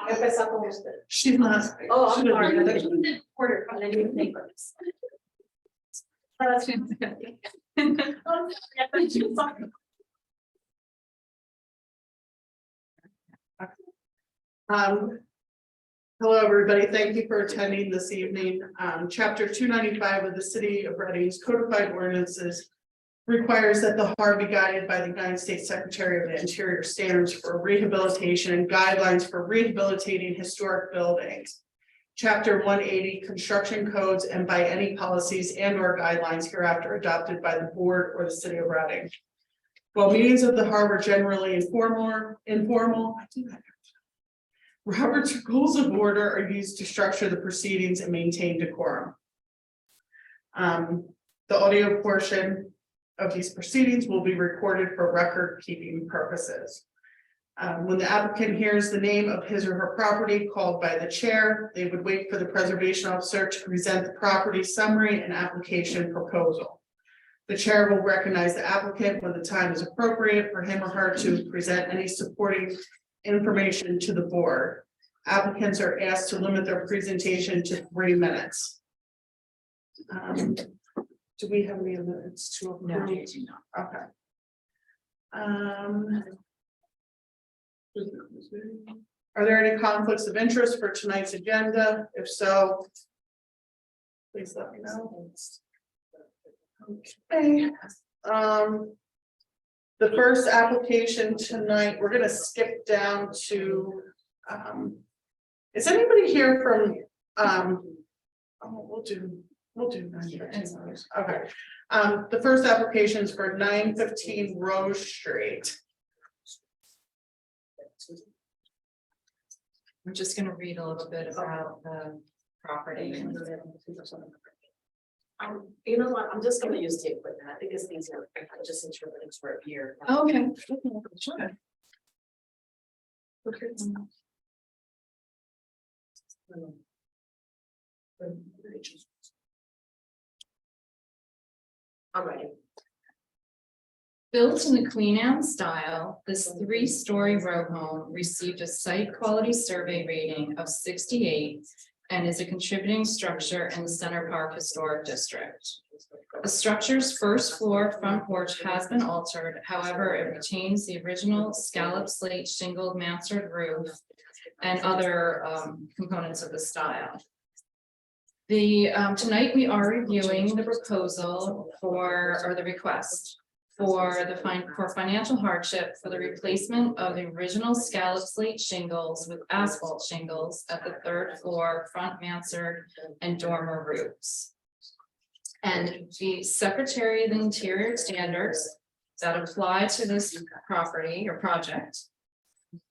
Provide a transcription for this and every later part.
Empezar con usted. She's not. Oh, I'm sorry. I thought you did order, but I didn't think of this. Hello, everybody. Thank you for attending this evening. Chapter 295 of the City of Reading's Codified Ordinances requires that the HARB be guided by the United States Secretary of the Interior standards for rehabilitation and guidelines for rehabilitating historic buildings. Chapter 180, construction codes, and by any policies and/or guidelines hereafter adopted by the board or the City of Reading. While meetings of the HARB are generally informal, Robert's rules of order are used to structure the proceedings and maintain decorum. The audio portion of these proceedings will be recorded for record keeping purposes. When the applicant hears the name of his or her property called by the chair, they would wait for the preservation officer to present the property summary and application proposal. The chair will recognize the applicant when the time is appropriate for him or her to present any supporting information to the board. Applicants are asked to limit their presentation to 3 minutes. Do we have any minutes to approve? No, you do not. Okay. Are there any conflicts of interest for tonight's agenda? If so, please let me know. Okay. The first application tonight, we're going to skip down to. Is anybody here from? We'll do 9:15. Okay. The first application is for 915 Rose Street. I'm just going to read a little bit about the property. You know what? I'm just going to use the equipment. I think it's easier. I just interpret it for here. Okay, sure. Okay. All right. Built in the Queen Anne style, this 3-story row home received a site quality survey rating of 68 and is a contributing structure in the Center Park Historic District. The structure's first floor front porch has been altered. However, it retains the original scallop slate shingled mansard roof and other components of the style. Tonight we are reviewing the proposal or the request for financial hardship for the replacement of the original scallop slate shingles with asphalt shingles at the 3rd floor front mansard and dormer roofs. And the Secretary of the Interior standards that apply to this property or project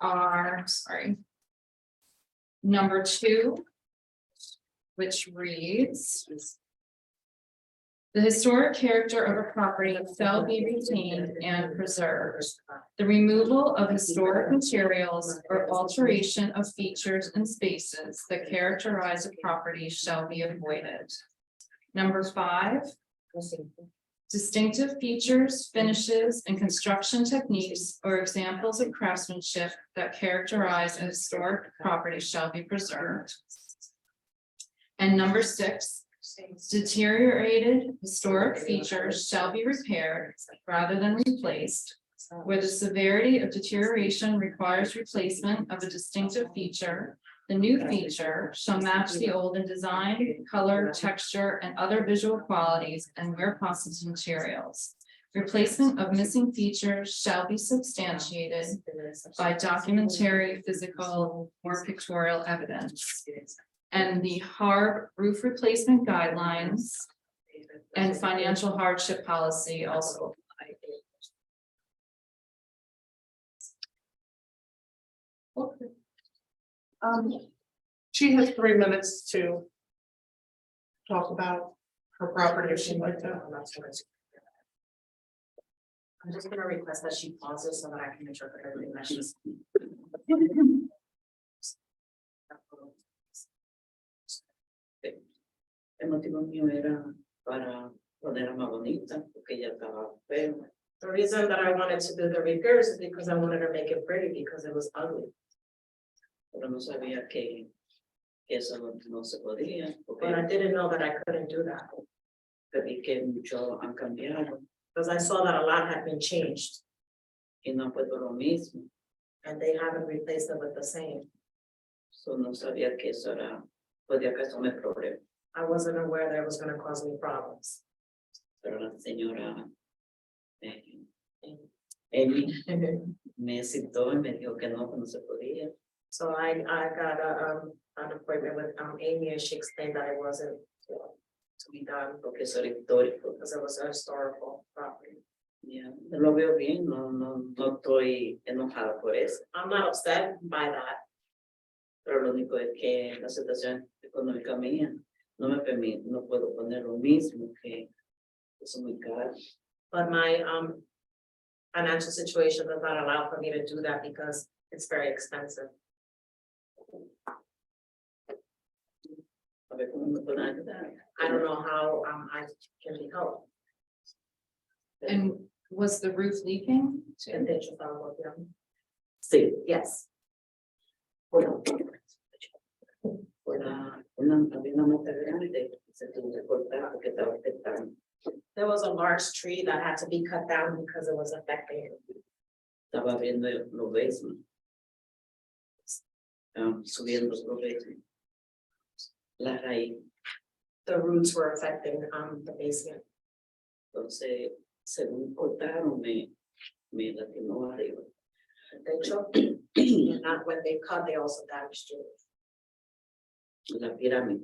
are, number 2, which reads, the historic character of a property shall be retained and preserved. The removal of historic materials or alteration of features and spaces that characterize a property shall be avoided. Number 5, distinctive features, finishes, and construction techniques or examples of craftsmanship that characterize a historic property shall be preserved. And number 6, deteriorated historic features shall be repaired rather than replaced. Where the severity of deterioration requires replacement of a distinctive feature, the new feature shall match the old in design, color, texture, and other visual qualities, and where possible materials. Replacement of missing features shall be substantiated by documentary, physical, or pictorial evidence. And the HARB roof replacement guidelines and financial hardship policy also apply. Okay. She has 3 minutes to talk about her property if she'd like to. I'm just going to request that she pauses so that I can interpret everything that she's. El motivo mío era para ponerla más bonita, porque ya estaba feo. The reason that I wanted to do the repairs is because I wanted to make it pretty because it was ugly. pero no sabía que eso no se podía, but I porque didn't know that I couldn't do that. vi que mucho han cambiado Because I saw that a lot had been changed y no fue todo lo mismo. and they haven't replaced it with the same. So no sabía que eso era, podía causarme problemas. I wasn't aware that it was gonna cause me problems. Pero la señora Amy me citó y me dijo que no se podía. So I got an appointment with Amy and she explained that it wasn't to be done Porque eso era histórico. because it was a historical property. Ya, lo veo bien, no estoy enojada por eso. I'm not upset by that, Pero lo único es que la situación económica mía no me permite, no puedo poner lo mismo que es muy caro. but my financial situation does not allow for me to do that because it's very expensive. A ver cómo me pueden ayudar. I don't know how I can be helped. And was the roof leaking? And they just are working. Sí, Yes, bueno. Había una mata grande que se tuvo que cortar porque estaba afectando. there was a large tree that had to be cut down because it was affecting it. Estaba viendo los vecinos. Subiendo los vecinos. La raíz. The roots were affecting the basement. Entonces, según cortaron, me lastimó arriba. They choked, and not when they cut, they also damaged it. La pirámide.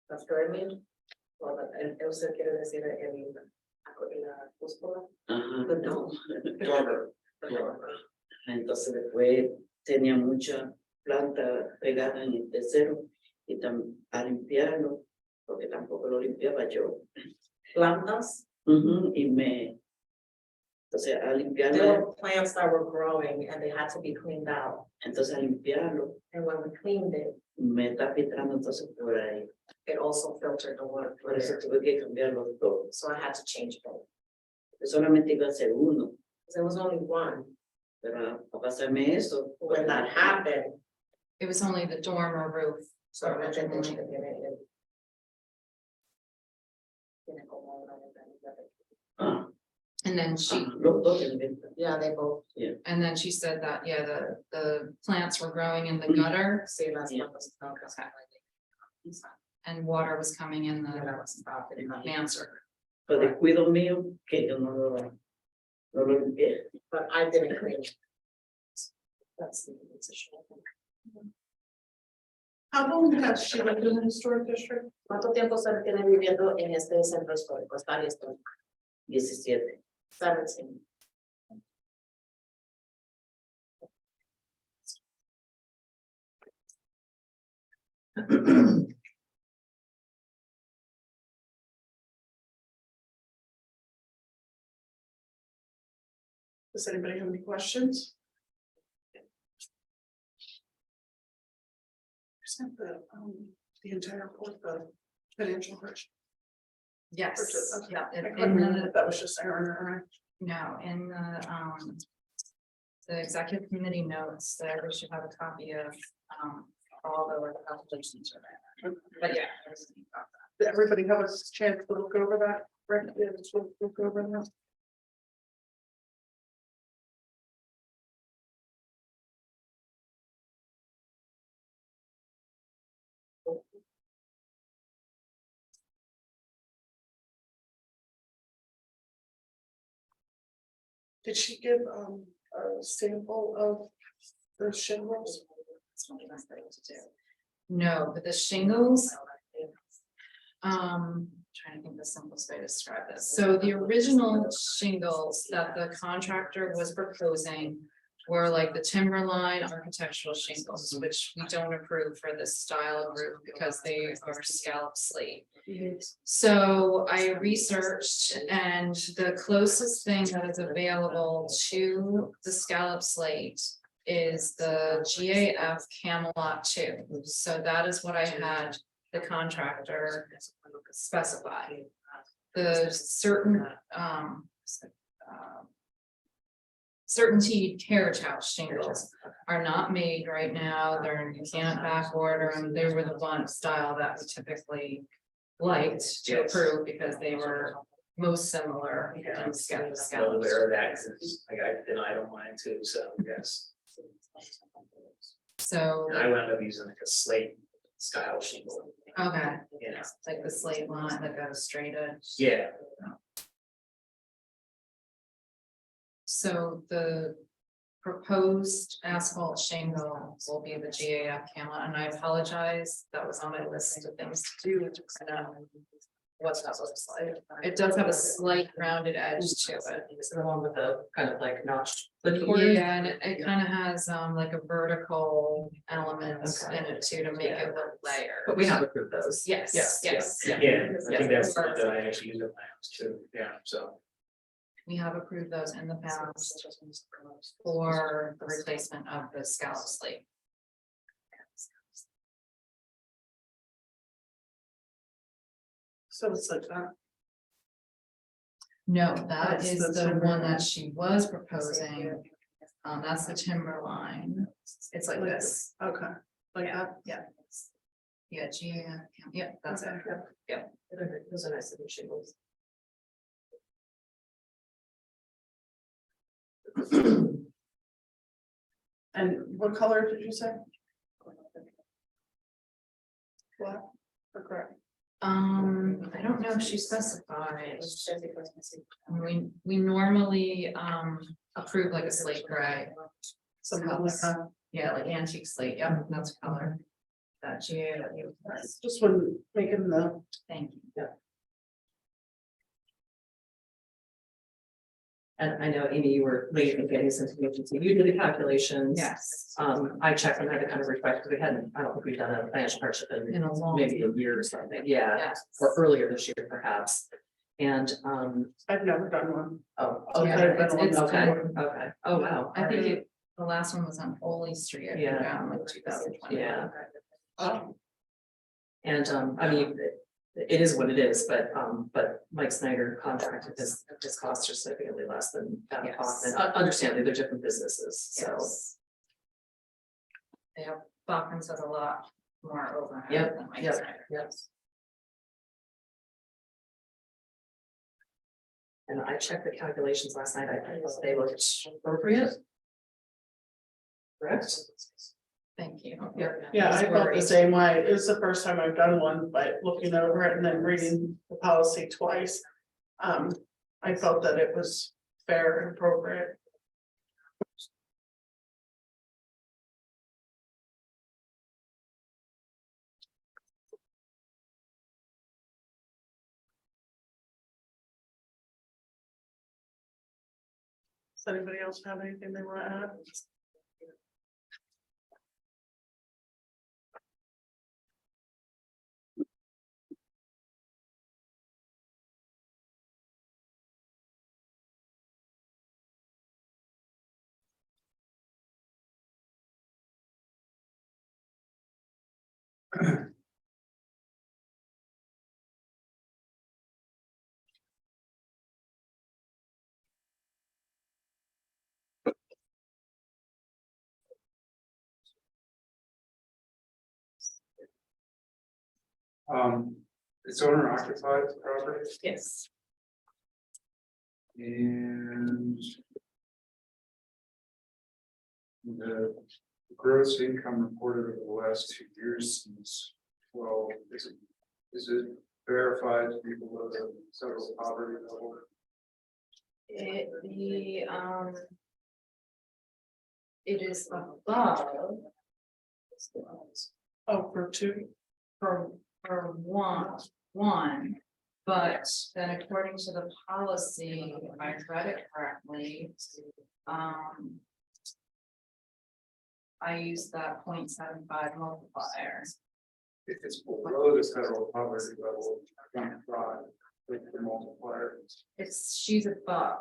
That's what I mean. Well, usted quiere decir la cúspula. Ajá. The dome. Entonces después tenía mucha planta pegada en el tercero y a limpiarlo, porque tampoco lo limpiaba yo. Plantas. Y entonces a There limpiarlo, were plants that were growing and they had to be cleaned out. entonces a limpiarlo, And when we cleaned it, me está filtrando entonces por ahí. it also filtered the water Por through eso there. tuve que cambiarlo todo. So I had to change both. Solamente iba a ser uno, There was only one. pero a pasarme eso, When that happened, It was only the dorm or roof. so I didn't originally. think it. ah, And then she, los dos en venta. Yeah, they both. and then she said that, yeah, the plants were growing in the gutter. See, that's Yeah. what was. And water was coming in Yeah, the that was about it. answer. Por descuido mío, que yo no lo limpié. But I didn't clean it. That's the position, I think. How long has she lived in the historic district? ¿Cuánto tiempo se tiene viviendo en este centro histórico? Está área histórica. 17. 17. Does anybody have any questions? Sent the entire report, the financial version. Yes, Okay. yeah, I and couldn't remember the, if that was just Aaron no, in the executive committee notes, there we should have a copy of, all the calculations are there. But yeah. everything about that. Did everybody have a chance to look over that? Rick, yeah, just look over that. Did she give a sample of the shingles? No, but the shingles, trying to think the simplest way to describe this. So the original shingles that the contractor was proposing were like the timberline architectural shingles, which we don't approve for this style of roof because they are scallop slate. So I researched, and the closest thing that is available to the scallop slate is the GAF Camelot 2. So that is what I had the contractor specify. The certain Certainty carriage house shingles are not made right now. You can't back order them. They were the one style that we typically liked to Yes. approve because they were most similar in scale. Well, aware of that, 'cause like I denied on mine too, so yes. So, And I wound up using like a slate style shingle, okay, you know, it's like the slate line that goes straight in. yeah. So the proposed asphalt shingle will be the GAF camera, and I apologize, that was on my list of things to do, just what that looks like. It does have a slight rounded edge to it. Is it the one with the kind of like notched foot quarters? Yeah, and it kind of has like a vertical element in it too, to make it look layered. But we have approved those. Yes, yes, yeah. Yeah, I think that's the Yes. one that I actually used in my house too, yeah, so. We have approved those in the past for the replacement of the scallop slate. So it's like that. No, that That's is the the timber one line. that she was proposing. That's the timber line. It's like this. Okay, like that. Yeah. Yeah, yeah, that's it. Yeah. Those are nice little shingles. And what color did you say? Black or gray? I don't know if she specified. We normally approve like a slate gray. Something like that. Yeah, like antique slate, yep, that's the color. That you, Just wouldn't make him the, thank you. And I know, Amy, you were late in getting some information, so you did the calculations. Yes. I checked and had to kind of reflect, because we hadn't, I don't think we've done a financial hardship In in a long. maybe a year or something, yeah, Yes. or earlier this year perhaps. And, I've never done one. oh, Yeah, okay, it's okay, good. okay, oh, wow. I think the last one was on Foley Street, I think, Yeah. down like 2020. Yeah. Oh, And, I mean, it is what it is, but Mike Snyder contracted his costs are significantly less than that. Yes. And understandably, they're different businesses, so. Yes. Yeah, Bachman's has a lot more overhead Yep, than Mike yep, Snyder. yes. And I checked the calculations last night, I thought they looked appropriate. Correct? Thank you. yeah, I felt the same way. It's the first time I've done one, but looking over it and then reading the policy twice. I felt that it was fair and appropriate. Does anybody else have anything they want to add? It's owner occupied property Yes. and the gross income reported over the last 2 years since, well, is it verified to be below the federal poverty level? It is above. Oh, for two, For one, but then according to the policy, if I read it correctly. I used that 0.75 multiplier. If it's below the federal poverty level, 0.5 with the multiplier, She's above.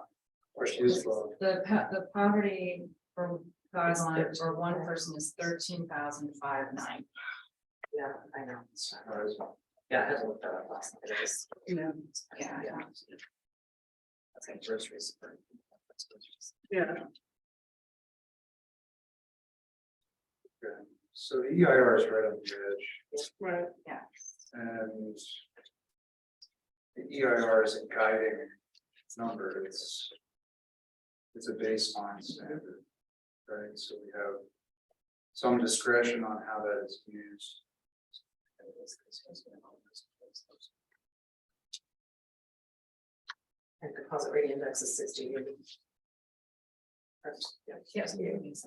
or she's above. The poverty for guideline for one person is 13,590. Yeah, I know. Yeah, I haven't looked that up last night. yeah, Yeah. That's like groceries. yeah. Okay, so the EIR is right on the edge Right. and. The EIR is a guiding number, it's. It's a baseline standard, right, so we have. Some discretion on how that is used. And deposit rate index is 60. Yes.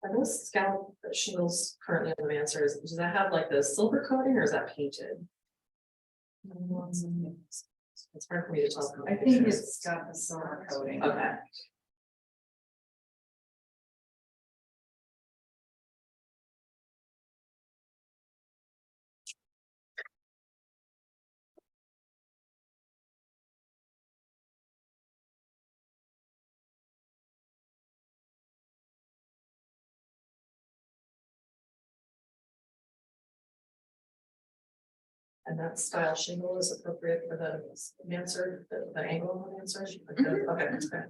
Are those scallop shingles currently on the Mansard, does that have like the silver coating or is that painted? It's hard for me to tell. I think it's got the silver coating. Okay. And that style shingle is appropriate for the mansard, the angle on the mansard? Okay, that's good.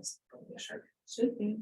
Yeah, sure. Should be.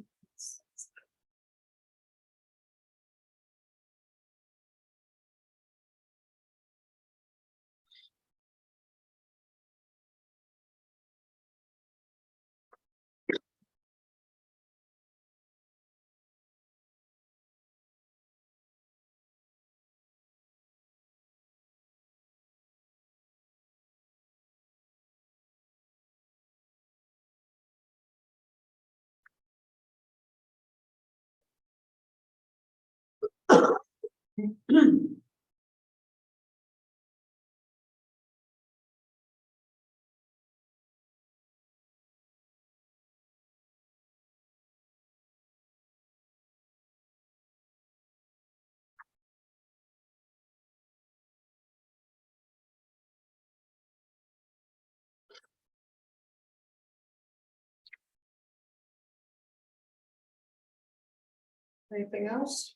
Anything else?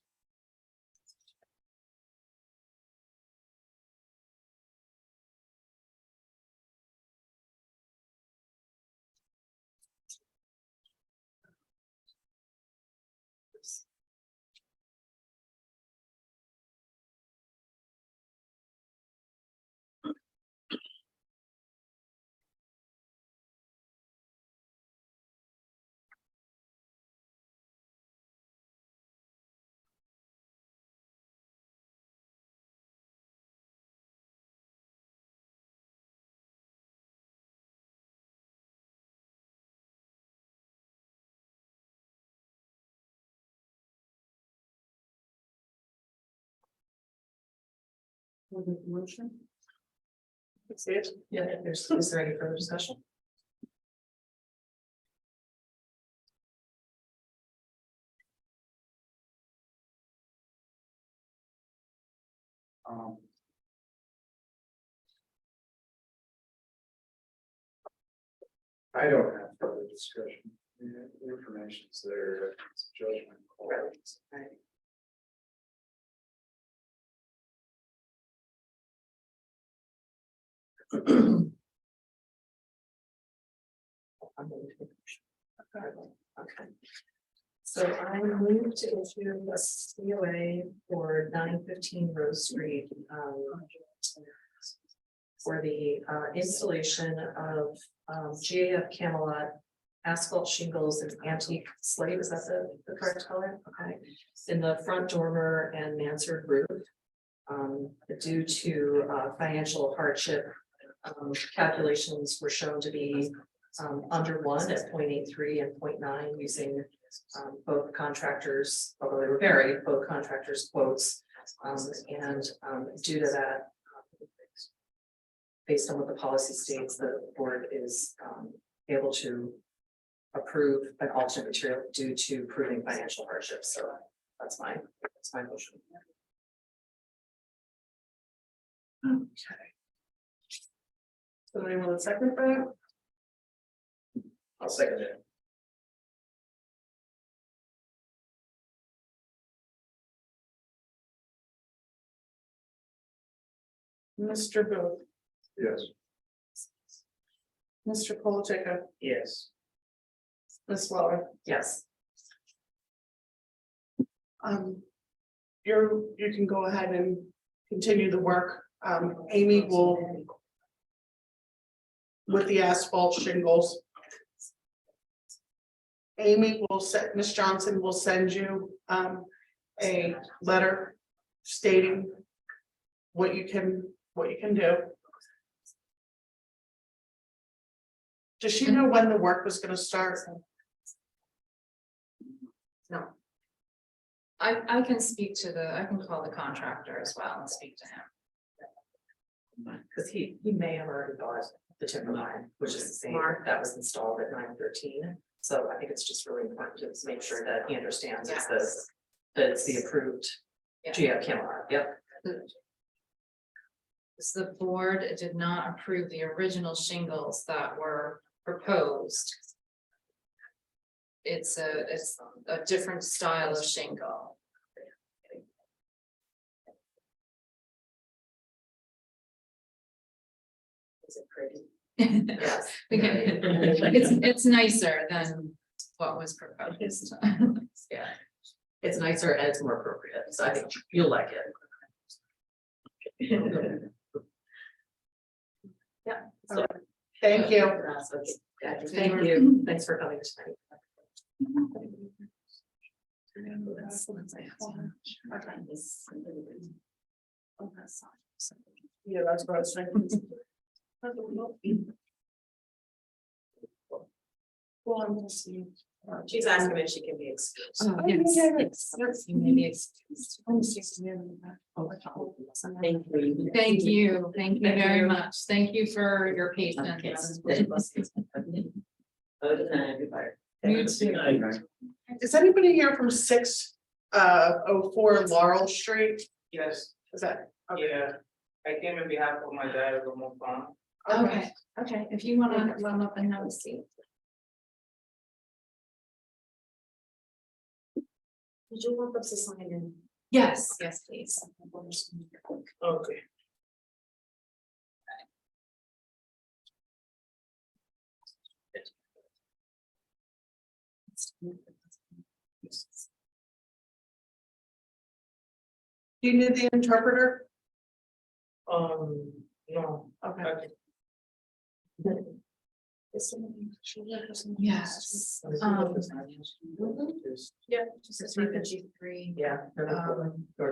Motion? That's it. Yeah, is there any further discussion? Um, I don't have further discussion. The information's there, it's a judgment call. Right. Okay. So I moved to issue a COA for 915 Rose Street. For the installation of GAF Camelot asphalt shingles and antique slate, is that the correct color? Okay. In the front dormer and mansard roof. Due to financial hardship, calculations were shown to be under 1 at 0.83 and 0.9 using both contractors, although they were varied, both contractors' quotes. And due to that, based on what the policy states, the board is able to approve an alternate material due to proving financial hardship. So that's my motion. Okay. Somebody want to second that? I'll second it. Mr. Booth, Yes. Mr. Polachek, Yes. Ms. Weller, Yes. you can go ahead and continue the work. Amy will, with the asphalt shingles. Amy will set, Ms. Johnson will send you, a letter stating what you can do. Does she know when the work was gonna start? No. I can speak to I can call the contractor as well and speak to him. Because he may have already bought the timber line, which is the same that was installed at 913. So I think it's just really important to just make sure that he understands it's the approved Yeah. GF Camelot. Yep. So the board did not approve the original shingles that were proposed. It's a different style of shingle. Is it pretty? Yes. It's nicer than what was proposed. Yeah. It's nicer and it's more appropriate. So I think you'll like it. Yeah. So, Thank you. thank you. Thanks for coming tonight. Yeah, that's what I was thinking. Well, I'm gonna see. She's asking if she can be excused. Oh, yes. You may be excused. Thank you very much. Thank you for your patience. You too. Is anybody here from 604 Laurel Street? Yes, Is that? yeah, I came in behalf of my dad, Ramon Farm. Okay, if you wanna run up and have a seat. Did you want us to sign in? Yes, please. Okay. Do you need the interpreter? No. Okay. Yes. Yeah. Just read the G3. Yeah.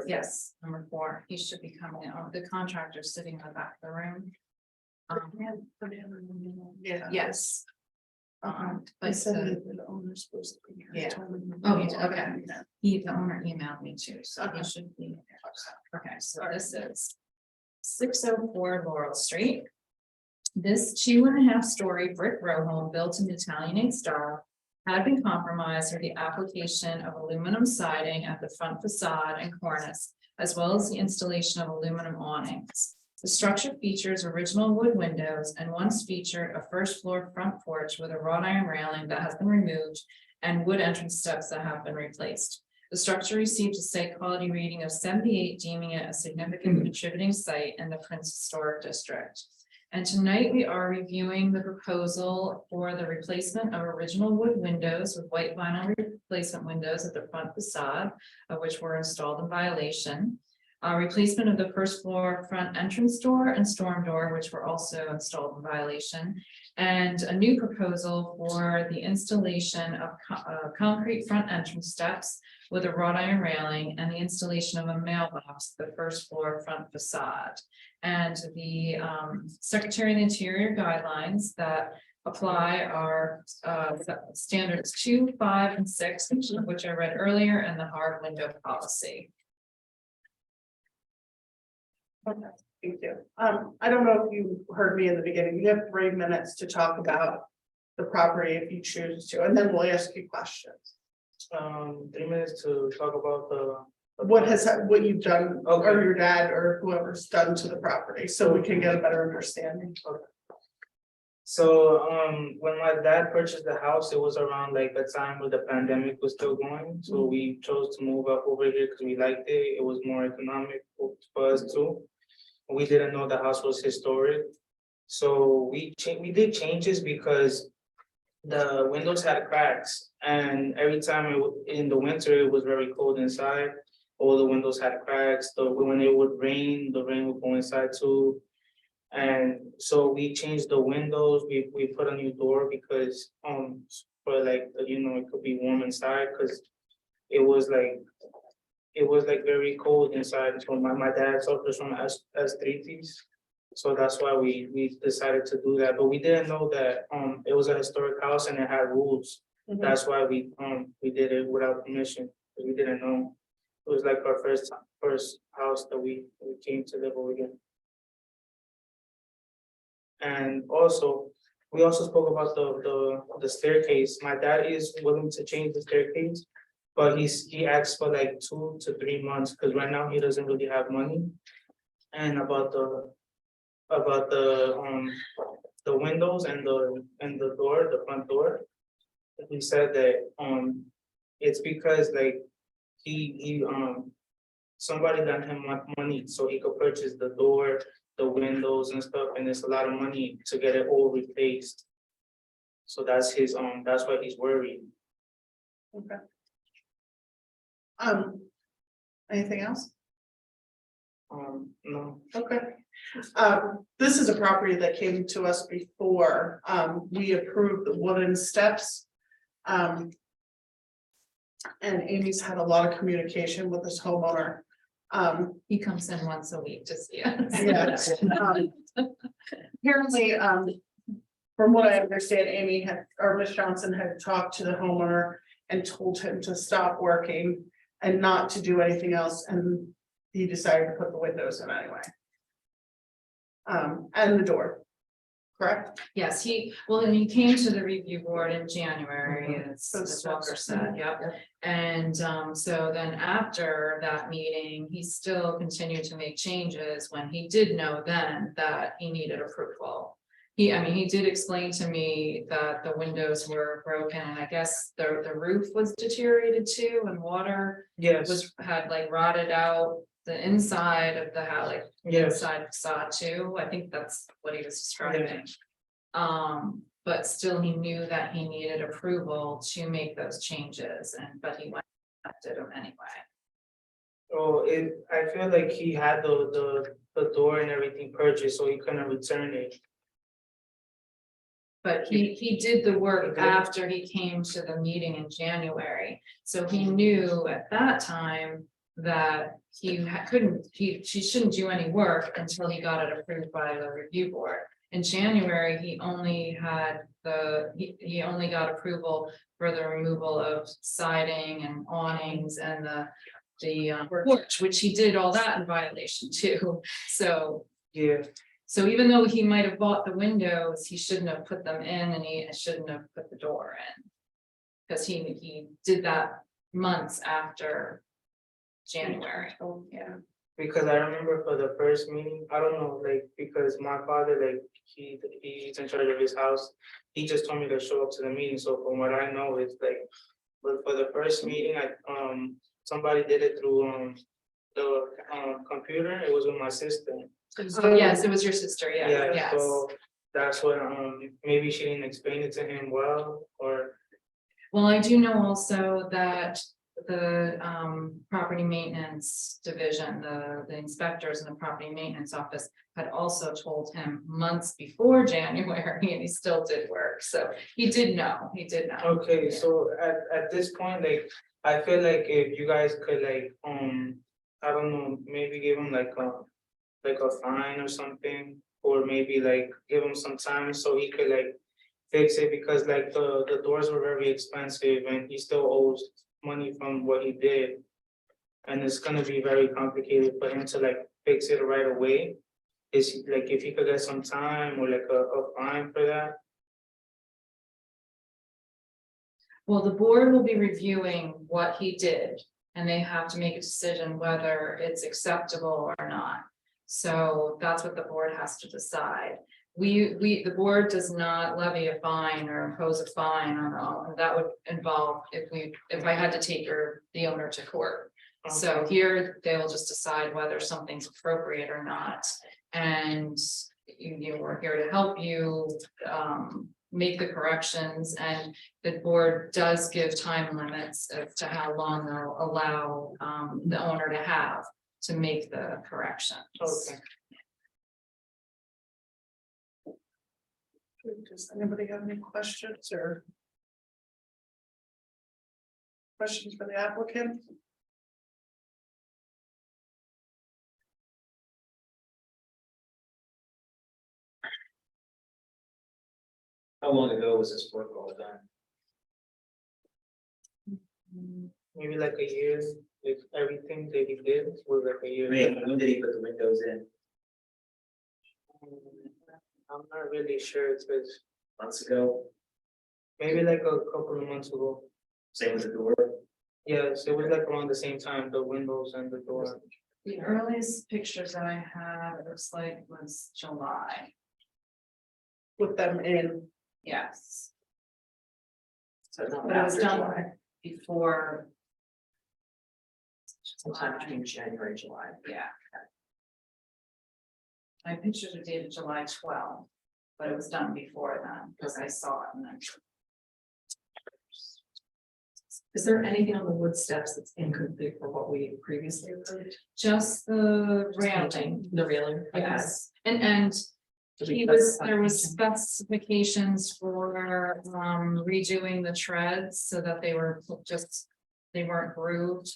Yes, number 4, he should be coming in. The contractor's sitting in the back of the room. Yeah. Yes. I But said the, that the owner's supposed to be here. Yeah. Told me. oh, okay, the owner emailed me too, so he should be. Okay, so this is 604 Laurel Street. This 2.5-story brick row home built in Italianate style had been compromised with the application of aluminum siding at the front facade and cornice, as well as the installation of aluminum awnings. The structure features original wood windows and once featured a first floor front porch with a wrought iron railing that has been removed and wood entrance steps that have been replaced. The structure received a site quality rating of 78, deeming it a significant contributing site in the Prince Historic District. And tonight we are reviewing the proposal for the replacement of original wood windows with white vinyl replacement windows at the front facade, of which were installed in violation. Replacement of the first floor front entrance door and storm door, which were also installed in violation. And a new proposal for the installation of concrete front entrance steps with a wrought iron railing and the installation of a mailbox, the first floor front facade. And the Secretary of the Interior guidelines that apply are standards 2, 5, and 6, which I read earlier, and the HARB window policy. Okay, thank you. I don't know if you heard me in the beginning. You have 3 minutes to talk about the property if you choose to, and then we'll ask you questions. 3 minutes to talk about the. What you've done, or Okay. your dad, or whoever's done to the property, so we can get a better understanding. So, when my dad purchased the house, it was around like the time where the pandemic was still going, so we chose to move up over here because we liked it, it was more economic for us too. We didn't know the house was historic, so we did changes because the windows had cracks, and every time in the winter, it was very cold inside. All the windows had cracks, so when it would rain, the rain would go inside too. And so we changed the windows, we put a new door because, for like, it could be warm inside, cause it was like, very cold inside, so my dad suffers from arthritis. So that's why we decided to do that, but we didn't know that, it was a historic house and it had rules. Mhm. That's why we did it without permission, 'cause we didn't know. It was like our first house that we came to live over again. And also, we also spoke about the staircase. My dad is willing to change the staircase. But he asked for like 2 to 3 months, because right now he doesn't really have money. And about the windows and the door, the front door. He said that it's because like he somebody lent him money so he could purchase the door, the windows and stuff, and it's a lot of money to get it all replaced. So that's that's why he's worried. Okay. Anything else? No. Okay. This is a property that came to us before, we approved the wooden steps. And Amy's had a lot of communication with this homeowner. He comes in once a week, just, yeah. Yes. Apparently, from what I understand, Amy had, or Ms. Johnson had talked to the homeowner and told him to stop working and not to do anything else, and he decided to put the windows in anyway. And the door, correct? Yes, and he came to the review board in January, as So Ms. Walker steps. said, yep. And so then after that meeting, he still continued to make changes when he did know then that he needed approval. He did explain to me that the windows were broken, and I guess the roof was deteriorated too, and water Yes, had like rotted out the inside of the house, like yes, inside facade too. I think that's what he was describing. But still he knew that he needed approval to make those changes, but he went and did them anyway. oh, I feel like he had the door and everything purchased, so he couldn't return it. But he did the work Okay. after he came to the meeting in January, so he knew at that time that he shouldn't do any work until he got it approved by the review board. In January, he only got approval for the removal of siding and awnings and the porch, which he did all that in violation too. So Yeah, so even though he might have bought the windows, he shouldn't have put them in, and he shouldn't have put the door in. Because he did that months after January. Oh, Yeah. because I remember for the first meeting, I don't know, like, because my father, like, he's in charge of his house. He just told me to show up to the meeting, so from what I know, it's like, but for the first meeting, somebody did it through, the, computer, it was with my sister. Oh, yes, it was your sister, yeah, Yeah, yes. so that's what, maybe she didn't explain it to him well, or, Well, I do know also that the property maintenance division, the inspectors in the property maintenance office had also told him months before January, and he still did work, so he did know. okay, Yeah. so at this point, like, I feel like if you guys could like, I don't know, maybe give him like a fine or something, or maybe like give him some time so he could like fix it, because like the doors were very expensive and he still owes money from what he did. And it's gonna be very complicated for him to like fix it right away. Is like if he could get some time or like a fine for that. Well, the board will be reviewing what he did, and they have to make a decision whether it's acceptable or not. So that's what the board has to decide. The board does not levy a fine or impose a fine on, that would involve if I had to take the owner to court. So here, they will just decide whether something's appropriate or not. And we're here to help you, make the corrections, and the board does give time limits as to how long they'll allow the owner to have to make the corrections. Okay. Does anybody have any questions or? Questions for the applicant? How long ago was this work all done? Maybe like a year, if everything that he did was like a year. When did he put the windows in? I'm not really sure, it's because Months ago? maybe like a couple of months ago. Same with the door? Yes, it was like around the same time, the windows and the door. The earliest pictures that I have, it looks like was July, With them in, yes, So not but it was after done July, before, sometime between January and July. yeah. My pictures are dated July 12th, but it was done before then, because I saw it and then. Is there anything on the wood steps that's incomplete for what we previously approved? Just the railing, The railing? Okay. yes, and Did we he was, specify there was anything? specifications for redoing the treads so that they were just, they weren't grooved.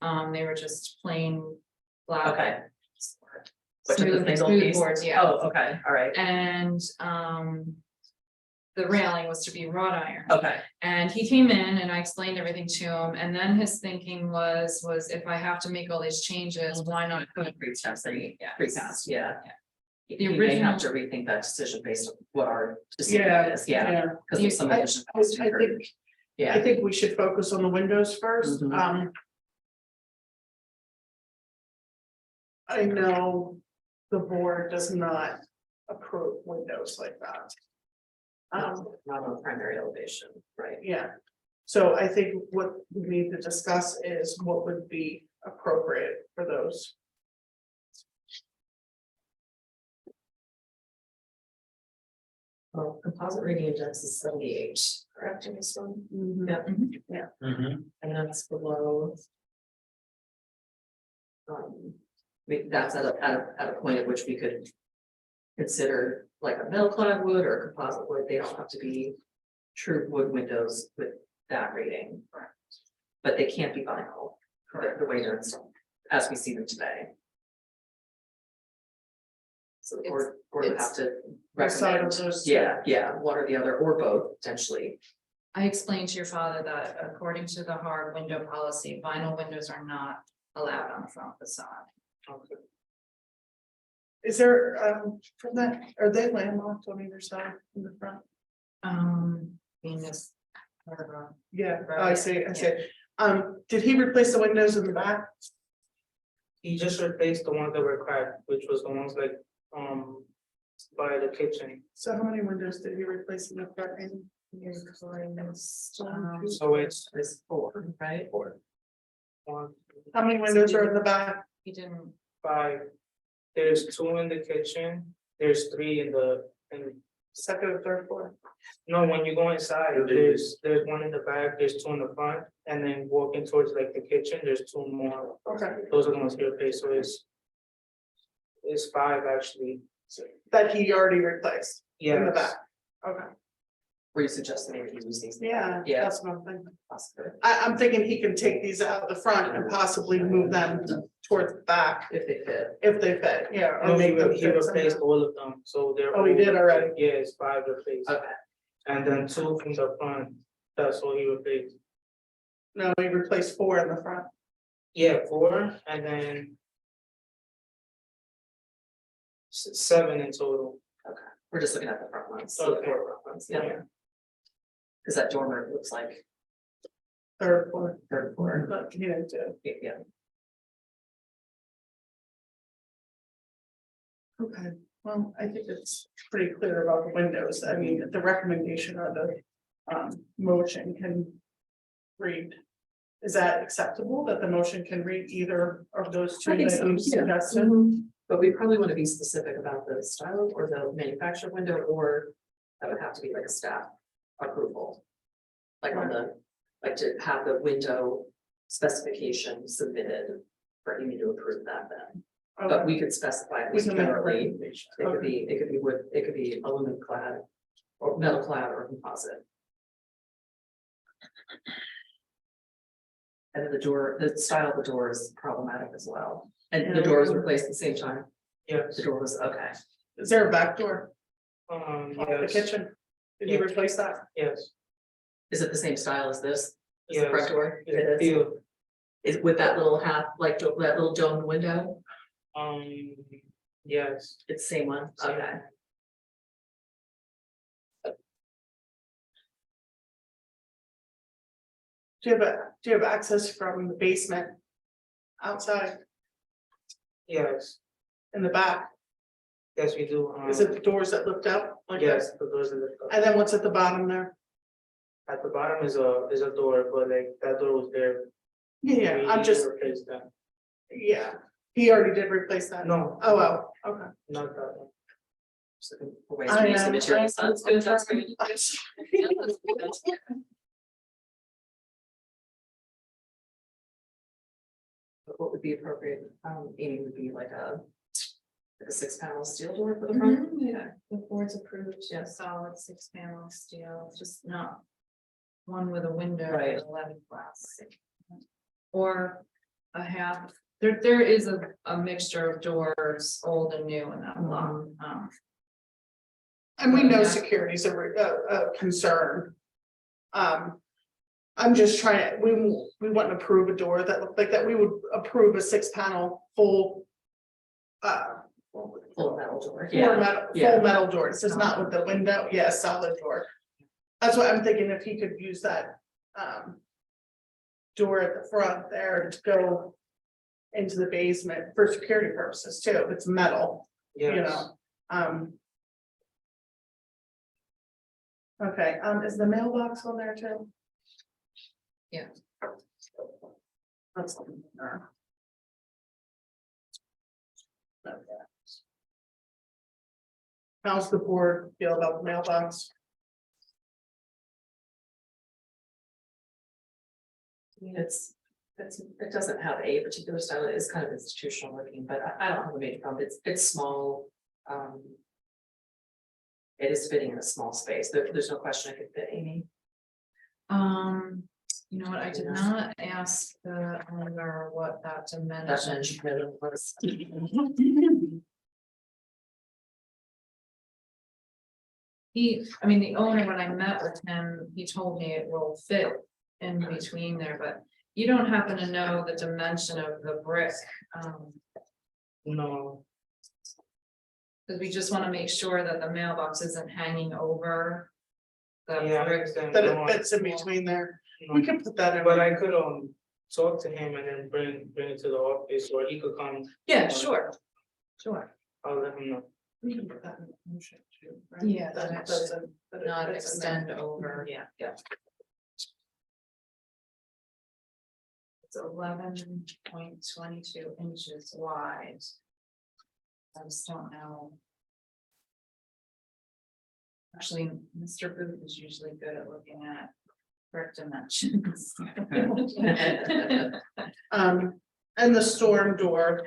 They were just plain flat. Okay. Which is the Smooth, single smooth piece? boards, yeah. Oh, okay, all right, And the railing was to be wrought iron. okay, And he came in and I explained everything to him, and then his thinking was if I have to make all these changes, why not put a pre steps, they Yes. precast, yeah. The You may have to original- rethink that decision based on what our decision yeah, is, yeah, yeah. because of some I- additional costs I incurred. think, I Yeah, think we should focus on the windows first, Mhm. I know the board does not approve windows like that. not on primary elevation, right? Yeah, so I think what we need to discuss is what would be appropriate for those. Well, composite rating index is 78, correct in this one? Yeah, Mm-hmm. and that's below. That's at a point at which we could. Consider like a metal clad wood or composite wood, they don't have to be true wood windows with that rating. But they can't be vinyl, the way they're installed, as we see them today. So the board would have to Decide on recommend, those. yeah, one or the other, or both potentially. I explained to your father that according to the HARB window policy, vinyl windows are not allowed on the front facade. Okay. Is there, from that, are they landlocked on either side in the front? Being this. part of a- Yeah, Right, I see, did he replace the windows in the back? He just replaced the ones that were cracked, which was the ones like, by the kitchen. So how many windows did he replace in the front end? So it's There's 4, right? 1, How many windows are in the back? He didn't, 5. There's 2 in the kitchen, there's 3 in the, Second or third floor? no, when you go inside, there's 1 in the back, there's 2 in the front, and then walking towards like the kitchen, there's 2 more. Okay, Those are the ones he replaced, so it's 5 actually. that he already replaced in the Yes. back, okay, Were you suggesting maybe he use these? yeah, Yeah. that's what I'm thinking. Possibly, I'm thinking he can take these out the front and possibly move them towards the back if they fit. if they fit, yeah. or No, make them he fit replaced somehow. all of them, so they're. Oh, he did already? Yeah, it's 5 replaced, Okay, and then 2 from the front, that's all he replaced. No, he replaced 4 in the front. Yeah, 4, and then 7 in total. we're just looking at the front ones, so the Okay. 4 front ones, yeah. Cause that dormer looks like Third floor, 3rd floor, but you know, to- yeah. okay, well, I think it's pretty clear about the windows, I mean, the recommendation or the motion can read. Is that acceptable, that the motion can read either of those two I think that so, you yeah. suggested? But we probably want to be specific about the style or the manufacturer window or That would have to be like a staff approval. Like on the, like to have the window specification submitted for Amy to approve that then. But we could specify at We least can make a generally, recommendation. it could be wood, it could be aluminum clad. Or metal clad or composite. And then the door, the style of the door is problematic as well, and the door was replaced at the same time, Yes, the door was, okay. Is there a back door um, off the yes, kitchen? Did you Yeah. replace that? yes, Is it the same style as this? Is the front Yes. door? It it's is, steel, is with that little half, like that little domed window, yes. it's the same one, Same. okay. Do you have access from the basement? Outside, Yes, in the back? yes, we do. Is it the doors that lift up? Like Yes, that? the doors are lift up. And then what's at the bottom there? At the bottom is a door, but like that door was there. Yeah, We I'm just, replaced that. yeah, he already did replace that. No. Oh, wow, okay. Not that one. Just looking for ways to use the materials, that's good, that's good. Yeah, that's good. But what would be appropriate, Amy, would be like a 6-panel steel door for the front? Yeah, the board's approved, yeah, solid 6-panel steel, just not one with a window, Right. with 11 glass. Or a half, there is a mixture of doors, old and new in that block. And we know Yeah. security is a concern. I'm just trying, we wouldn't approve a door that looked like that, we would approve a 6-panel full. Full metal door, Full yeah, metal door, it's just not with the window, yeah, solid door. That's what I'm thinking, if he could use that, door at the front there to go into the basement for security purposes too, it's metal, you Yes, know, Okay, is the mailbox on there too? Yeah. That's. How's the board feel about the mailbox? it doesn't have a particular style, it is kind of institutional looking, but I don't have a major problem, it's small. It is fitting in a small space, there's no question it could fit Amy. You know what, I did not ask the owner what that That's dimension. was. I mean, the owner, when I met with him, he told me it will fit in between there, but you don't happen to know the dimension of the brick. no, Because we just want to make sure that the mailbox isn't hanging over. The yeah, I brick. understand. That No, it fits in between there, no. we can put that in. But I could talk to him and then bring it to the office, or he could come. Yeah, sure. Sure. I'll let him know. We can put that in the motion too, right? Yeah, That that doesn't. that it Not fits in there. extend over. Yeah. It's 11.22 inches wide. I just don't know. Actually, Mr. Booth is usually good at looking at brick dimensions. And the storm door,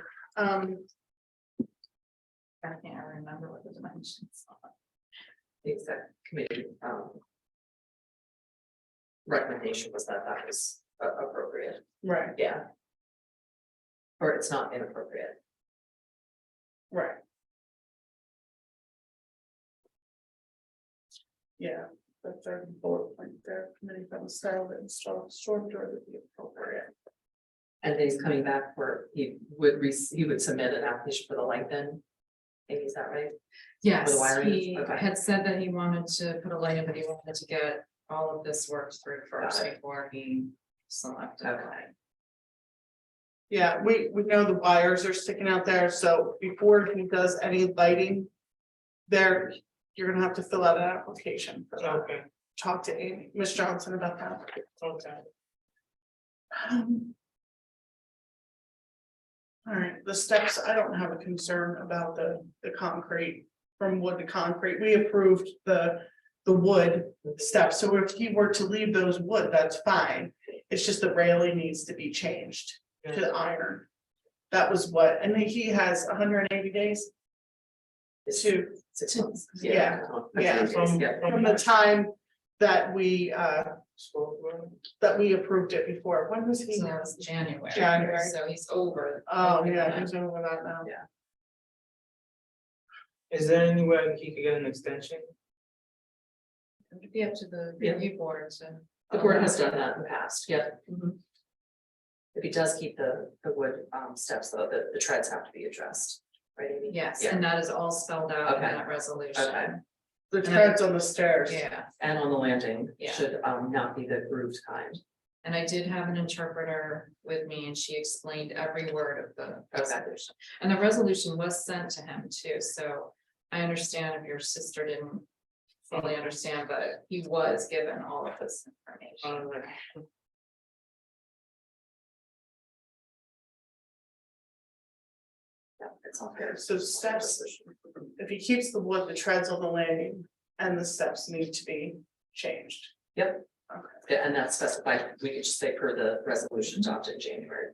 I can't remember what the dimensions are. The exec committee, recommendation was that was appropriate, right, yeah. Or it's not inappropriate. right. Yeah, that's our bullet point there, committee from the style that install storm door would be appropriate. And then he's coming back for, he would submit an application for the light then. Maybe, is that right? Yes, wiring, he okay. had said that he wanted to put a light in, but he wanted to get all of this worked through first Got it. before he selected. Okay. Yeah, we know the wires are sticking out there, so before he does any lighting. There, you're gonna have to fill out an application for that. Okay, Talk to Amy, Ms. Johnson about that. okay. All right, the steps, I don't have a concern about the concrete, from wood to concrete, we approved the the wood steps, so if he were to leave those wood, that's fine. It's just the railing needs to be changed to iron. That was what, and then he has 180 days to, 6 months. yeah, Yeah. from the time that we So, approved it before. When was he? So that was January. January. So he's over. Oh, yeah, he's over that now. is there any way he could get an extension? It'd be up to the Yeah. review board to. The board has done that in the past, yeah. If he does keep the wood steps, though, the treads have to be addressed, right, Amy? Yes, Yeah. and that is all spelled out in Okay. that resolution. Okay. The treads on the stairs. Yeah, And on the landing, Yeah. should not be the grooved kind. and I did have an interpreter with me and she explained every word of the resolution. And the resolution was sent to him too, so I understand if your sister didn't fully understand, but he was given all of this information. Yeah, it's all fair. So steps, if he keeps the wood, the treads on the landing and the steps need to be changed. Yep. Okay. Yeah, and that's specified, we could just say per the resolution adopted in January.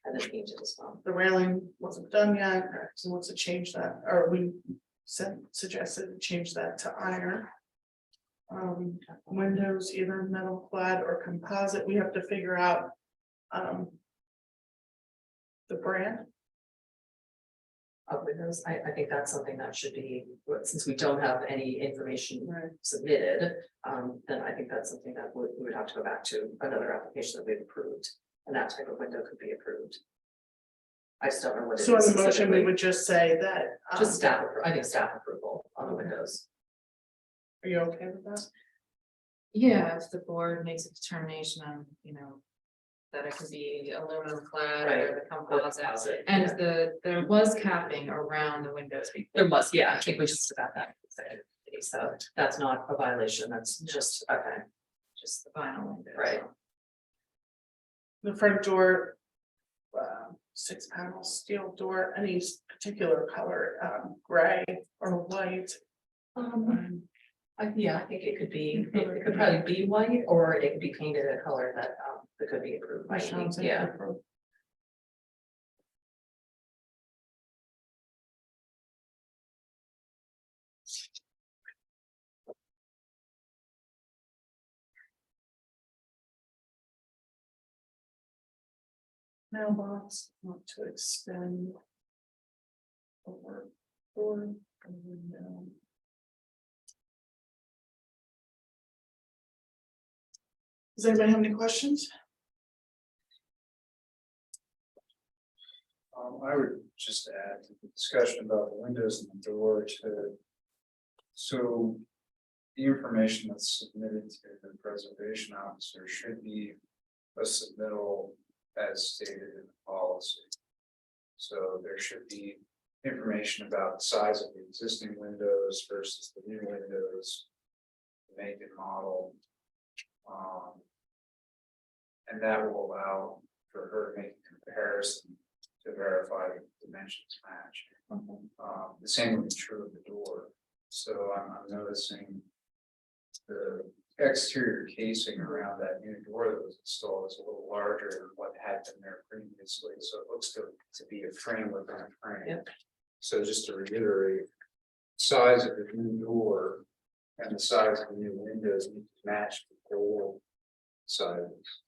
And then change it as well. The railing wasn't done yet, so wants to change that, or we suggested to change that to iron. Windows, either metal clad or composite, we have to figure out. The brand, Of windows, I think that's something that should be, since we don't have any information right, submitted, then I think that's something that we would have to go back to another application that we've approved. And that type of window could be approved. I just don't know what it is. so in the motion, we specifically. would just say that. Just staff, I think staff approval on the windows. Are you okay with that? Yeah, if the board makes a determination on, that it could be aluminum clad or the composite. And there was capping around the windows before. There was, yeah, I think we just about that. So that's not a violation, that's just, okay, Just the vinyl windows. Right. The front door. 6-panel steel door, any particular color, gray or white. Yeah, I think it could be, it could probably be white, or it could be painted a color that could be approved by, Sounds like yeah. appropriate. Mailbox, want to extend. Over, door, and window. Does anybody have any questions? I would just add to the discussion about the windows and the door to. So. The information that's submitted to the preservation officer should be a submittal as stated in the policy. So there should be information about the size of the existing windows versus the new windows. The make and model. And that will allow for her to make a comparison to verify the dimensions match. The same would be true of the door. So I'm noticing the exterior casing around that new door that was installed is a little larger than what had been there previously. So it looks to be a frame within a frame. Yep. So just to reiterate, size of the new door and the size of the new windows need to match the old sizes.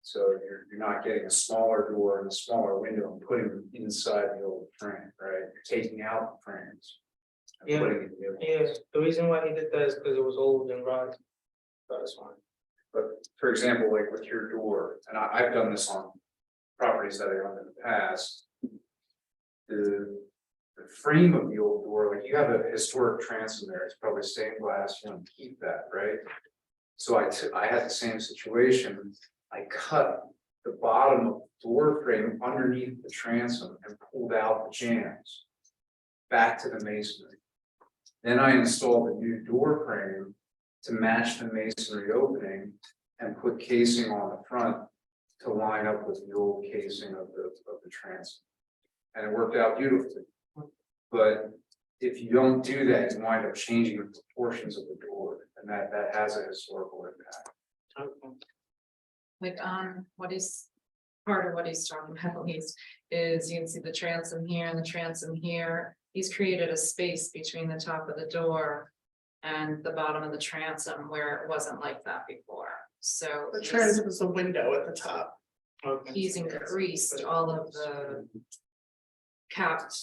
So you're not getting a smaller door and a smaller window and putting them inside the old frame, right? You're taking out the frames. And Yeah. putting in new ones. Yeah, the reason why he did that is because it was old and rotted. That's why. But for example, like with your door, and I've done this on properties that I owned in the past. The frame of the old door, like you have a historic transom there, it's probably stained glass, you want to keep that, right? So I had the same situation, I cut the bottom of the door frame underneath the transom and pulled out the jambs. Back to the masonry. Then I installed a new door frame to match the masonry opening and put casing on the front to line up with the old casing of the transom. And it worked out beautifully. But if you don't do that, you wind up changing the proportions of the door, and that has a historical impact. Okay. Like what is, part of what he's talking about at least, is you can see the transom here and the transom here. He's created a space between the top of the door and the bottom of the transom where it wasn't like that before. So The transom is a window at the top. Okay. he's increased all of the capped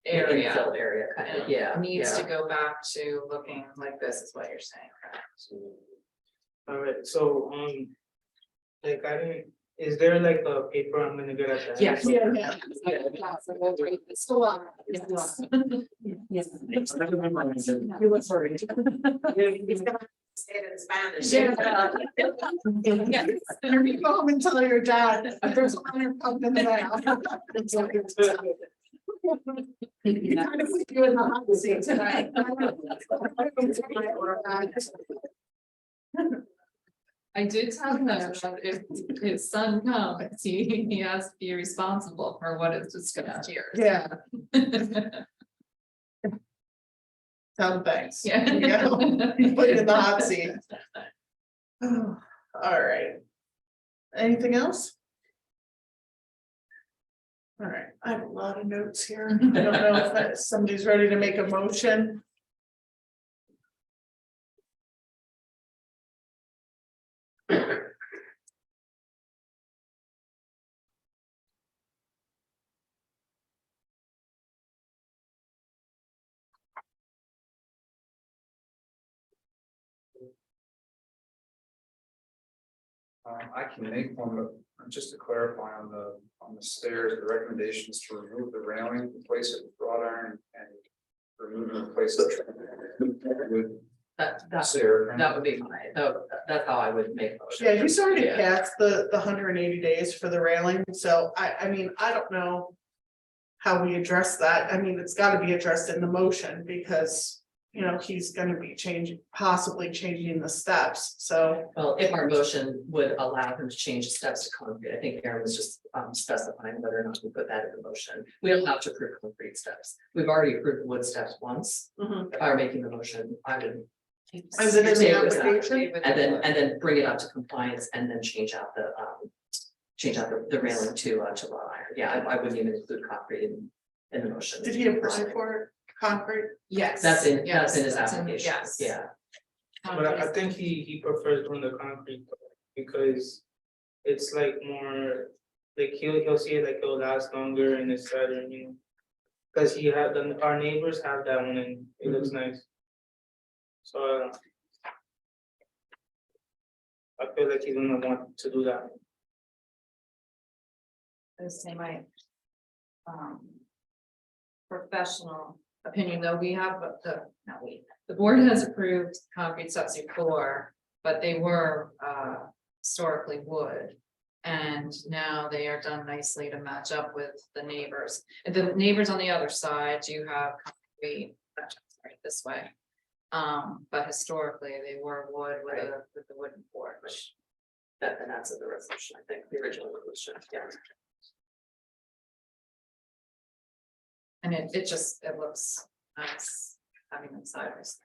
area. Infill area, kind of, yeah. Needs yeah. to go back to looking like this is what you're saying, correct? All right, so, like, is there like a paper I'm gonna get at the end? Yes. Yeah. Yes. You look sorry. Say it in Spanish. Yeah. And you go home and tell your dad, there's a hundred pump in the mail. He kind of put you in the hot seat tonight. I did tell him that if his son comes, he has to be responsible for what is discussed here. Yeah, sound thanks. Yeah. You put you in the hot seat. All right. Anything else? All right, I have a lot of notes here. I don't know if somebody's ready to make a motion. I can make one, but just to clarify on the stairs, the recommendation is to remove the railing, replace it with wrought iron, and remove and replace it with That's, stair. that would be my, that's how I would make a motion. Yeah, he's already Yeah. passed the 180 days for the railing, so I mean, I don't know. How we address that, I mean, it's gotta be addressed in the motion because, you know, he's gonna be possibly changing the steps, so. Well, if our motion would allow him to change the steps to concrete, I think Aaron was just specifying whether or not we put that in the motion. We don't have to approve concrete steps. We've already approved wood steps once. If I were making the motion, I would. Is it in the stay with that, application? And then bring it up to compliance and then change out the railing to wrought iron. Yeah, I wouldn't even include concrete in the motion. Did he apply for it, concrete? Yes. That's in yes, his that's in- application, Yes. yeah. But I think he prefers doing the concrete because it's like more, like he'll see it like it'll last longer and it's better, you know. Cause our neighbors have that one and it looks nice. So. I feel like he's gonna want to do that. I would say my professional opinion, though, we have the board has approved concrete steps before, but they were historically wood. And now they are done nicely to match up with the neighbors. And the neighbors on the other side do have concrete, right this way. But historically, they were wood with the wooden porch. And that's in the resolution, I think, the original resolution, yeah. And it looks nice having them sideways.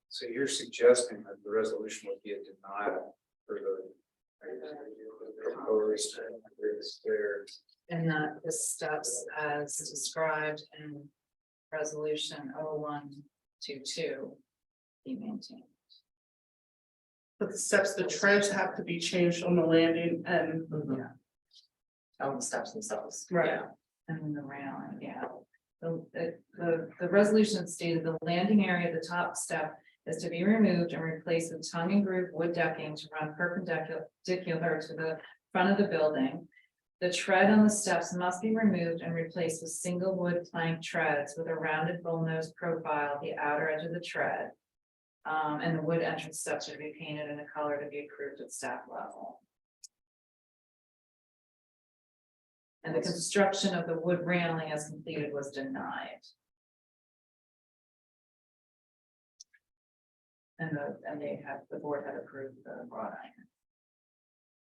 So you're suggesting that the resolution would be a denial for the proposed stairs. And that the steps as described in resolution 0122 be maintained. But the steps, the treads have to be changed on the landing and. On the steps themselves. Right. Yeah. And the railing, yeah. The resolution stated the landing area at the top step is to be removed and replaced with tongue and groove wood decking to run perpendicular to the front of the building. The tread on the steps must be removed and replaced with single wood plank treads with a rounded bullnose profile at the outer edge of the tread. And the wood entrance steps are to be painted in a color to be approved at staff level. And the construction of the wood railing as completed was denied. and the board had approved the wrought iron.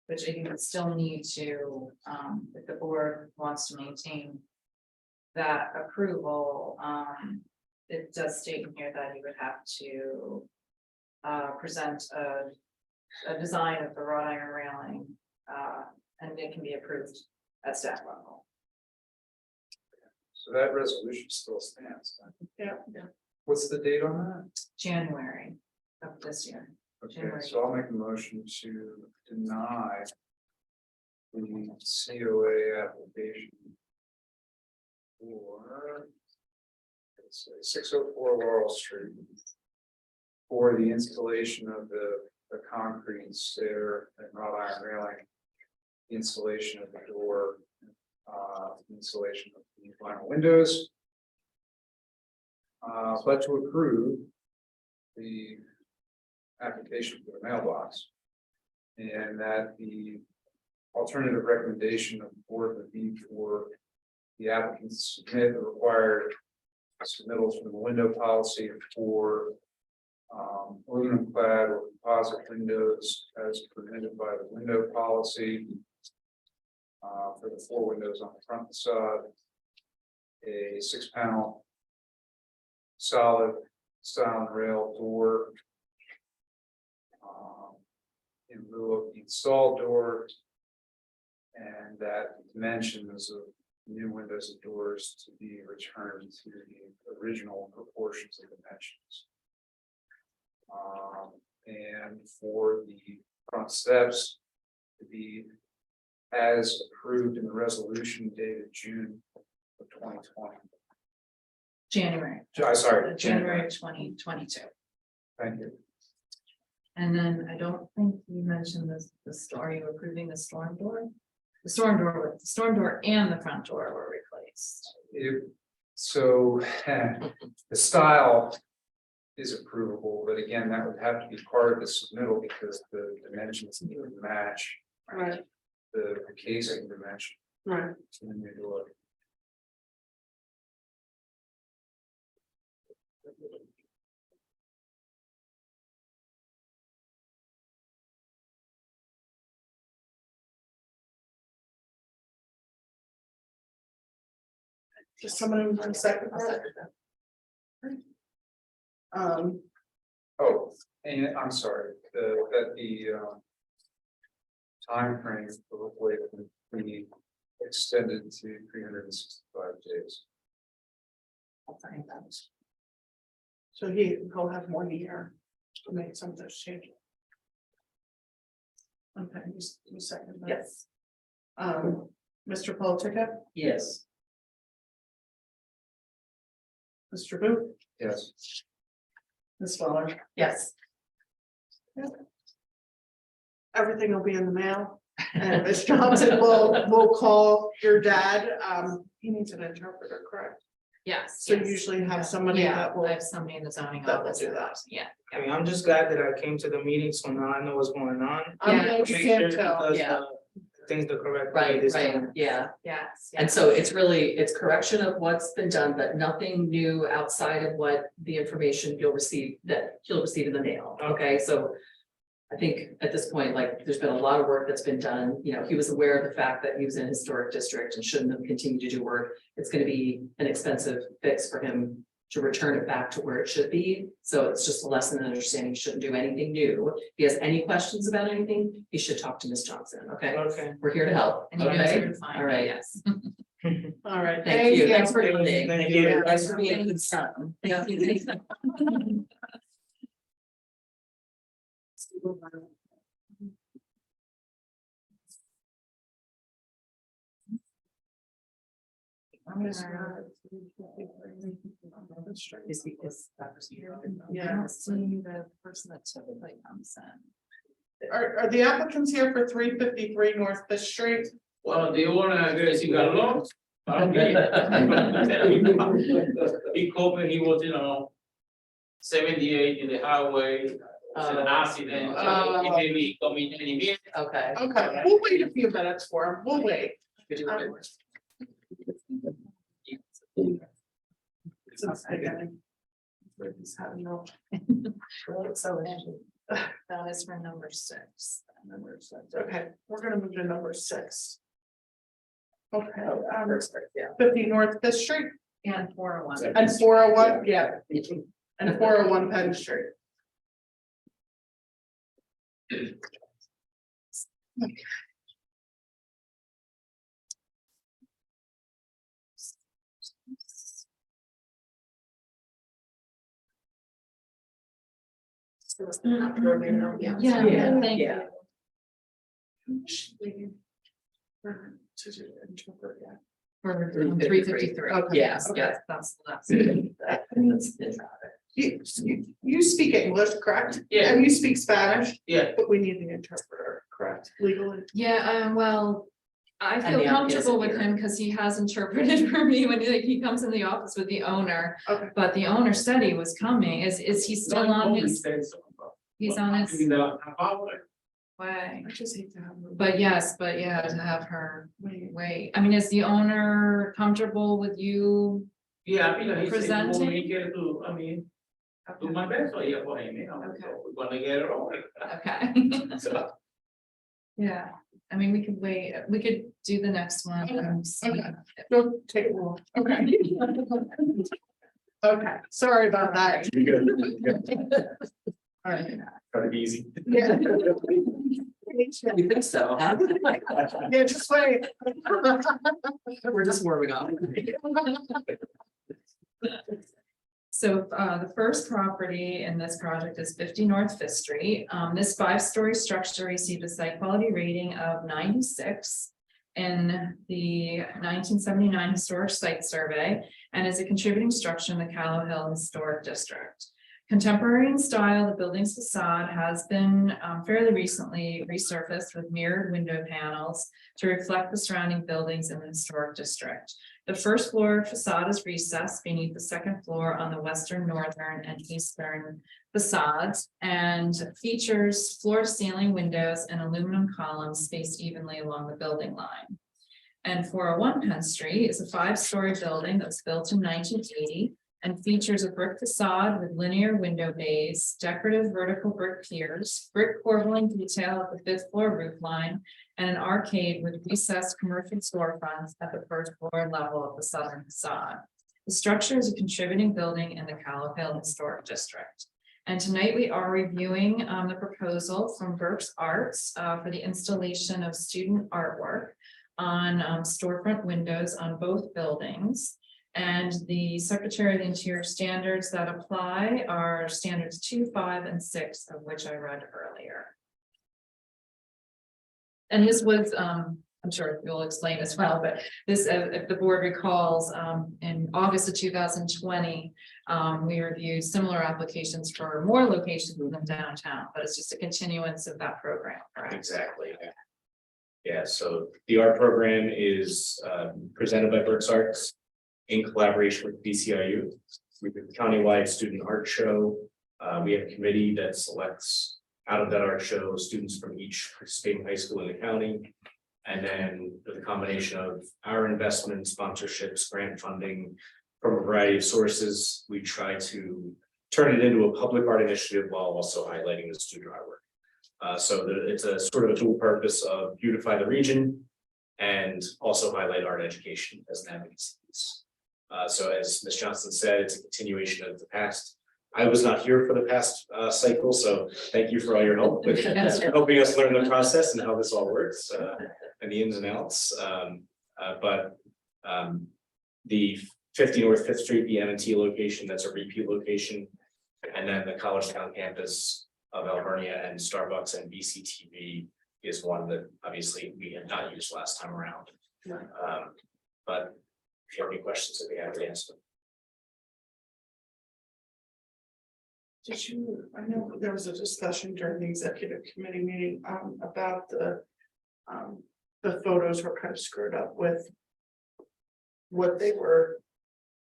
Which you would still need to, if the board wants to maintain that approval, it does state in here that you would have to present a design of the wrought iron railing, and it can be approved at staff level. So that resolution still stands. Yeah. What's the date on that? January of this year. Okay, January. so I'll make a motion to deny the COA application for, let's say, 604 Laurel Street for the installation of the concrete stair and wrought iron railing, installation of the door, installation of the vinyl windows, but to approve the application for the mailbox. And that the alternative recommendation of the board would be for the applicants to submit the required submittals from the window policy for aluminum clad or composite windows as permitted by the window policy. For the 4 windows on the front facade, a 6-panel solid style and rail door in lieu of the installed door, and that dimensions of new windows and doors to be returned to the original proportions and dimensions. And for the front steps to be as approved in the resolution dated June of 2020. January. Sorry, January of 2022. Thank you. And then I don't think you mentioned are you approving the storm door? The storm door and the front door were replaced. So the style is approvable, but again, that would have to be part of the submittal because the dimensions need to match Right, the casing dimension right. to the new door. Just somebody want to second that? Oh, and I'm sorry, the time frame for the way that we extended to 365 days. So he'll have 1 year to make some of those changes. Okay, you second that? Yes. Mr. Politica, Yes. Mr. Booth, Yes. Ms. Waller. Yes. Everything will be in the mail. And Ms. Johnson will call your dad. He needs an interpreter, correct? Yes. So you usually have somebody Yeah, that will. I have somebody in the zoning that will office. do that. Yeah. I mean, I'm just glad that I came to the meeting, so now I know what's going on. I know you Make can't sure tell. because, Yeah. Things the correct way Right, this right, time. yeah. Yes. And so it's correction of what's been done, but nothing new outside of what the information you'll receive in the mail, okay, so. I think at this point, like, there's been a lot of work that's been done, he was aware of the fact that he was in a historic district and shouldn't have continued to do work. It's gonna be an expensive fix for him to return it back to where it should be, so it's just a lesson in understanding he shouldn't do anything new. If he has any questions about anything, he should talk to Ms. Johnson, okay? Okay. We're here to help, And you guys okay? are gonna find, All right. yes. All right. Thank you, thanks for Thank you. coming. Thank you. Thanks for being a good son. Yeah. Is because that was here. I don't see the person that typically comes in. Are the applicants here for 353 North Fifth Street? Well, do you wanna go see Carlos? He called me, he was, 78 in the highway, it's an accident, so he made me come in any minute. Okay. Okay, we'll wait a few minutes for him. We'll wait. Since beginning. Everybody's having no- So that is for number 6. Number 6. Okay, we're gonna move to number 6. Okay, Yeah. 50 North Fifth Street And 401. and 401, yeah, and 401 Penn Street. Yeah, Yeah. thank Yeah. you. To interpret, yeah. For 353. Okay. Yes, Okay. yes. That's the last. You speak English, correct? Yeah. And you speak Spanish, Yeah, but we need the interpreter, correct, legally? Yeah, well, I And feel the app comfortable isn't with here. him because he has interpreted for me when he comes in the office with the owner. Okay. But the owner said he was coming. Is he still on his, he's on his way? I just hate to have. her But yes, but yeah, to have her wait. wait. I mean, is the owner comfortable with you? yeah, mira, he said, Presenting? we get to, I mean, do my best, so yeah, por ahí, mira, Okay. we're gonna get it all. Okay. So, Yeah, I mean, we could wait, we could do the next one. and see. Okay. Go take a walk, okay. Okay, sorry about that. All right. Try to be easy. Yeah. You think so, huh? Yeah, just wait. We're just warming up. So the first property in this project is 50 North Fifth Street. This 5-story structure received a site quality rating of 96 in the 1979 Historic Site Survey and is a contributing structure in the Callow Hill Historic District. Contemporary in style, the building's facade has been fairly recently resurfaced with mirrored window panels to reflect the surrounding buildings in the historic district. The first floor facade is recessed beneath the second floor on the western, northern, and eastern facades and features floor-to-ceiling windows and aluminum columns spaced evenly along the building line. And 401 Penn Street is a 5-story building that was built in 1980 and features a brick facade with linear window bays, decorative vertical brick piers, brick corbelling detail at the 5th floor roof line, and an arcade with recessed commercial storefronts at the 1st floor level of the southern facade. The structure is a contributing building in the Callow Hill Historic District. And tonight we are reviewing the proposal from Burke's Arts for the installation of student artwork on storefront windows on both buildings. And the Secretary of the Interior standards that apply are standards 2, 5, and 6, of which I read earlier. And this was, I'm sure you'll explain as well, but this, if the board recalls, in August of 2020, we reviewed similar applications for more locations within downtown, but it's just a continuance of that program, correct? Exactly. Yeah, so the art program is presented by Burke's Arts in collaboration with BCIU. We have a countywide student art show. We have a committee that selects out of that art show students from each participating high school in the county. And then with a combination of our investment, sponsorships, grant funding from a variety of sources, we try to turn it into a public art initiative while also highlighting the student artwork. So it's a sort of a dual purpose of beautify the region and also highlight art education as an advocacy piece. So as Ms. Johnson said, it's a continuation of the past. I was not here for the past cycle, so thank you for all your help with helping us learn the process and how this all works and the ins and outs. The 50 North Fifth Street, the M&T location, that's a repeat location. And then the College Town campus of Alvernia and Starbucks and BCTV is one that obviously we had not used last time around. But if you have any questions, I'd be happy to answer them. Did you, I know there was a discussion during the executive committee meeting, about the photos were kind of screwed up with what they were.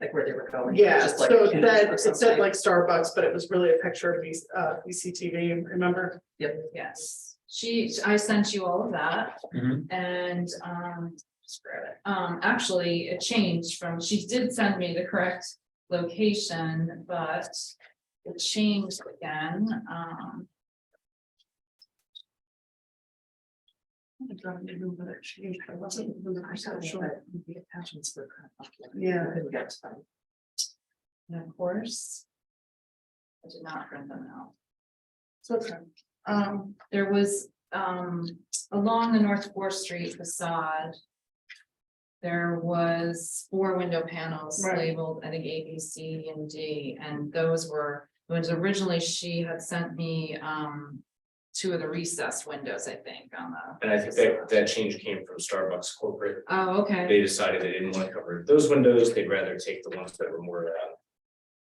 Like where they were going. Yeah, just like so a candidate or it said something. like Starbucks, but it was really a picture of BCTV, remember? Yes, I sent you all of that. Mhm. And, actually, it changed from, she did send me the correct location, but it changed again. I don't even know what it changed. I wasn't really so sure. The attachments were kind of. Yeah. I couldn't get to them. And of course, I did not print them out. So, okay. There was, along the North Fourth Street facade. There was 4 window panels Right. labeled, I think A, B, C, and D, and those were, it was originally she had sent me, 2 of the recessed windows, I think, on the. And I think that change came from Starbucks corporate. Oh, okay, They decided they didn't want to cover those windows. They'd rather take the ones that were more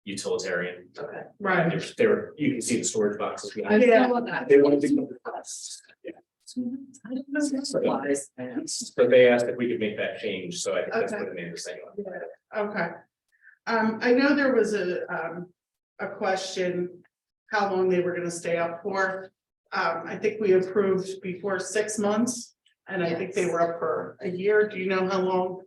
utilitarian. Okay. Right. They were, you can see the storage boxes I behind. Yeah. saw that. They wanted to cover costs. Supplies. But they asked if we could make that change, so I think that's Okay. what Amanda's saying. Okay. I know there was a question, how long they were gonna stay up for. I think we approved before 6 months, and I think they were up for a year. Do you know how long?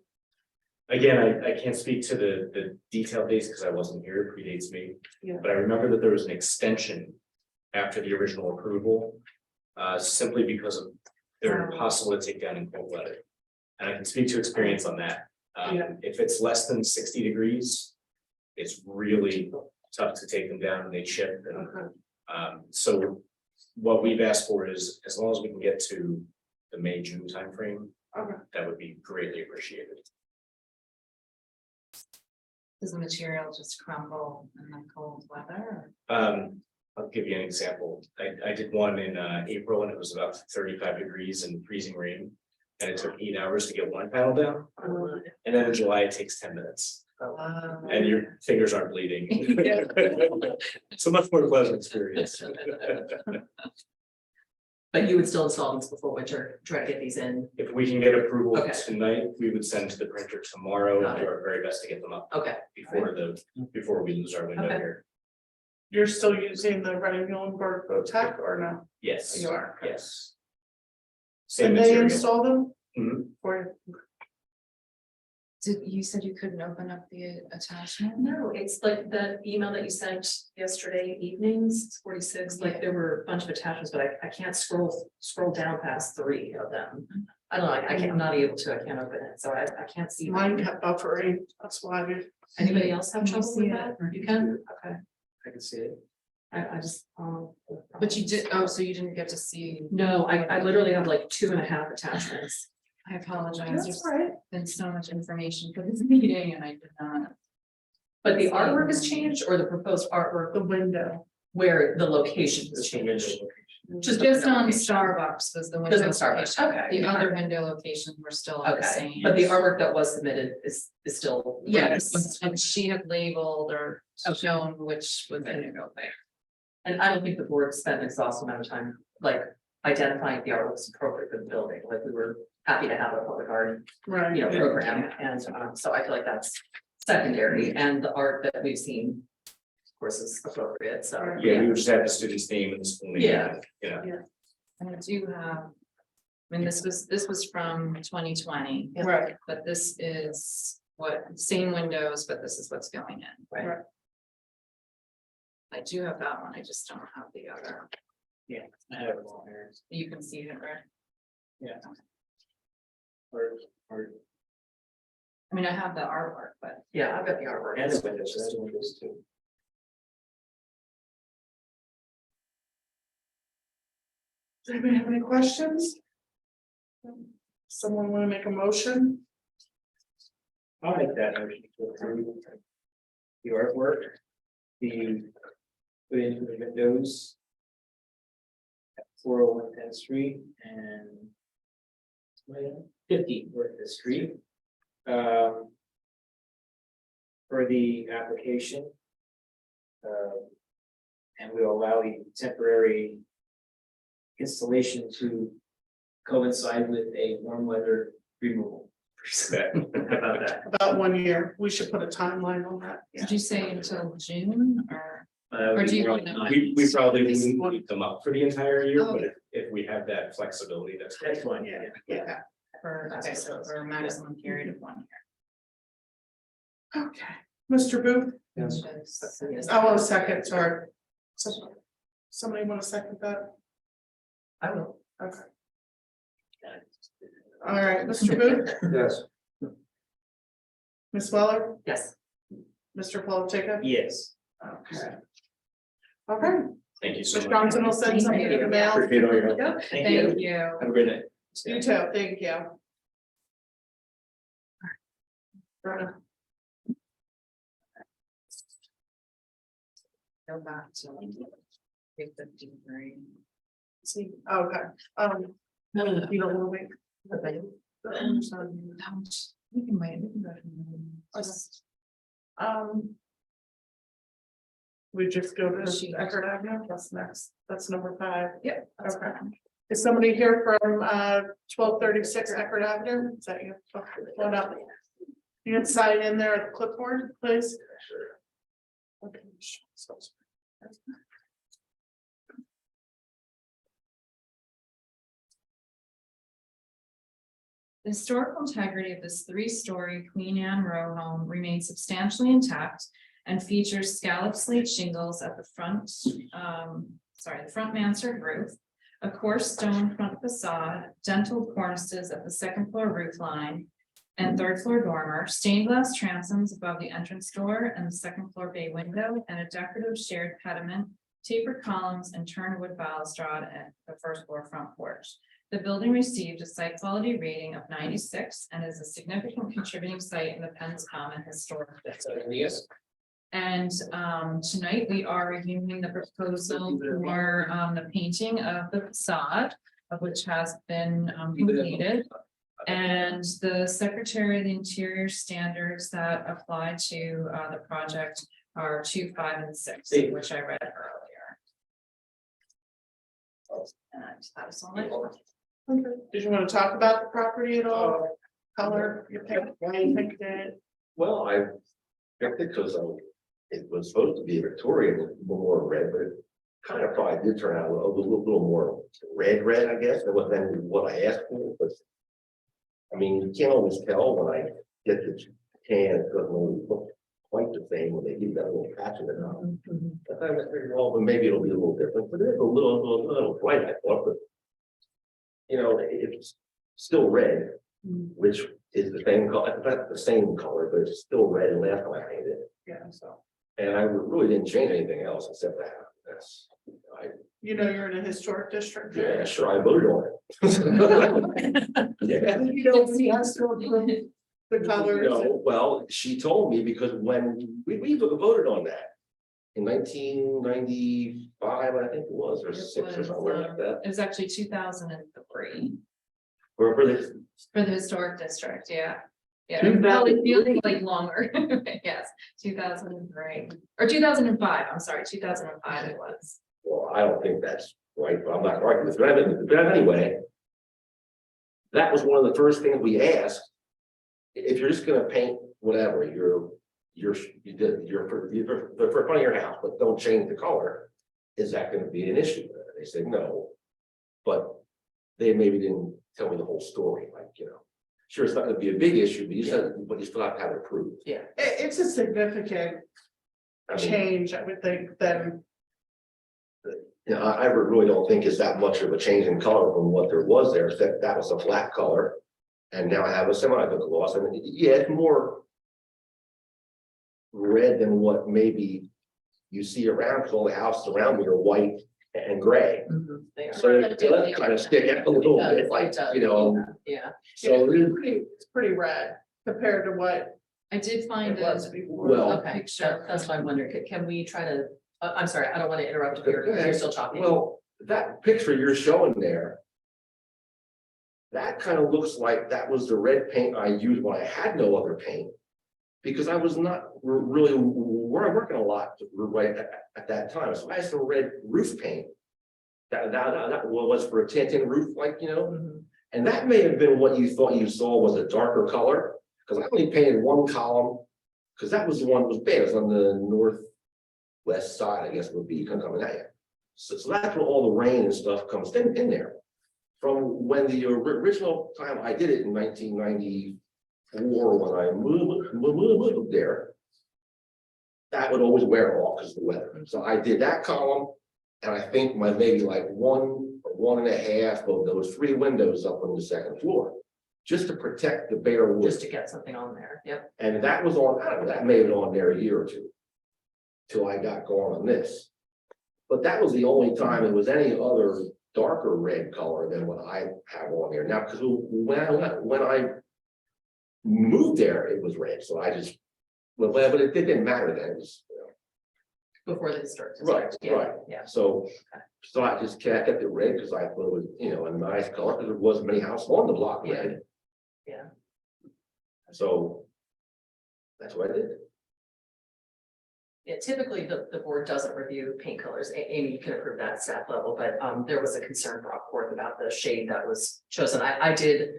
Again, I can't speak to the detailed dates because I wasn't here, it predates me. Yeah. But I remember that there was an extension after the original approval. Simply because of they're impossible to take down in cold weather. And I can speak to experience on that. Yeah. If it's less than 60 degrees, it's really tough to take them down and they chip. And, Okay. so what we've asked for is, as long as we can get to the May, June timeframe, Okay. that would be greatly appreciated. Does the material just crumble in the cold weather? I'll give you an example. I did one in April and it was about 35 degrees and freezing rain. And it took 8 hours to get one panel down. And then in July, it takes 10 minutes and your fingers aren't bleeding. It's a much more pleasant experience. But you would still install these before winter, try to get these in. If we can get approval Okay. tonight, we would send to the printer tomorrow Got and do our very best to get them up Okay. before we lose our window Okay. here. You're still using the Reading Muhlenberg Tech or no? Yes. You are. Yes. Same And they material. install them? Mhm. For You said you couldn't open up the attachment? No, it's like the email that you sent yesterday evenings, 46, like there were a bunch of attachments, but I can't scroll down past 3 of them. I don't know, I can't, I'm not able to, I can't open it, so I can't see. mine kept buffering, that's why. Anybody else have Can you trouble see with that? You can, okay, I can see it. I just. But you did, oh, so you didn't get to see, No, I literally have like 2.5 attachments. I apologize, That's there's right. been so much information for this meeting and I did not. But the artwork has changed or the proposed artwork The window. where the location has changed? Just on Starbucks was the window Just on Starbucks, location. okay. The other window locations were still all the Okay, same. but the artwork that was submitted is still. Yes, and she had labeled or Okay. shown which was going to go there. And I don't think the board spent an exhaustive amount of time, like, identifying if the art was appropriate for the building, like, we were happy to have a public art, Right. program, and, so I feel like that's secondary, and the art that we've seen, of course, is appropriate, so. Right. Yeah, we would just have the student's name and the school name. Yeah. Yeah. And I do have, I mean, this was from 2020, Right. but this is what, same windows, but this is what's going in. Right. I do have that one, I just don't have the other. Yeah, I have it all here. You can see it, right? Yeah. I mean, I have the artwork, but Yeah, I've got the artwork. And the windows, there's windows too. Does anybody have any questions? Someone want to make a motion? I'll make that motion to approve the artwork, the put into the windows at 401 10th Street and 50 Worth the Street. For the application. And we'll allow the temporary installation to coincide with a warm weather removal. How about that? About 1 year. We should put a timeline on that. Yeah. did you say until June or? That would Or be do you more want like to- nine. We probably wouldn't keep them up for the entire year, Oh. but if we have that flexibility, that's great. That's one, yeah. Yeah. For, okay, so for a maximum period of 1 year. Okay. Mr. Booth? Yes. I want a second, sorry. Somebody want to second that? I will. Okay. All right, Mr. Booth, Yes. Ms. Weller, Yes. Mr. Paul Jacob. Yes. Okay. Okay, Thank you so Mr. much. Johnson will send something in the mail. Appreciate all your help. Thank you. Have a great night. You too, thank you. Brenna. Go back to. 353. See, okay, you don't want to wait. We can wait. We can go to- Just- We just go to Eckerd Avenue, that's next, that's number 5. Yep. that's Okay. fine. Is somebody here from 1236 Eckerd Avenue? Is that you? What up? You can sign in there at the clipboard, please. Sure. Okay. The historical integrity of this 3-story Queen Anne row home remains substantially intact and features scallop slate shingles at the front, the front mansard roof, a coarse stone front facade, dentil cornices at the 2nd floor roof line and 3rd floor dormer, stained glass transoms above the entrance door and the 2nd floor bay window, and a decorative shared pediment, tapered columns and turned wood balustrade at the 1st floor front porch. The building received a site quality rating of 96 and is a significant contributing site in the Penns Common Historic District. Yes. And tonight we are reviewing the proposal for the painting of the facade, of which has been completed. And the Secretary of the Interior standards that apply to the project are 2, 5, and 6, which I read earlier. And that is all I have. Okay. Did you want to talk about the property at all? Color, you picked it. Well, I picked it because it was supposed to be Victorian, a little more red, but it kind of probably did turn out a little more red, I guess, than what I asked for, but. I mean, you can't always tell when I get the can, it doesn't always look quite the same when they give that little patch of it on. I thought it was pretty well, but maybe it'll be a little different, but it's a little bright, I thought, but. You know, it's still red, which is the same color, not the same color, but it's still red and last time I painted it. Yeah, so, And I really didn't change anything else except that. That's, you know, you're in a historic district. yeah, sure, I voted on it. Yeah. You don't see us to approve the colors. No, well, she told me because when we voted on that in 1995, I think it was, or 6 or somewhere like that. It was actually 2003 For this, for the historic district, yeah. Yeah, 2003? probably feeling like longer, yes, 2003, or 2005, I'm sorry, 2005 it was. well, I don't think that's right, but I'm not arguing with that. But anyway, that was one of the first things we asked. If you're just gonna paint whatever, you did for front of your house, but don't change the color, is that gonna be an issue? They said no, but they maybe didn't tell me the whole story, like, you know. Sure, it's not gonna be a big issue, but you still have to have it approved. It's a significant I mean, change, I would think, then. you know, I really don't think it's that much of a change in color from what there was there, except that was a flat color. And now I have a semi-gloss, and yeah, it's more red than what maybe you see around, because all the houses around me are white and gray. They are. So it does kind of stick out a little bit, like, you know, Yeah. so It's pretty red compared to what I did find it was a before. Well- Okay, picture. that's what I'm wondering. Can we try to, I'm sorry, I don't want to interrupt if you're still talking. well, that picture you're showing there. That kind of looks like that was the red paint I used when I had no other paint. Because I was not really working a lot right at that time, so I had some red roof paint. That was for a tin roof, like, you know, and that may have been what you thought you saw was a darker color. Because I only painted one column, because that was the one that was bad, it was on the northwest side, I guess would be coming at you. So that's where all the rain and stuff comes in there. From when the original time I did it in 1994, when I moved there, that would always wear off because of the weather. So I did that column. And I think maybe like 1 or 1.5 of those 3 windows up on the second floor. Just to protect the bare wood. Just to get something on there, yep. And that was on, I don't know, that made it on there a year or two. Till I got going on this. But that was the only time it was any other darker red color than what I have on there now, because when I moved there, it was red, so I just, but it didn't matter then, it was, Before the historic Right, district, yeah, right. yeah. so I just kept it red because I thought it was, a nice color, because there wasn't many houses on the block red. Yeah. So that's what I did. Yeah, typically the board doesn't review paint colors. Amy can approve that at staff level, but there was a concern brought forth about the shade that was chosen. I did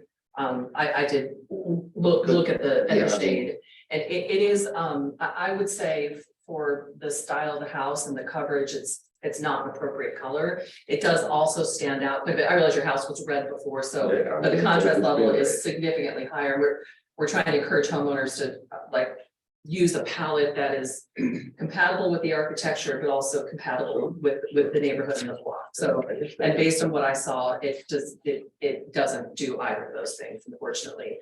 look at the shade. And it is, I would say for the style of the house and the coverage, it's not an appropriate color. It does also stand out, but I realize your house was red before, so, Yeah, I but the mean, contrast it's level red. is significantly higher. We're trying to encourage homeowners to like use a palette that is compatible with the architecture, but also compatible with the neighborhood and the block. So, and based on what I saw, it doesn't do either of those things, unfortunately.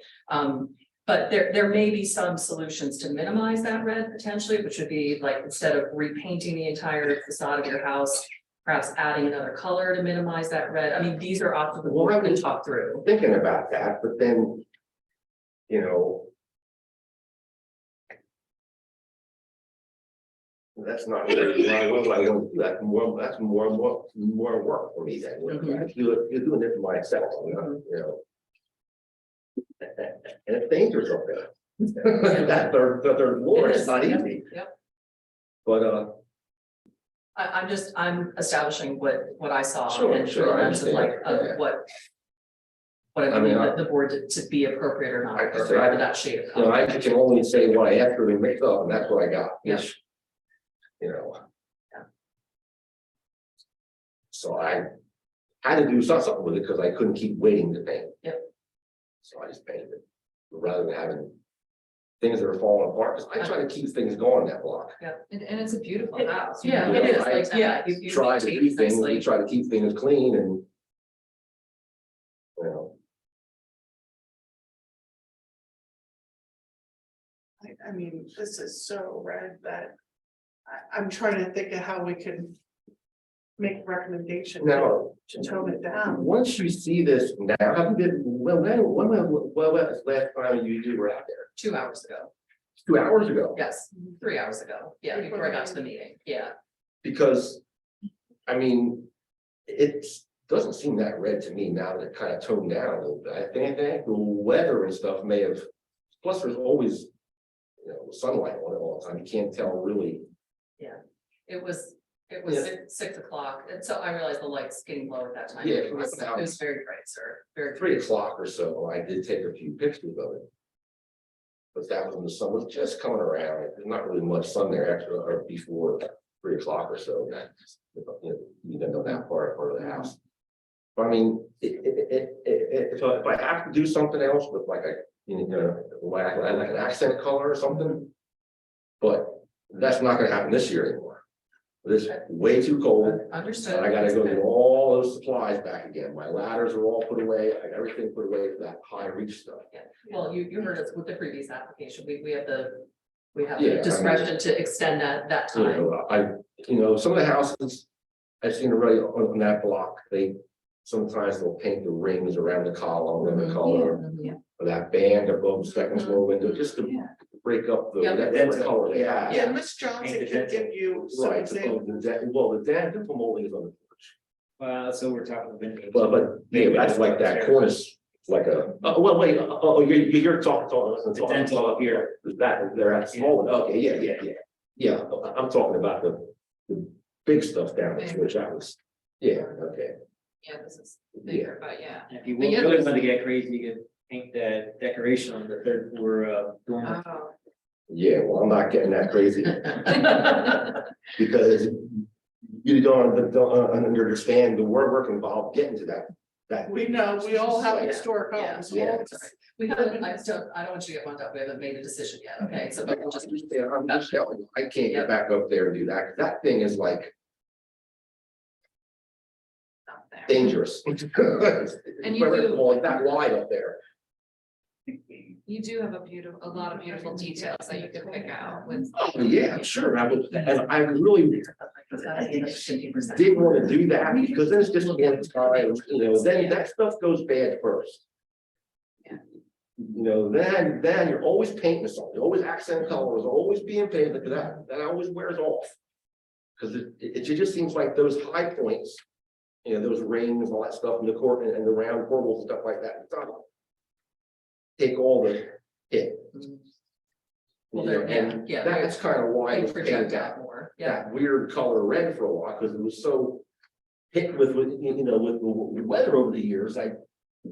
But there may be some solutions to minimize that red potentially, which would be like, instead of repainting the entire facade of your house, perhaps adding another color to minimize that red. I mean, these are options that we're going to talk through. Thinking about that, but then, that's not really, what I want to do, that's more work for me then. You're doing it for myself, and it's dangerous up there. That third floor, It it's is, not yep, easy. yep. But I'm establishing what I saw. Sure, and sure, I lens of like, understand, yeah. what I I mean, believe that the board to be appropriate or not Like I said, appropriate for that shade of color. I can only say what I have to make up, and that's what I got. Yeah. Yeah. So I had to do something with it because I couldn't keep waiting to paint. Yep. So I just painted it, rather than having things that are falling apart, because I try to keep things going that block. And it's a beautiful house. Yeah, You it know, is, I like, yeah. you Try to maintain do things, nicely. we try to keep things clean and. I mean, this is so red that I'm trying to think of how we can make a recommendation Now, to tone it down. once you see this now, have you been, when was the last time you were out there? 2 hours ago, 2 hours ago? yes, 3 hours ago, yeah, before I got to the meeting, yeah. Because, I mean, it doesn't seem that red to me now that it kind of toned down a little bit. I think the weather and stuff may have, plus there's always, sunlight on it all the time. You can't tell really. It was Yeah. 6 o'clock, and so I realized the light's getting low at that time. Yeah, It was very bright, sir, very. 3 o'clock or so, I did take a few pictures of it. But that was when the sun was just coming around. There's not really much sun there after or before 3 o'clock or so. You don't know that part of the house. But I mean, if I have to do something else with like like an accent color or something. But that's not gonna happen this year anymore. It's way too cold. Understood. And I gotta go get all those supplies back again. My ladders are all put away. I got everything put away for that high reach stuff. Yeah, well, you heard us with the previous application, we have the Yeah, I discretion to extend that time. Some of the houses I've seen already on that block, sometimes they'll paint the rings around the column and the color. Yeah. Or that band above the second floor window, just to Yeah. break up Yeah. that different color they have. Yeah, Miss Johnson can give you some Right, examples. the dental molding is on the porch. So we're talking windows. But yeah, that's like that cornice, like wait, you're talking. The dental up here. That, they're at small, okay, yeah, I'm talking about the big stuff down there, which I was, okay. Yeah, this is bigger, but yeah. And if you But yeah, really there's- want to get crazy, you can paint that decoration on the third floor, dormer. Oh. Yeah, well, I'm not getting that crazy, because you don't understand the work involved getting to that. We know, we all have Yeah. historic Yeah. homes. Yeah. We haven't, I don't want you to get wound up, we haven't made a decision yet, okay, so, but we'll just. Yeah, I'm just telling you, I can't get back up there and do that. That thing is like Out there. dangerous. And you Whether- do- well, it's that wide up there. You do have a lot of beautiful details that you could pick out with. Oh, yeah, I'm sure. And I really didn't want to do that because then it's just one time, then that stuff goes bad first. Yeah. Then you're always painting something, always accent colors, always being painted, that always wears off. Cause it just seems like those high points, those rings, all that stuff in the court and the round corbels and stuff like that. Take all the hit. Well, And yeah, that's kind of why they it's project painted out more, yeah, that weird color red for a while, because it was so hit with the weather over the years, it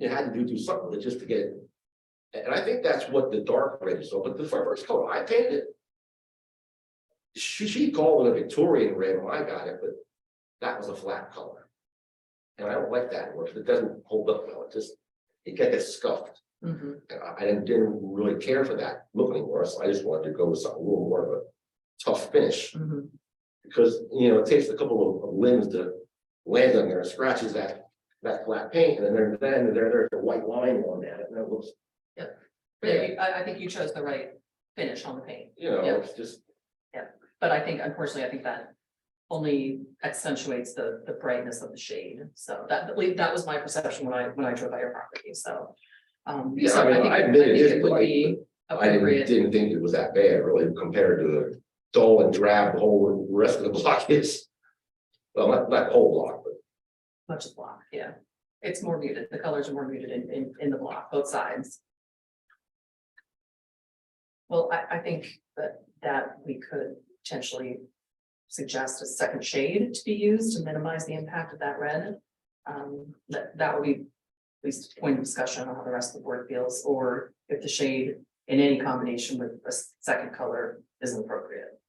had to do something just to get it. And I think that's what the dark red is, but the first color I painted, she called it a Victorian red when I got it, but that was a flat color. And I don't like that work, it doesn't hold up well, it gets scuffed. mhm, And I didn't really care for that look anymore, so I just wanted to go with something a little more of a tough finish. mhm. Because, it takes a couple of limbs to land on there, scratches that flat paint, and then there's a white line on that, and it looks, But I think you chose the right finish on the paint, Yeah. it's just, but I think unfortunately, that only accentuates the brightness of the shade, so that was my perception when I drove by your property, so. yeah, So I mean, think I it- admit I it think is it would bright, be but I appropriate. didn't think it was that bad, really, compared to the dull and drab the whole rest of the block is. Well, not the whole block, but Much of the block, yeah. It's more muted, the colors are more muted in the block, both sides. Well, I think that we could potentially suggest a second shade to be used to minimize the impact of that red. That would be at least a point of discussion on how the rest of the board feels, or if the shade in any combination with a second color is appropriate.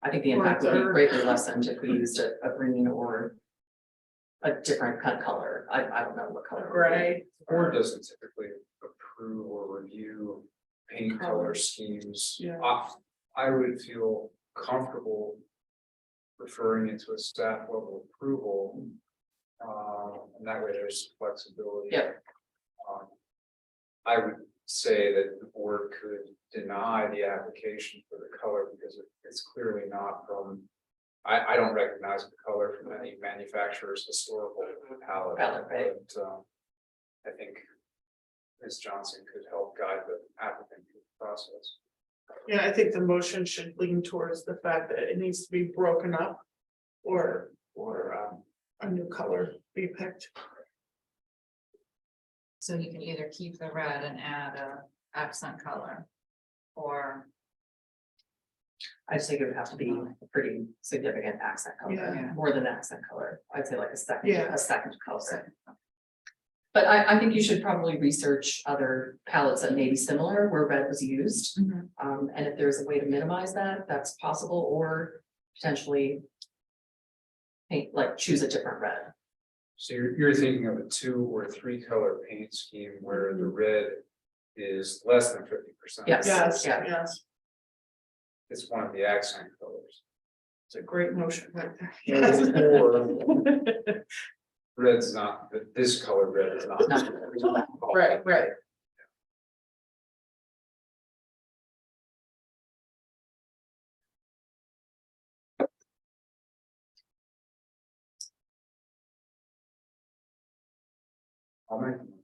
I think the impact would be greatly lessened if we used a green or a different kind of color. I don't know what color. Gray. Board doesn't typically approve or review paint color schemes. Yeah. I would feel comfortable referring it to a staff level approval. And that way there's flexibility. Yeah. I would say that the board could deny the application for the color because it's clearly not from. I don't recognize the color from any manufacturer's historical palette. Palette, right. But, I think Ms. Johnson could help guide the applicant through the process. Yeah, I think the motion should lean towards the fact that it needs to be broken up or a new color be picked. So you can either keep the red and add a accent color. Or, I just think it would have to be a pretty significant accent color, Yeah. more than accent color. I'd say like a second, Yeah. a second color. But I think you should probably research other palettes that may be similar where red was used. And if there's a way to minimize that, that's possible, or potentially paint, like choose a different red. So you're thinking of a 2 or 3 color paint scheme where the red is less than 50%. Yes. Yes, Yeah. yes, It's one of the accent colors. it's a great motion right there. Or red's not, this color red is not. Right, right. I'll make. the motion.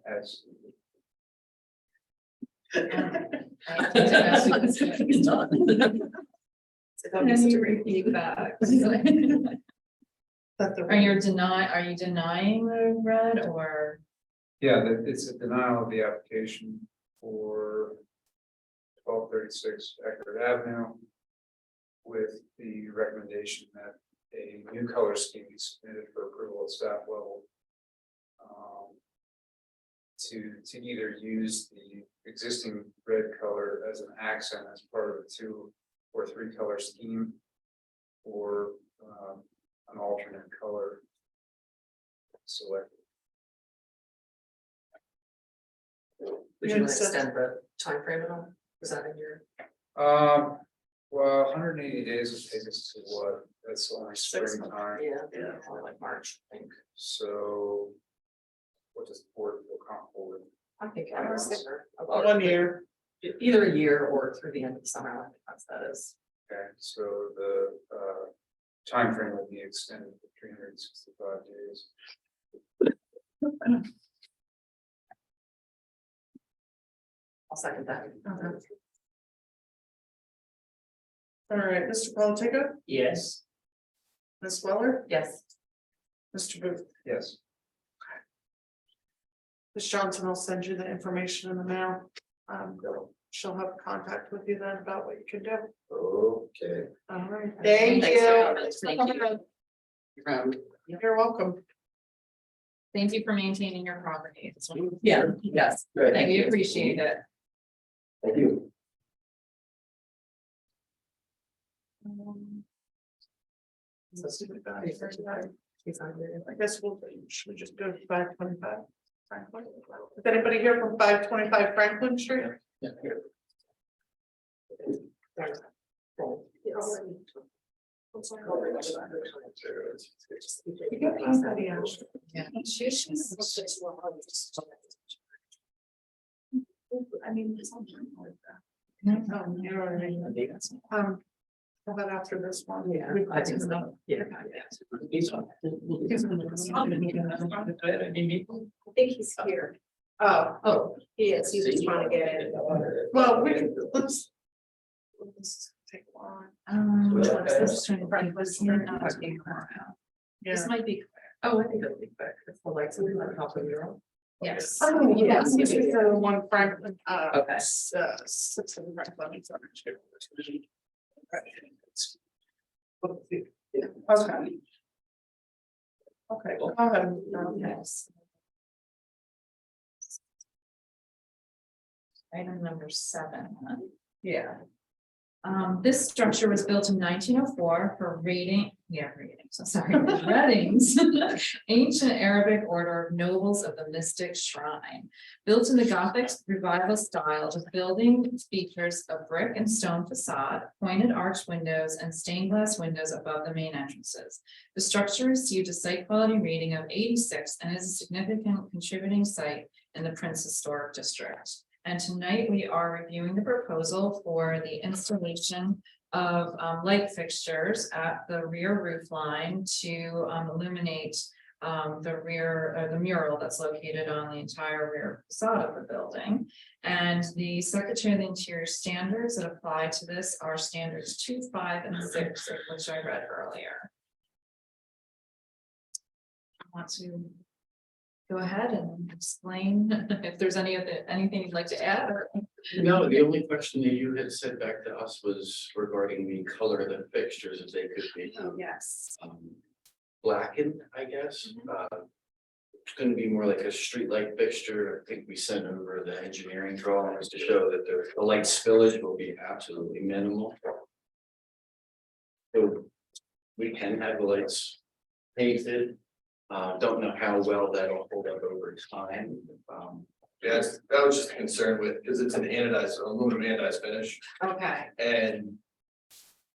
As. That the- are you denying the red or? Yeah, it's a denial of the application for 1236 Eckerd Avenue with the recommendation that a new color scheme be submitted for approval at staff level. To either use the existing red color as an accent as part of a 2 or 3 color scheme, or an alternate color. Select. Would you extend the timeframe at all? Is that in your? Well, 180 days will take us to what? That's only springtime. Yeah, or like March, I think. So. What does the board feel comfortable with? I think. About 1 year. Either a year or through the end of the summer, I think that is. Okay, so the timeframe will be extended to 365 days. I'll second that. All right, Mr. Politica, Yes. Ms. Weller, Yes. Mr. Booth, Yes. Ms. Johnson will send you the information in the mail. She'll have contact with you then about what you can do. Okay. All right, Thank thank you. you. You're welcome. Thank you for maintaining your property. Yeah, yes. Thank We you. appreciate it. Thank you. He's on there. I guess should we just go to 525 Franklin? Is anybody here from 525 Franklin Street? Yeah. You got anybody else? Yeah. I mean, No. oh, you're all right. How about after this one? Yeah, I think so. Yeah. I think he's here. Oh, He is, he's just trying to get in. well, we can, let's take one. Which one is this? Trying to find this here. Yeah. This might be, Oh, I think it'll be quick. It's the lights will be like top of your own. yes. Oh, yes, this is the one Franklin, Okay. 6 of Franklin. Okay. Okay, go ahead. Yes. Item number 7. Yeah. This structure was built in 1904 for Reading's ancient Arabic order of nobles of the mystic shrine. Built in the Gothic revival style, the building features a brick and stone facade, pointed arched windows, and stained glass windows above the main entrances. The structure received a site quality rating of 86 and is a significant contributing site in the Prince Historic District. And tonight we are reviewing the proposal for the installation of light fixtures at the rear roof line to illuminate the mural that's located on the entire rear facade of the building. And the Secretary of the Interior standards that apply to this are standards 2, 5, and 6, which I read earlier. I want to go ahead and explain if there's anything you'd like to add or. No, the only question that you had said back to us was regarding the color of the fixtures, if they could be Yes. blackened, I guess. It's gonna be more like a street light fixture. I think we sent over the engineering drawings to show that the light spillage will be absolutely minimal. So we can have the lights painted. Don't know how well that'll hold up over time. Yes, that was just a concern with, because it's an anodized, aluminum anodized finish, Okay. and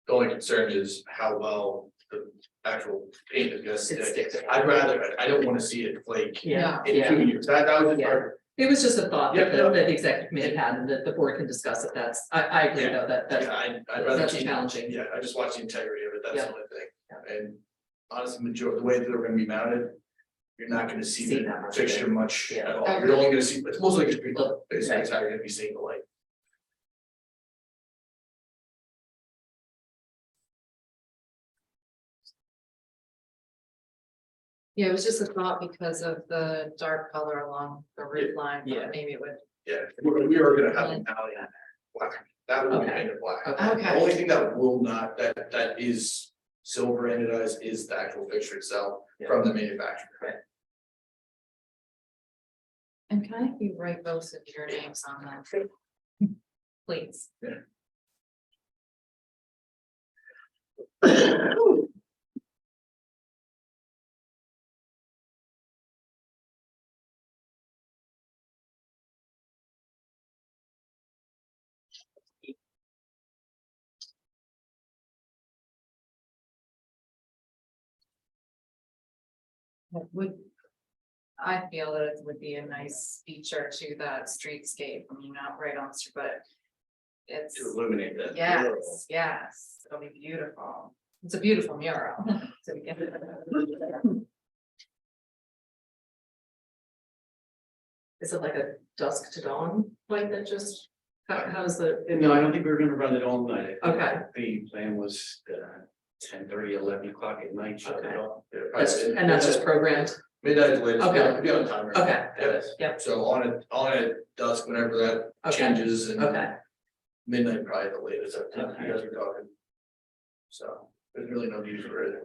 the only concern is how well the actual paint is gonna stick. I don't wanna see it flake Yeah. in 2 years, that was just our. It was just a thought Yeah. that the executive committee had and that the board can discuss it. I agree though, Yeah, that I'd rather that's keep, challenging. yeah, I just watch the integrity of it, that's Yeah. the only thing. And honestly, the way that they're gonna be mounted, you're not gonna see See the that much. fixture much Yeah. at all, you're only gonna see, it's mostly gonna be, basically, it's how you're gonna be seeing the light. Yeah, it was just a thought because of the dark color along the roof line, Yeah. but maybe it would. Yeah, we are gonna have it mounted black, that will be Okay. painted black. Okay. The only thing that will not, that is silver anodized is the actual fixture itself from the manufacturer. And can I have you write both of your names on that? Please. I feel that it would be a nice feature to that streetscape, I mean, not right on the street, but it's, To illuminate that. yes, it'll be beautiful. It's a beautiful mural. to begin with. Is it like a dusk to dawn light that just, how's the, No, I don't think we were gonna run it all night. I think Okay. The plan was 10:30, 11 o'clock at night, shut it Okay. off. and that's just programmed? Midnight latest, Okay. it'll be on timer. Okay, Yeah. yep. So on a dusk, whenever that Okay. changes and Okay, midnight probably the latest, I think you guys are talking. So there's really no need for it.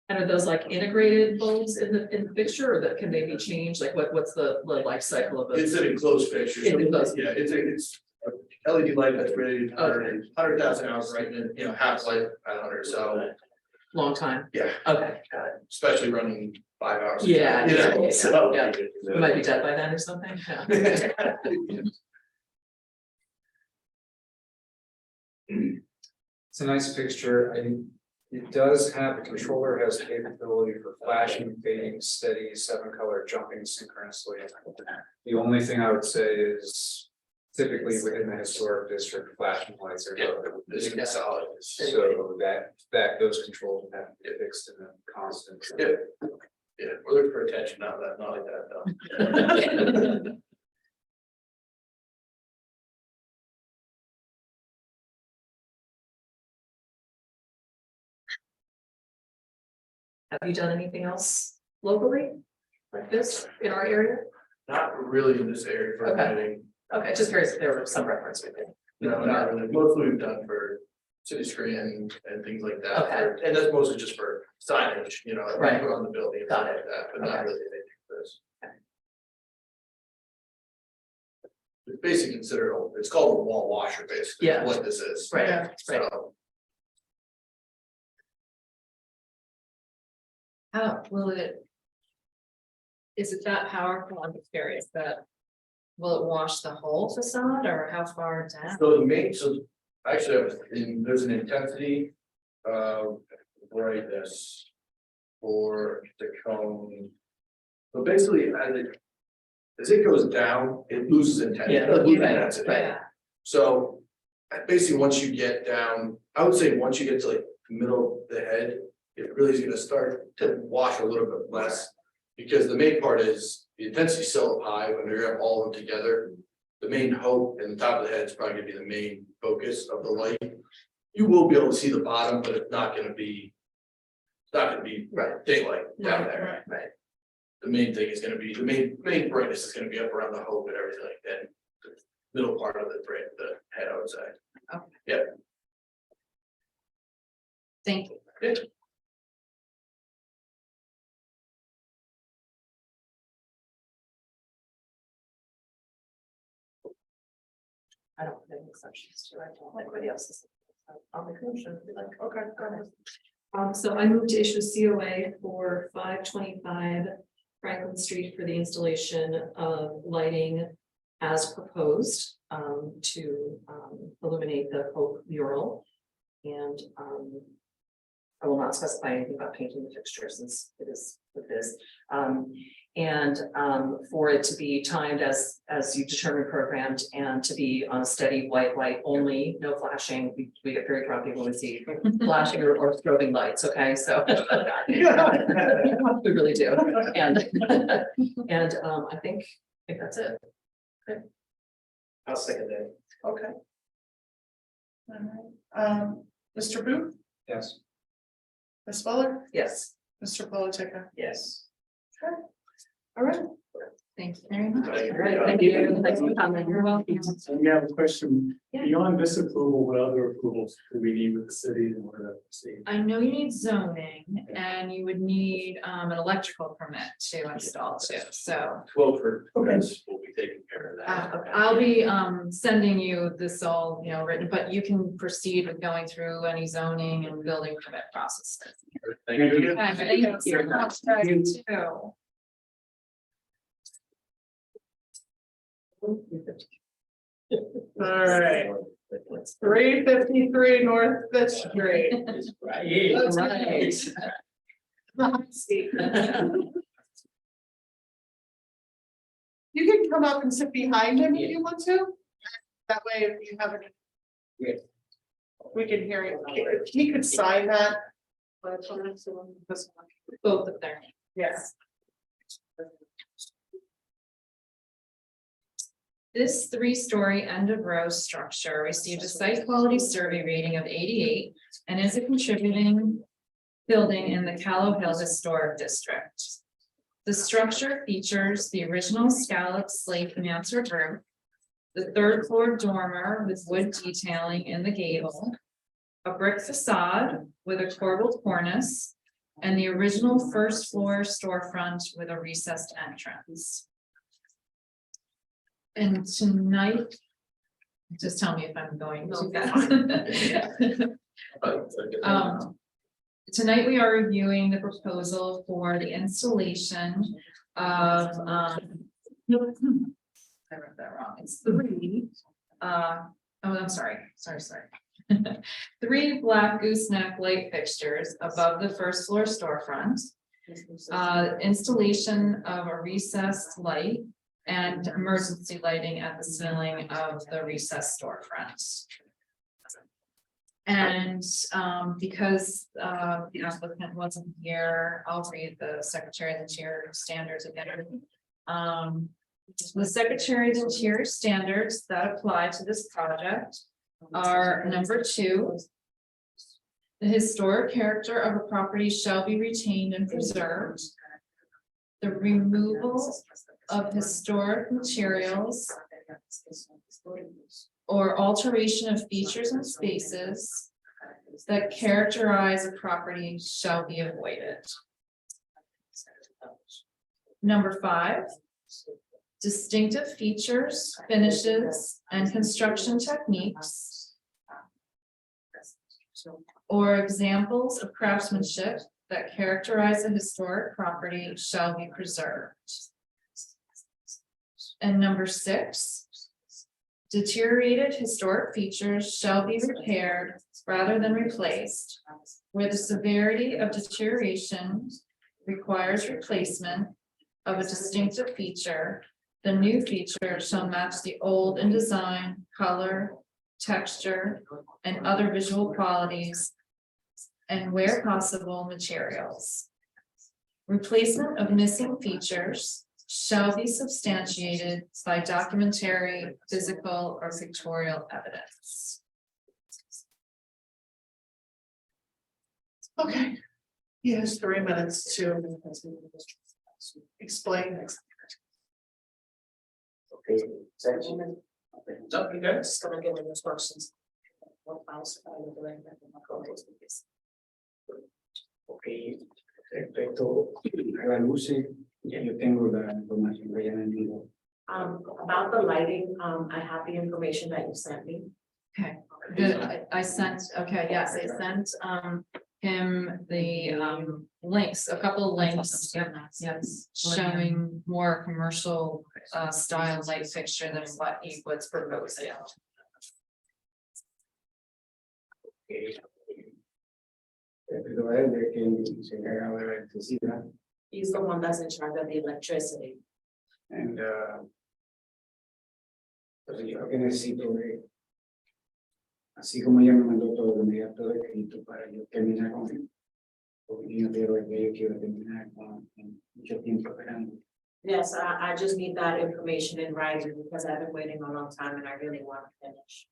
and are those like integrated bulbs in the fixture, or that can they be changed, like what's the life cycle of It's it? an enclosed fixture. so Enclosed. Yeah, it's a LED light that's rated Okay. 100,000 hours, right, and half life at 100, so Long time, yeah, okay, got it. especially running 5 hours. Yeah, You know, yeah, so. yeah. We might be dead by then or something, yeah. It's a nice fixture, and it does have, the controller has capability for flashing, fading, steady, 7-color jumping synchronously. The only thing I would say is typically within the historic district, flashing lights are. This is solid. So that those controls have to be fixed in a constant. Yeah, yeah, we're looking for attention, not like that, though. Have you done anything else locally like this in our area? Not really in this area for Okay. lighting. Okay, just curious if there was some reference with it. No, not really. Mostly we've done for city screen and things like that. Okay. And that's mostly just for signage, you know, Right. put on the building and Got stuff it. like that, but not Okay. really anything for this. It's basically considered, it's called a wall washer, basically, Yeah. what this is. Right, Yeah. right. So, How will it? Is it that powerful? I'm curious that. Will it wash the whole facade or how far down? so the main, so actually, there's an intensity brightness for the cone. So basically, as it goes down, it loses intensity. Yeah, It loses right, intensity. right. Yeah. So basically, once you get down, I would say once you get to like the middle of the head, it really is gonna start to wash a little bit less. Because the main part is the intensity is so high when you have all of them together. The main hope and the top of the head is probably gonna be the main focus of the light. You will be able to see the bottom, but it's not gonna be. It's not gonna be Right. daylight down there. Right. The main thing is gonna be, the main brightness is gonna be up around the hope and everything like that. The middle part of the brain, the head, I would say. Thank you. I don't have any exceptions to it, anybody else's. I'll make a motion, be like, okay, go ahead. So I moved to issue COA for 525 Franklin Street for the installation of lighting as proposed to illuminate the Hope mural. And I will not specify anything about painting the fixture since it is what it is. And for it to be timed as you determine programmed and to be on a steady white light only, no flashing. We get very grumpy when we see flashing or strobing lights, okay, so. We really do, and I think that's it. I'll second that. Okay. All right, Mr. Booth, Yes. Ms. Fuller, Yes. Mr. Politica. Yes. All right. Thank you very much. All right, thank you. Thanks for coming. You're welcome. We have a question, Yeah. beyond this approval, what other approvals do we need with the city in order to proceed? I know you need zoning and you would need an electrical permit to install too, so. Wilford, we'll be taking care of that. I'll be sending you this all, written, but you can proceed with going through any zoning and building permit processes. Thank you. Okay, thank you so much, guys, too. All right, 353 North Fifth Street. Right. You can come up and sit behind him if you want to. That way, if you have any. Yeah. We can hear you. If he could sign that. Both of them. Yes. This three-story end of row structure received a site quality survey rating of 88 and is a contributing building in the Callow Hill Historic District. The structure features the original scallop slate mansard roof, the third floor dormer with wood detailing in the gable, a brick facade with a corbelled cornice, and the original first floor storefront with a recessed entrance. And tonight, just tell me if I'm going too fast. Tonight we are reviewing the proposal for the installation of, I wrote that wrong, it's three, I'm sorry. Three black gooseneck light fixtures above the first floor storefront. Installation of a recessed light and emergency lighting at the ceiling of the recessed storefront. And because the applicant wasn't here, I'll read the Secretary of the Interior standards again. The Secretary of the Interior standards that apply to this project are number 2. The historic character of a property shall be retained and preserved. The removal of historic materials or alteration of features and spaces that characterize a property shall be avoided. Number 5, distinctive features, finishes, and construction techniques or examples of craftsmanship that characterize a historic property shall be preserved. And number 6, deteriorated historic features shall be repaired rather than replaced, where the severity of deterioration requires replacement of a distinctive feature. The new feature shall match the old in design, color, texture, and other visual qualities, and where possible, materials. Replacement of missing features shall be substantiated by documentary, physical, or pictorial evidence. Okay. He has 3 minutes to explain. Okay, Just gonna give them instructions. What else are you doing? Ok, respecto a la luz, yo tengo la información que ya me envió. About the lighting, I have the information that you sent me. Okay, good. I sent, okay, yes, I sent him the links, a couple links. Yes, showing more commercial style light fixture than what he was proposing. Okay. Pero es de que se encarga de la electricidad. He's the one that's in charge of the electricity. And entonces yo lo que necesito es, así como ella me mandó todo, me dio todo escrito para yo terminar con él. Porque yo quiero terminar con mucho tiempo esperando. Yes, I just need that information in writing because I've been waiting a long time and I really want to finish.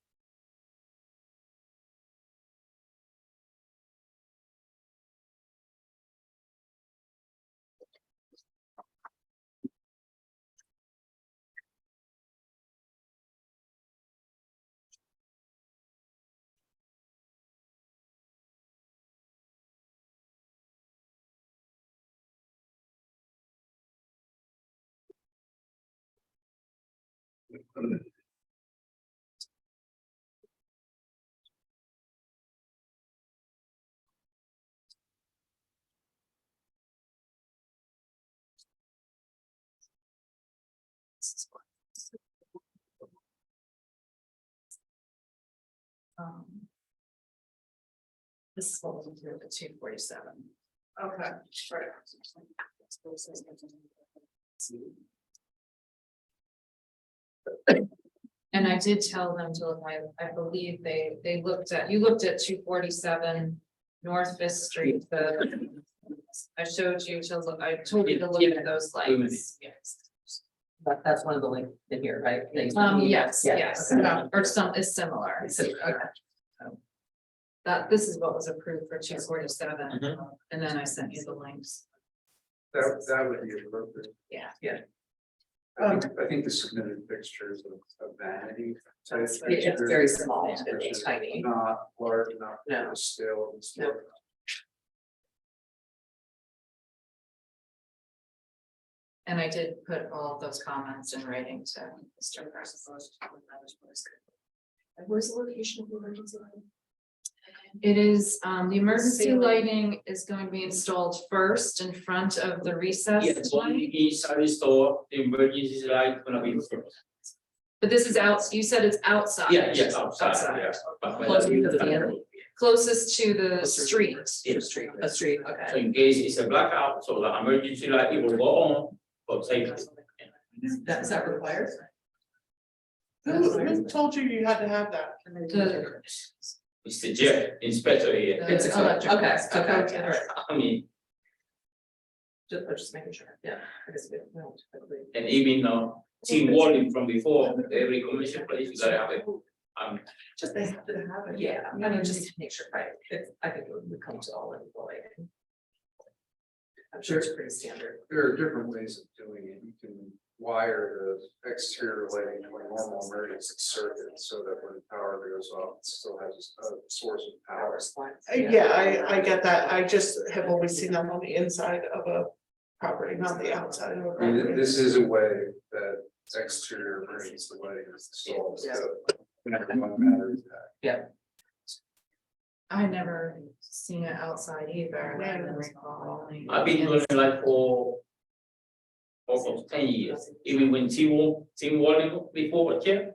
This is what we'll do at the 247. Okay, right. And I did tell them to look, I believe they looked at, you looked at 247 North Fifth Street, I showed you to look, I told you to look at those lights. Yes. That's one of the links in here, right? Yes, Yeah, yes, okay. or some is similar. Okay. That, this is what was approved for 247, and then I sent you the links. That would be appropriate. Yeah. I think the submitted fixtures of vanity. type It's fixture, very small, which it's is tiny. Not large enough No. to scale and stuff. And I did put all of those comments in writing to Mr. Price. Where's the location of the emergency light? It is, the emergency Ceiling. lighting is going to be installed first in front of the recess. Yes, only inside the store, the emergency light gonna be first. But this is out, you said it's outside. Yeah, yes, outside, yeah. Close to the van. Closest to the street. A street, So okay. in case it's a blackout, so the emergency light it will go on for safety. Is that required? Who told you you had to have that? The- Mr. Jeff, inspector here. It's electric, okay, Okay. okay, all right. I mean, Just making sure, yeah. I guess we don't typically- and even team warning from before, every commercial place, you gotta have it. Just they have to have it. Yeah, I mean, just to make sure, right, I think it would come to all employee. I'm sure it's pretty standard. There are different ways of doing it. You can wire the exterior lighting to a normal emergency circuit so that when the power goes off, it still has a source of power. Yeah, I get that. I just have always seen them on the inside of a property, not the outside of a I mean, property. this is a way that exterior emergency lighting is installed. Yeah. So everyone matters that. I never seen it outside either, I didn't recall. only I've been doing it like for almost 10 years, even when team warning before, Jeff.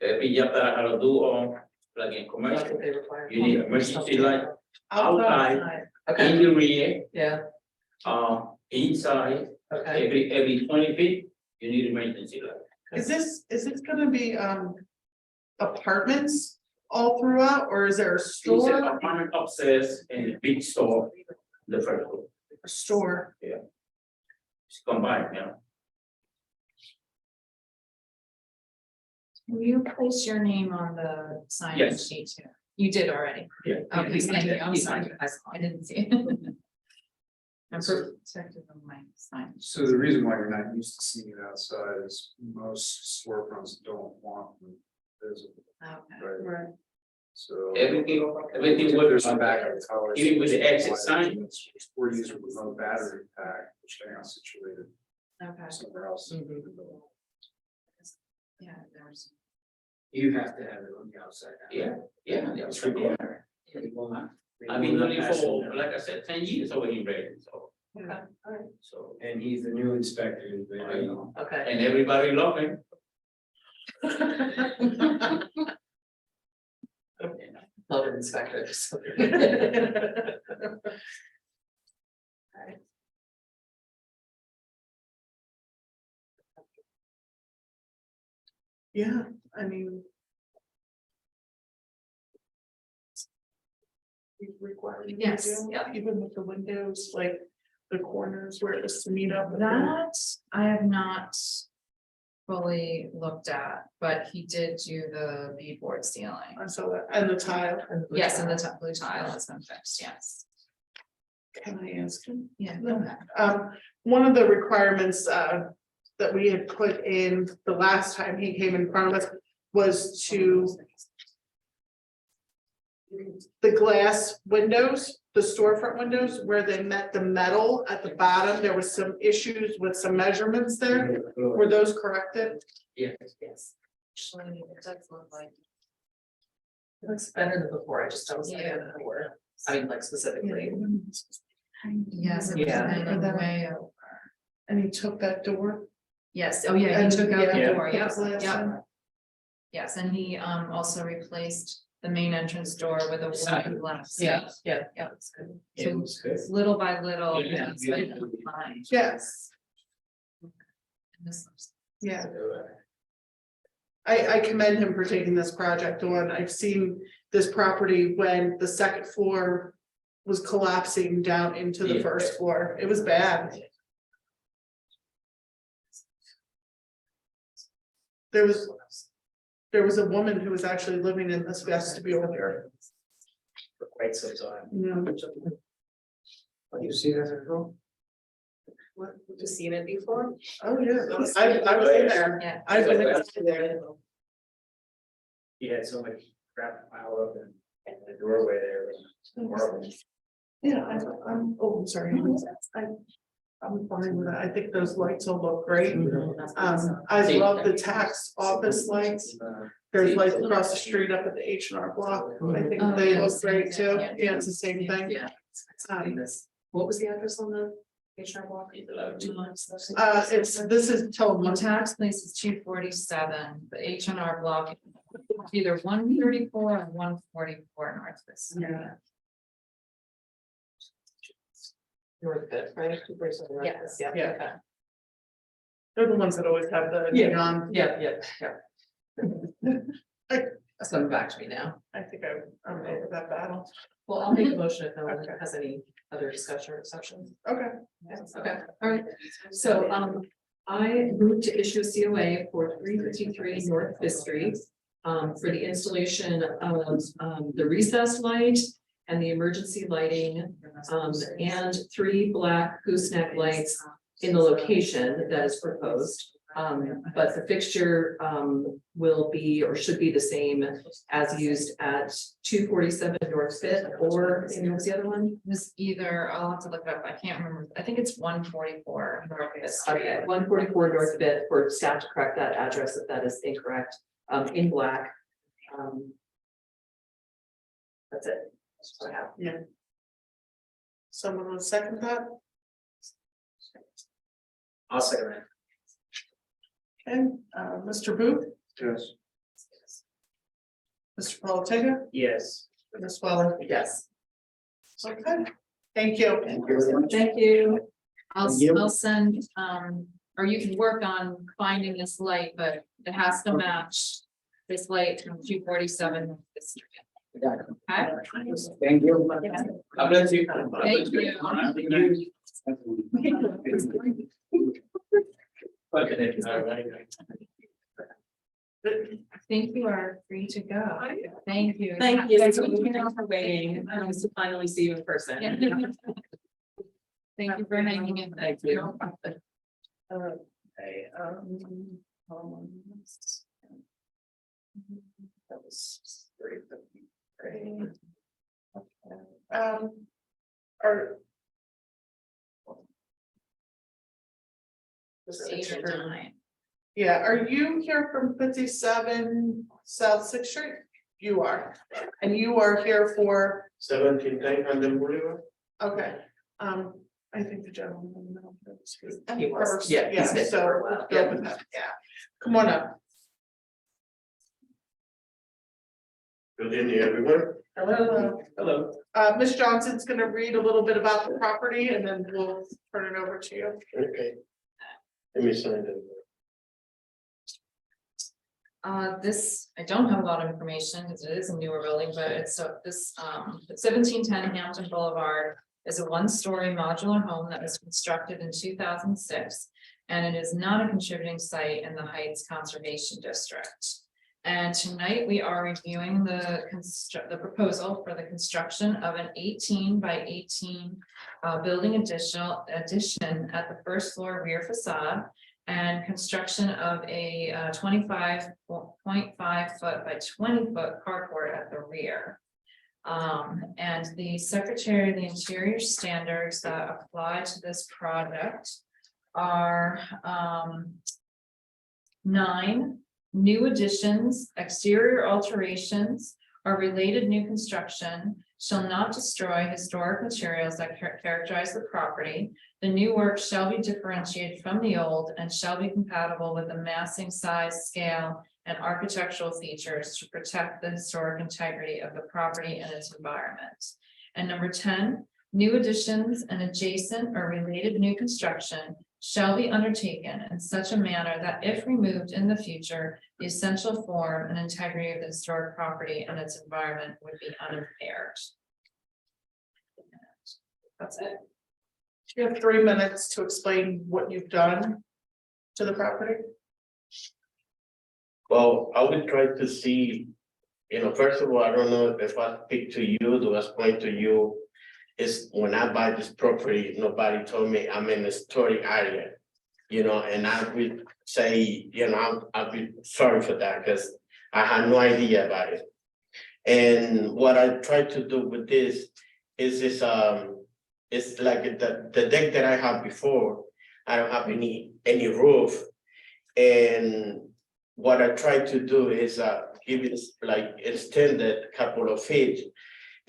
Every job that I had to do, like in That's commercial, what they require. you need emergency light outside, Okay, in the rear, yeah, inside, okay. every 20 feet, you need emergency light. Is this gonna be, apartments all throughout, or is there a It's store? an apartment upstairs and a big store, the first floor, A store. it's combined, you know. Will you place your name on the sign Yes. sheet too? You did already. Yeah. Okay, thank you, I'm sorry, I didn't see it. I'm protected on my sign. So the reason why you're not used to seeing it outside is most storefronts don't want them visible, Okay. right? Right. So. Everything There's was some backup towers. even with the exit sign. We're using with no battery pack, which they are situated Okay, somewhere else. yeah, there's. You have to have it on the outside. Yeah, it's required. I've been doing it for, like I said, 10 years over in Reading, so. Okay, all right. So, And he's the new inspector. I know, Okay. and everybody love him. Love it, inspectors. Yeah, I mean. He's required. Yes, yeah, even with the windows, like the corners where it was to meet up. with That I have not fully looked at, but he did do the beadboard ceiling. I saw that, and the tile. Yes, and the blue tile has been fixed, yes. Can I ask him? Yeah. One of the requirements, that we had put in the last time he came in front of us was to. The glass windows, the storefront windows, where they met the metal at the bottom, there was some issues with some measurements there. Were those corrected? Yes. Actually, it does look like. It looks better than before, I just don't see it before. I mean, like specifically. Yes, it was Yeah. hanging way over. And he took that door. Yes, oh yeah, he And, took out the yeah, door, put the yep, glass yep. in. Yes, and he also replaced the main entrance door with a wooden glass. That's good. So good. little by little. Yeah. it's been defined. Yes, And this looks- yeah. I commend him for taking this project on. I've seen this property when the second floor was collapsing down into the Yeah. first floor. It was bad. There was a woman who was actually living in this vestibule here. For quite some time. Yeah. You see that before? What, have you seen it before? Oh, yeah, I was in there. Yeah. I've been inside there. He had so much crap piled up in the doorway there. It was horrible. Yeah, I'm sorry. I'm fine with that. I think those lights will look great. I love the tax office lights. There's lights across the street up at the H&R Block. I think Oh, they yeah, look same great thing, too. yeah. Yeah, it's the same thing. Yeah. What was the address on the HR block? This is The Tillamook. tax place is 247, the H&R Block, either 134 or 144 North Fifth. Yeah. North Fifth, right? Yes. Yeah. Yeah. Okay. They're the ones that always have the Yeah. neon. Yeah. That's coming back to me now. I think I'm over that battle. Well, I'll make a motion if no one has any other discussion or exceptions. Okay. Okay, all right. So, I moved to issue a COA for 353 North Fifth Street. For the installation of, the recessed light and the emergency lighting, and 3 black gooseneck lights in the location that is proposed. But the fixture, will be or should be the same as used at 247 North Fifth, or what was the other one? This either, I'll have to look it up, I can't remember, I think it's 144 North Fifth Street. Okay, 144 North Fifth, for staff to correct that address if that is incorrect, in black. That's it. That's what I have. Yeah. Someone will second that? I'll second that. And, Mr. Booth, Yes. Mr. Politega, Yes. Ms. Weller. Yes. Okay, thank you. Thank you. I'll send, or you can work on finding this light, but it has to match this light from 247 North Fifth Street. Okay? Thank you. God bless you. Thank you. I think you are free to go. Thank you. Thank you. Thanks for waiting. I was to finally see you in person. Yeah. Thank you for hanging in. Thank you. Okay, that was great. Are. 8 or 9. Yeah, are you here from 57 South Sixth Street? You are, and you are here for, 1710 Camden Boulevard. okay, I think the gentleman. in the middle was He was, first. yeah, he's been So, for a while, let's go with that, yeah, come on up. Good evening, everyone. Hello. Hello. Ms. Johnson's gonna read a little bit about the property and then we'll turn it over to you. Okay. Let me sign it. This, I don't have a lot of information because it is a newer building, but it's this 1710 Hampton Boulevard is a 1-story modular home that was constructed in 2006. And it is not a contributing site in the Heights Conservation District. And tonight we are reviewing the proposal for the construction of an 18 by 18 building addition at the first floor rear facade, and construction of a 25.5 foot by 20 foot carport at the rear. And the Secretary of the Interior standards that apply to this project are 9 new additions, exterior alterations, or related new construction shall not destroy historic materials that characterize the property. The new work shall be differentiated from the old and shall be compatible with the massing, size, scale, and architectural features to protect the historic integrity of the property and its environment. And number 10, new additions and adjacent or related new construction shall be undertaken in such a manner that if removed in the future, the essential form and integrity of the historic property and its environment would be unimpaired. That's it. You have 3 minutes to explain what you've done to the property. Well, I will try to see, first of all, I don't know if I speak to you, to explain to you. Is when I buy this property, nobody told me I'm in a historic area. And I would say, I'll be sorry for that because I had no idea about it. And what I try to do with this is it's like the deck that I had before, I don't have any roof. And what I try to do is give it like extended a couple of feet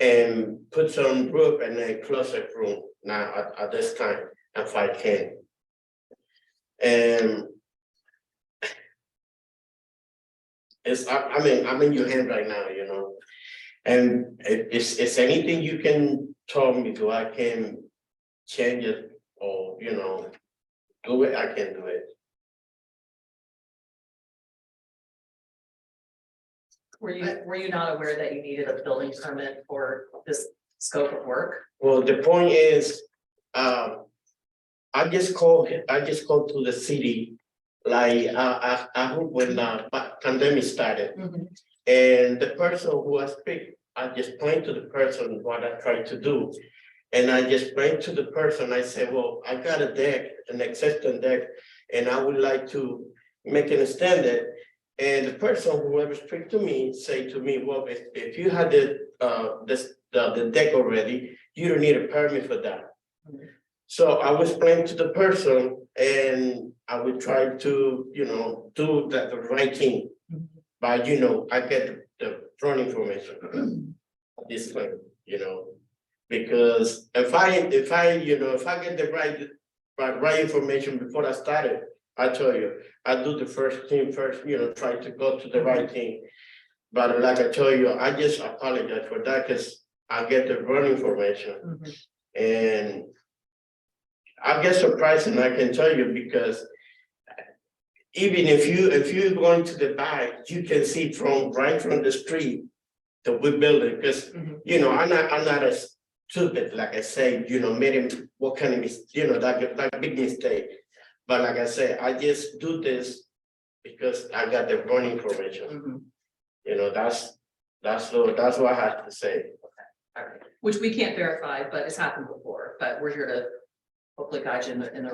and put some roof and a closet room now at this time if I can. And I'm in your hand right now, and it's anything you can tell me so I can change it or, do it, I can do it. Were you not aware that you needed a building permit for this scope of work? Well, the point is, I just called to the city, like, I hope when the pandemic started. And the person who I speak, I just explained to the person what I tried to do. And I just explained to the person, I said, well, I got a deck, an existing deck, and I would like to make it extended. And the person, whoever speak to me, say to me, well, if you had the deck already, you don't need a permit for that. So I was explaining to the person and I would try to, do the right thing. But, I get the wrong information at this point, because if I get the right information before I started, I tell you, I do the first thing first, try to go to the right thing. But like I tell you, I just apologize for that because I get the wrong information. And I get surprised, and I can tell you because even if you're going to the back, you can see right from the street the wood building. Because I'm not as stupid, like I say, made him what kind of that big mistake. But like I said, I just do this because I got the wrong information. That's what I have to say. All right. Which we can't verify, but it's happened before, but we're here to hopefully guide you in the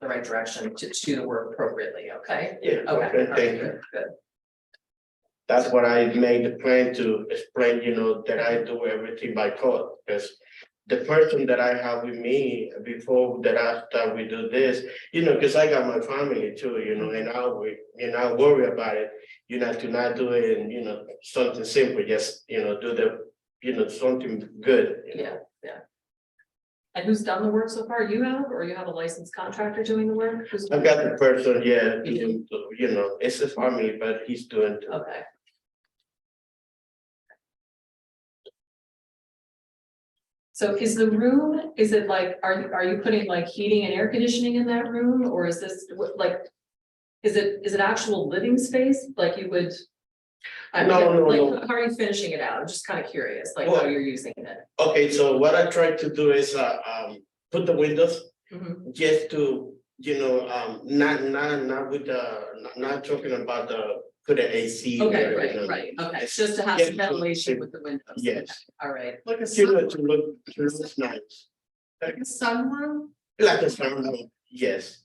right direction to do the work appropriately, okay? Yeah, okay, thank you. Good. That's what I made the plan to explain, that I do everything by code, because the person that I have with me before that after we do this, because I got my family too, and I worry about it, to not do it, something simple, just, do something good. Yeah. And who's done the work so far? You have, or you have a licensed contractor doing the work? I got the person, yeah, it's a family, but he's doing too. Okay. So is the room, is it like, are you putting like heating and air conditioning in that room, or is this like, is it actual living space, like you would? No. How are you finishing it out? I'm just kind of curious, like how you're using it. Okay, so what I try to do is put the windows just to, not with not talking about put an AC. Okay, right, okay, it's just to have some ventilation with the windows. Yes. All right. Like a To sun, look nice. like a sunroom. Like a sunroom, yes.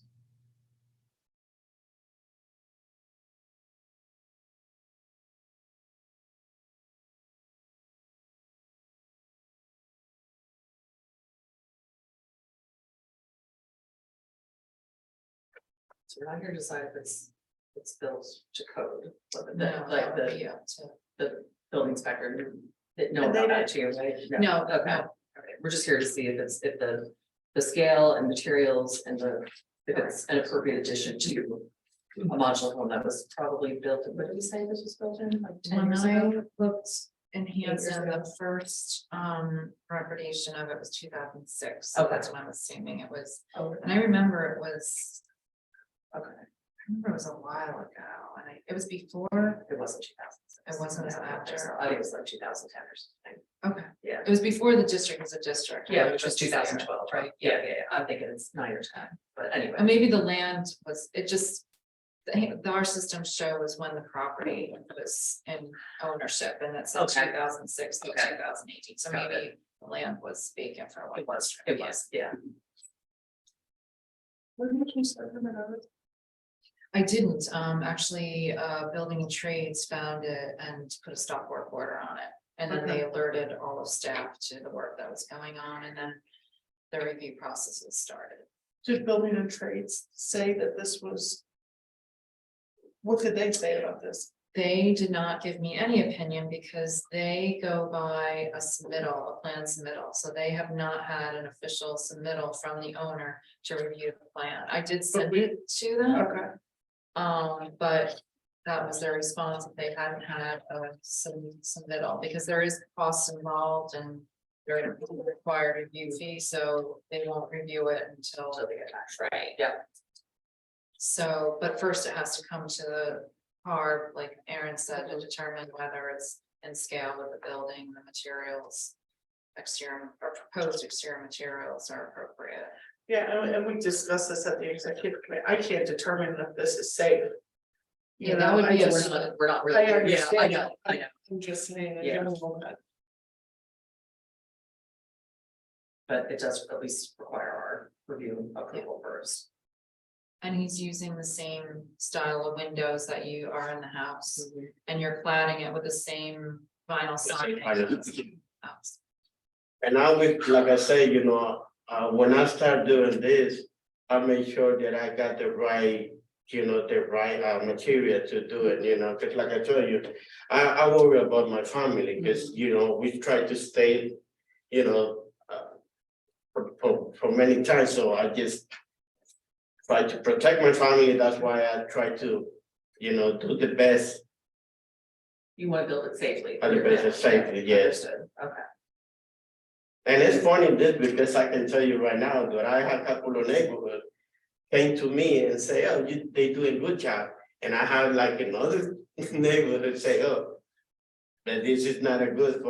So we're not here to decide if it's built to code, but No, like that would be up to- the building inspector didn't know And they about that don't- too, right? No, Okay, no. all right, we're just here to see if the scale and materials and if it's an appropriate addition to a modular home that was probably built, what did we say this was built in, like 10 When years I ago? looked in years Hanson, ago. the first recordation of it was 2006. So Okay. that's when I'm assuming it was, Oh, and I remember it was, okay, I remember it was a while ago, and it was before, it wasn't 2006. It wasn't after. I think it was like 2010 or something. okay. Yeah. It was before the district was a district. Yeah, which was Just there, 2012, right? Yeah, I'm thinking it's 9 or 10, but anyway. And maybe the land was, it just, our system shows when the property was in ownership, and it said Okay. 2006 to Okay. 2018, so Got maybe the land was vacant for a while. It was, yeah. When did you start them out? I didn't, actually, building and trades found it and put a stop work order on it. And then they alerted all of staff to the work that was going on, and then the review processes started. Did building and trades say that this was? What did they say about this? They did not give me any opinion because they go by a submittal, a plan submittal, so they have not had an official submittal from the owner to review the plan. I did send it to them. Okay. But that was their response, that they hadn't had some submittal, because there is costs involved and there is a required review fee, so they won't review it until So they get back. right. Yeah. So, but first it has to come to the HARB, like Aaron said, to determine whether it's in scale with the building, the materials. Exterior or proposed exterior materials are appropriate. Yeah, and we discussed this at the executive committee. I can't determine if this is safe. Yeah, that would be Yeah, a- we're not I really, yeah, I understand. know, I know, I'm just saying in Yeah. general that. but it does at least require our review approval first. And he's using the same style of windows that you are in the house, and you're cladding it with the same vinyl siding. House. And I would, like I say, when I start doing this, I make sure that I got the right, the right material to do it, because like I told you, I worry about my family, because, we try to stay, for many times, so I just try to protect my family. That's why I try to, do the best. You want to build it safely. Do the best safely, yes. Understood. Okay. And it's funny this, because I can tell you right now that I have a couple of neighborhoods came to me and say, oh, they do a good job. And I have like another neighborhood say, oh, that this is not a good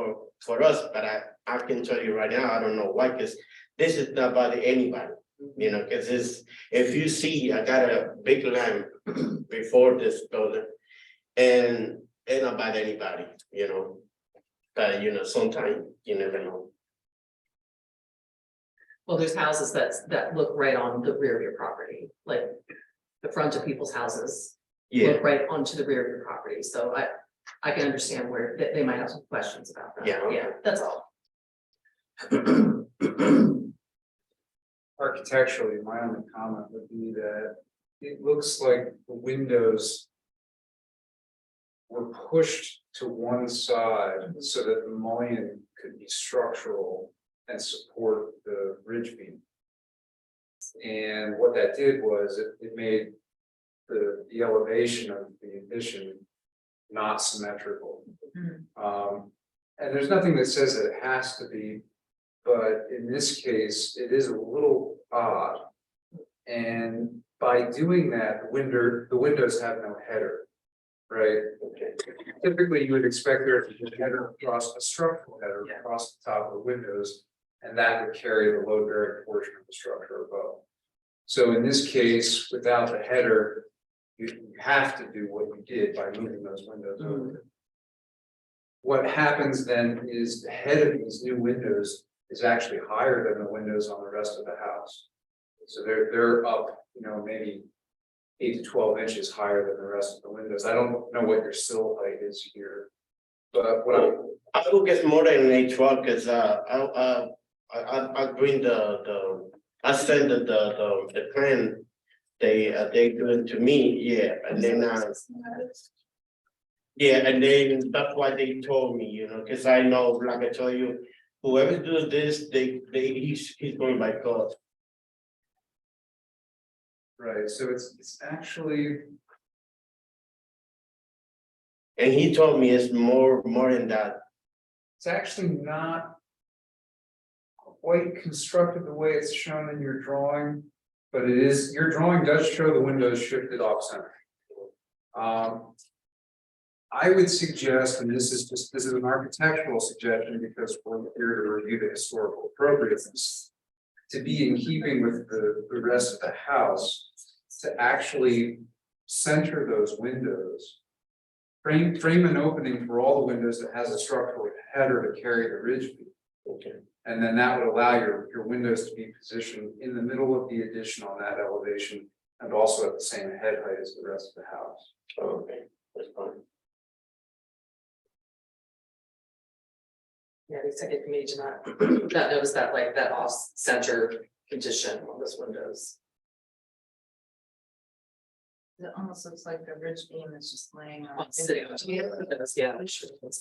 for us, but I can tell you right now, I don't know why, because this is not about anybody, because if you see, I got a big lamp before this building, and it's not about anybody, but sometimes you never know. Well, there's houses that look right on the rear of your property, like the front of people's houses. Yeah, Look right onto the rear of your property, so I can understand where they might have some questions about that. Yeah. Yeah, that's all. Architecturally, my only comment would be that it looks like the windows were pushed to one side so that the mullion could be structural and support the ridge beam. And what that did was it made the elevation of the addition not symmetrical. And there's nothing that says that it has to be, but in this case, it is a little odd. And by doing that, the windows have no header, right? Typically, you would expect there to be a header across, a structural header across the top of the windows, and that would carry the load bearing portion of the structure above. So in this case, without the header, you have to do what you did by moving those windows over. What happens then is the head of these new windows is actually higher than the windows on the rest of the house. So they're up, maybe 8 to 12 inches higher than the rest of the windows. I don't know what your sill height is here, but what I will get more than an H1 because I bring I send the plan they doing to me, and then and then that's why they told me, because I know, like I told you, whoever does this, he's going by cost. right, so it's actually And he told me it's more than that. It's actually not quite constructed the way it's shown in your drawing, but it is, your drawing does show the windows shifted off center. I would suggest, and this is an architectural suggestion because we're here to review the historical appropriateness, to be in keeping with the rest of the house, to actually center those windows. Frame an opening for all the windows that has a structural header to carry the ridge beam. Okay. And then that would allow your windows to be positioned in the middle of the addition on that elevation and also at the same head height as the rest of the house. Okay, that's fine. Yeah, they said it made not notice that like that off center condition on those windows. It almost looks like the ridge beam is just laying on. Sitting on top of windows, yeah.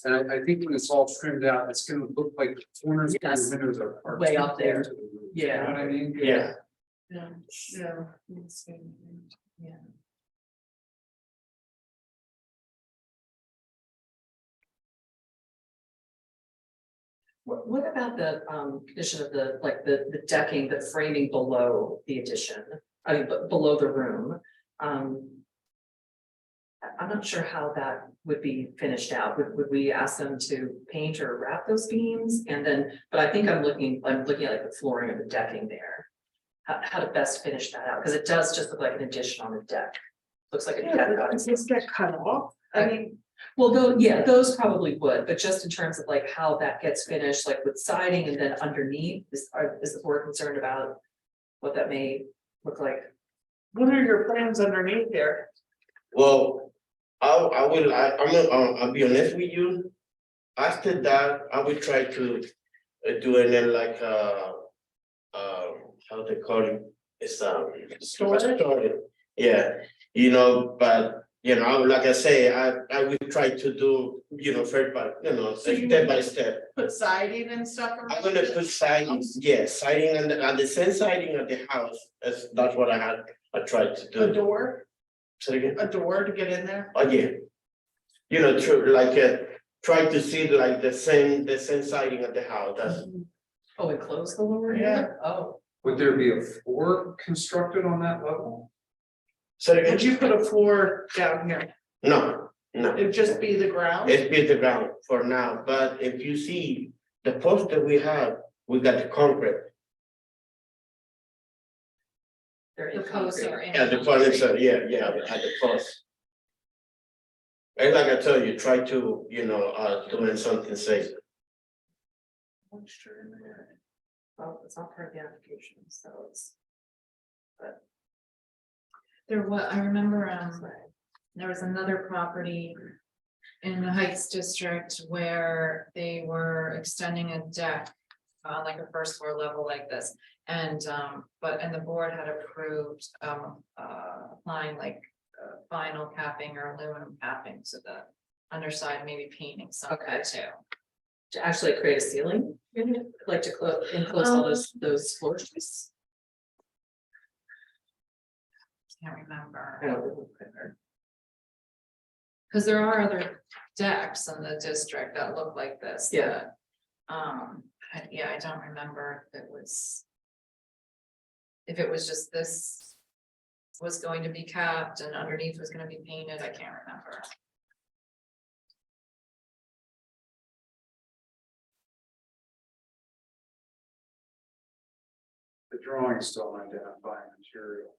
And I think when it's all trimmed out, it's gonna look like the corners of Yes. the windows are Way too up there. close to the roof. You know Yeah. what I mean? Yeah. Yeah. Yeah. What about the condition of the, like, the decking, the framing below the addition? I mean, below the room. I'm not sure how that would be finished out. Would we ask them to paint or wrap those beams? And then, but I think I'm looking at like the flooring of the decking there. How to best finish that out, because it does just look like an addition on the deck. Looks like a deck. It's get cut off. I mean, Well, those probably would, but just in terms of like how that gets finished, like with siding and then underneath, is the board concerned about what that may look like? what are your plans underneath there? Well, I'll be honest with you. After that, I will try to do it in like how they call it, it's storage. Yeah, you know, but you know, like I say, I will try to do, you know, step by step. Put siding and stuff around? I'm gonna put siding, yeah, siding and the same siding of the house, that's what I tried to do. A door, Say it again? a door to get in there? Oh, yeah. You know, try to see like the same siding of the house, that's, Oh, enclose the lower Yeah. area? Oh, Would there be a floor constructed on that level? say it again? Would you put a floor down here? No, It'd just be the ground? it's built the ground for now, but if you see the post that we have, we got the concrete. they're in The posts concrete. are in. Yeah, the furniture, yeah, at the post. And like I tell you, try to, you know, doing something safe. Moisture in there. Well, it's not part of the application, so it's. I remember, there was another property in the Heights District where they were extending a deck on like a first floor level like this. And, and the board had approved, applying like vinyl capping or aluminum capping, so the underside, maybe painting some of that too. To actually create a ceiling, like to enclose all those floor joists. Can't remember. I don't know. Cause there are other decks in the district that look like this. Yeah. that, I don't remember if it was. If it was just this was going to be capped and underneath was gonna be painted, I can't remember. The drawing is still identifying material.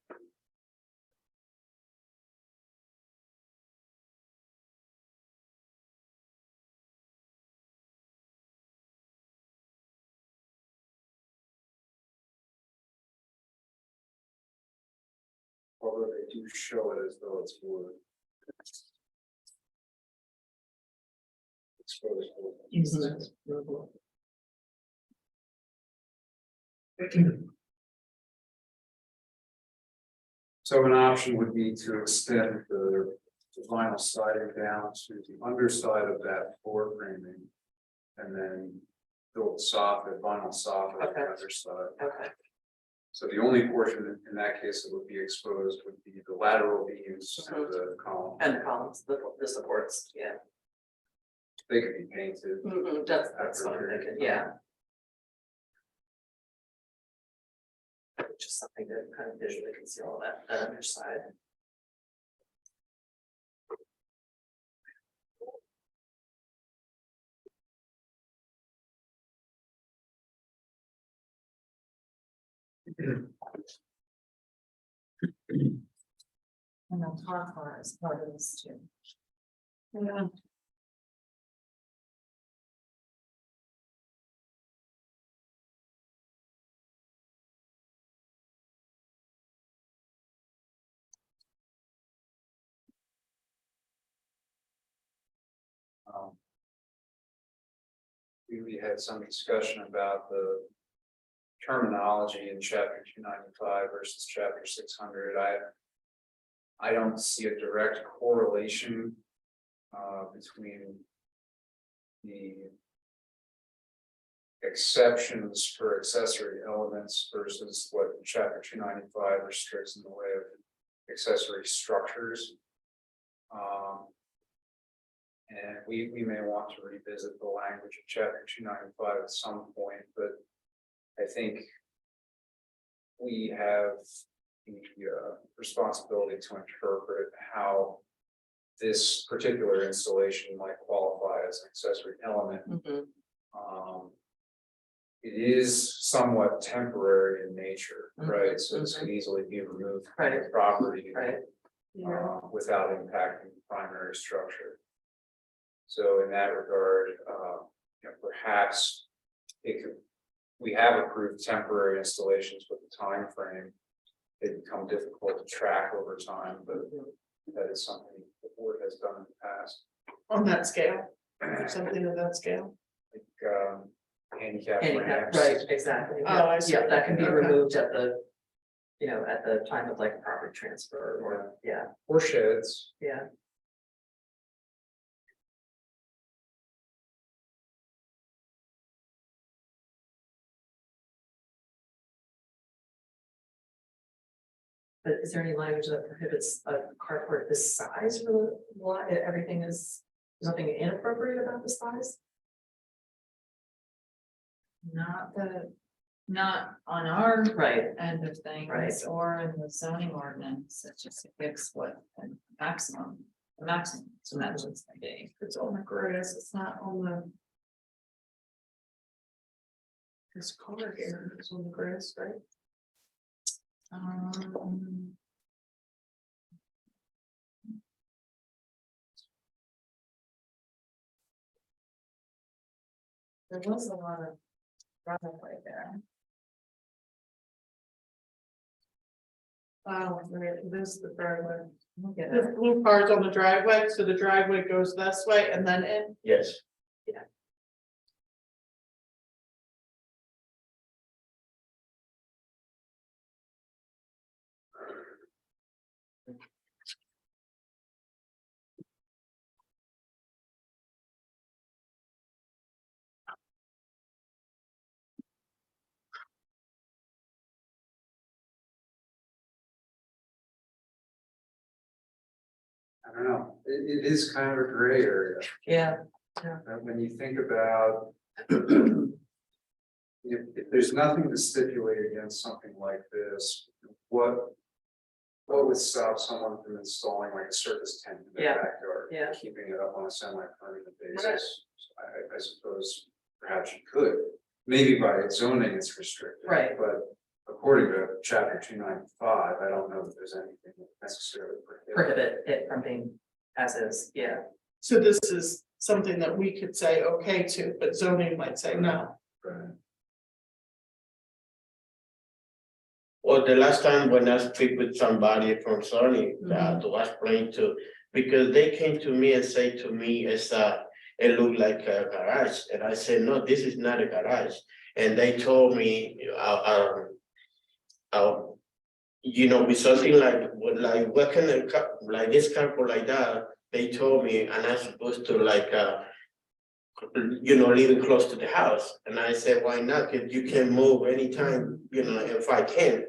Although they do show it as though it's wood. Exposed wood. So an option would be to extend the vinyl siding down to the underside of that floor framing. And then build soffit, vinyl soffit on the Okay. underside. Okay. So the only portion in that case that would be exposed would be the lateral beams of the column. And the columns, the supports, yeah. They could be painted. That's what I'm thinking, yeah. Just something to kind of visually conceal that underside. And then top bar is part of this too. Yeah. We had some discussion about the terminology in chapter 295 versus chapter 600. I don't see a direct correlation between the exceptions for accessory elements versus what chapter 295 restricts in the way of accessory structures. And we may want to revisit the language of chapter 295 at some point, but I think we have the responsibility to interpret how this particular installation might qualify as an accessory element. It is somewhat temporary in nature, right? So this could easily be removed from the property without impacting the primary structure. So in that regard, perhaps it could. We have approved temporary installations with the time frame. They become difficult to track over time, but that is something the board has done in the past. On that scale, something of that scale. Like handicap Handicap, ramps. right, exactly. Oh, I see. Yeah, that can be Okay. removed at the, at the time of like property transfer or, Or sheds. yeah. But is there any language that prohibits a carport this size for the lot? Everything is, nothing inappropriate about the size? Not on our Right, end of things Right. or in the zoning ordinance, it just fix what the maximum dimensions may be. It's on the grass, it's not on the. This color here is on the grass, right? There was a lot of driveway there. Oh, right, this is the driveway. Look at The it. blue part's on the driveway, so the driveway goes this way and then in. Yes. I don't know, it is kind of a gray area. yeah, When you think about. If there's nothing to stipulate against something like this, what would stop someone from installing like a surface tent in their backyard? yeah. Keeping it up on a semi-permanent basis? I suppose perhaps you could, maybe by zoning it's restricted. Right. But according to chapter 295, I don't know that there's anything that necessarily Prohibit it from being as is, yeah. So this is something that we could say okay to, but zoning might say no. Right. Well, the last time when I speak with somebody from Sony, to explain to, because they came to me and say to me, it looked like a garage, and I said, no, this is not a garage. And they told me, with something like what kind of like this carport like that, they told me, and I'm supposed to living close to the house. And I said, why not? If you can move anytime, if I can.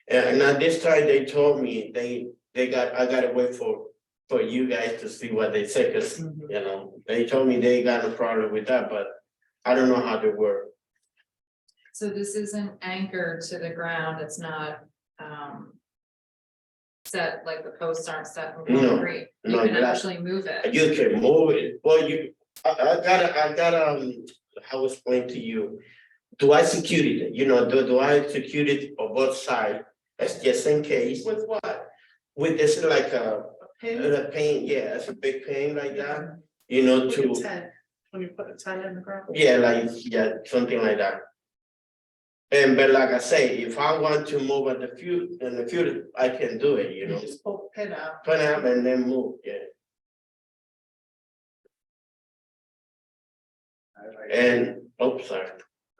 And at this time, they told me I gotta wait for you guys to see what they say, cause, they told me they got no problem with that, but I don't know how they work. So this isn't anchored to the ground, it's not, set, like the posts aren't set in No, concrete. You no, can that- actually move it. You can move it, well, I gotta, how to explain to you. Do I secure it, do I secure it on both sides, as just in case? With what? With this like a Pin? paint, yeah, it's a big paint like that, Like a to, tent, when you put a tent in the ground. yeah, something like that. And but like I say, if I want to move in the future, I can do it, You just pull the pin out. Put out and then move, yeah. And, sorry.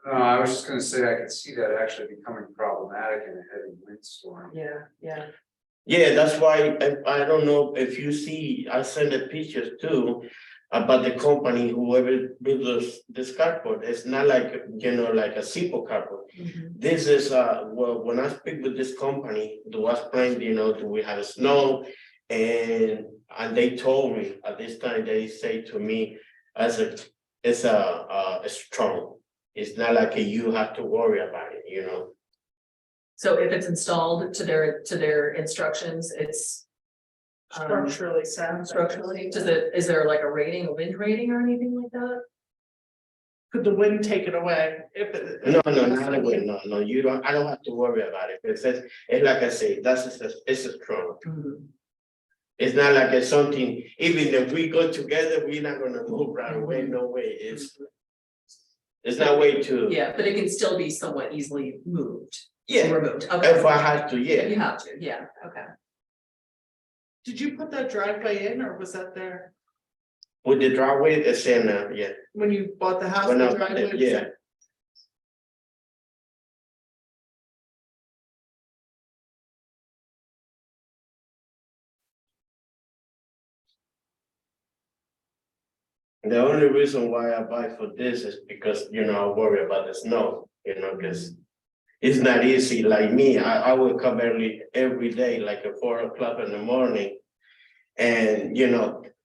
No, I was just gonna say, I could see that actually becoming problematic in a heavy windstorm. Yeah. Yeah, that's why I don't know if you see, I send the pictures too. About the company, whoever built this cardboard, it's not like, like a simple cardboard. This is, well, when I speak with this company, they was planning, do we have snow? And they told me at this time, they say to me, it's strong. It's not like you have to worry about it, So if it's installed to their instructions, it's. Structurally sound. Structurally, is there like a wind rating or anything like that? Could the wind take it away? If it. No, not away, no, you don't, I don't have to worry about it, it's like I say, it's a strong. It's not like it's something, even if we go together, we're not gonna move right away, no way, it's not way to. Yeah, but it can still be somewhat easily moved. Yeah, Removed, okay. if I have to, yeah. You have to, yeah, okay. Did you put that driveway in or was that there? With the driveway, it's in, yeah. When you bought the house, When the I- driveway? was yeah. there? The only reason why I buy for this is because, I worry about the snow, because it's not easy, like me, I wake up early every day, like at 4 o'clock in the morning. And,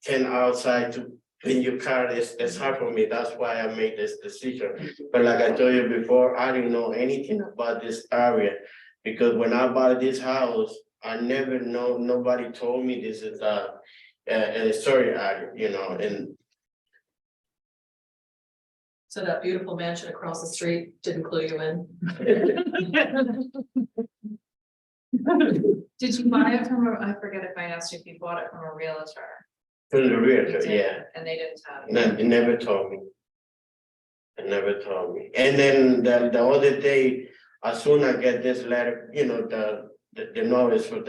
10 outside to clean your car, it's hard for me, that's why I made this decision. But like I told you before, I didn't know anything about this area, because when I bought this house, I never know, nobody told me this is a historic area, and So that beautiful mansion across the street didn't clue you in? Did you buy it from I forget if I asked you if you bought it from a realtor. from the You realtor, did, yeah. And they didn't tell you. No, it never told me. It never told me. And then the other day, as soon as I get this letter, the notice for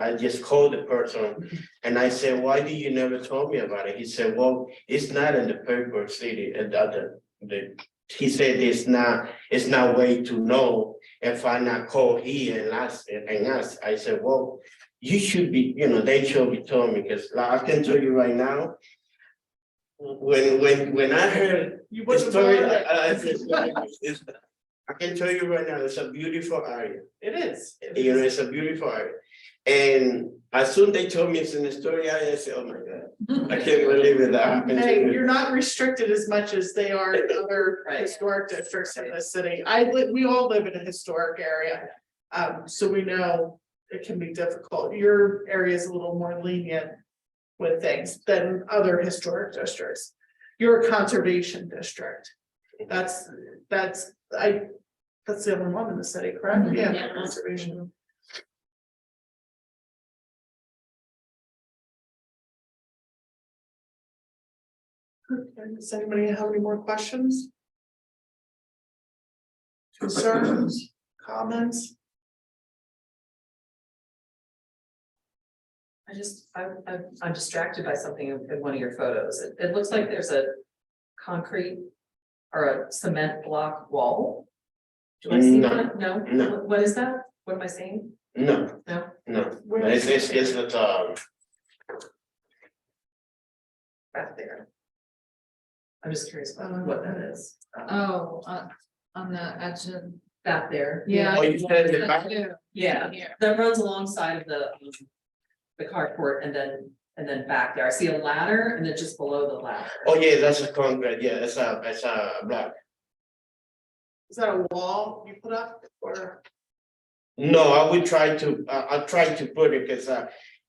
I just called the person and I said, why did you never told me about it? He said, well, it's not in the paper city and he said it's not way to know if I not call here and ask. I said, well, you should be, they should be told me, because like, I can tell you right now. When I heard You the wouldn't story, bought it. I can tell you right now, it's a beautiful area. It is. It's a beautiful area. And as soon they told me it's in the story, I said, oh my God, I can't believe it that happened to Hey, me. you're not restricted as much as they are in other historic districts in the city. We all live in a historic area. So we know it can be difficult. Your area is a little more lenient with things than other historic districts. You're a conservation district. That's the only one in the city, correct? Yeah, conservation. Okay, does anybody have any more questions? Concerns, comments? I'm distracted by something in one of your photos. It looks like there's a concrete or a cement block wall. Do I see No, that? No? no. What is that? What am I seeing? No, No? no, it's not, Back there. I'm just curious about what that is. Oh, on the edge of, Back there. yeah. Oh, you said in the back? Yeah, Here. that runs alongside of the carport and then back there. I see a ladder and then just below the ladder. Oh, yeah, that's a concrete, yeah, it's a block. Is that a wall you put up or? No, I would try to, I'll try to put it, cause,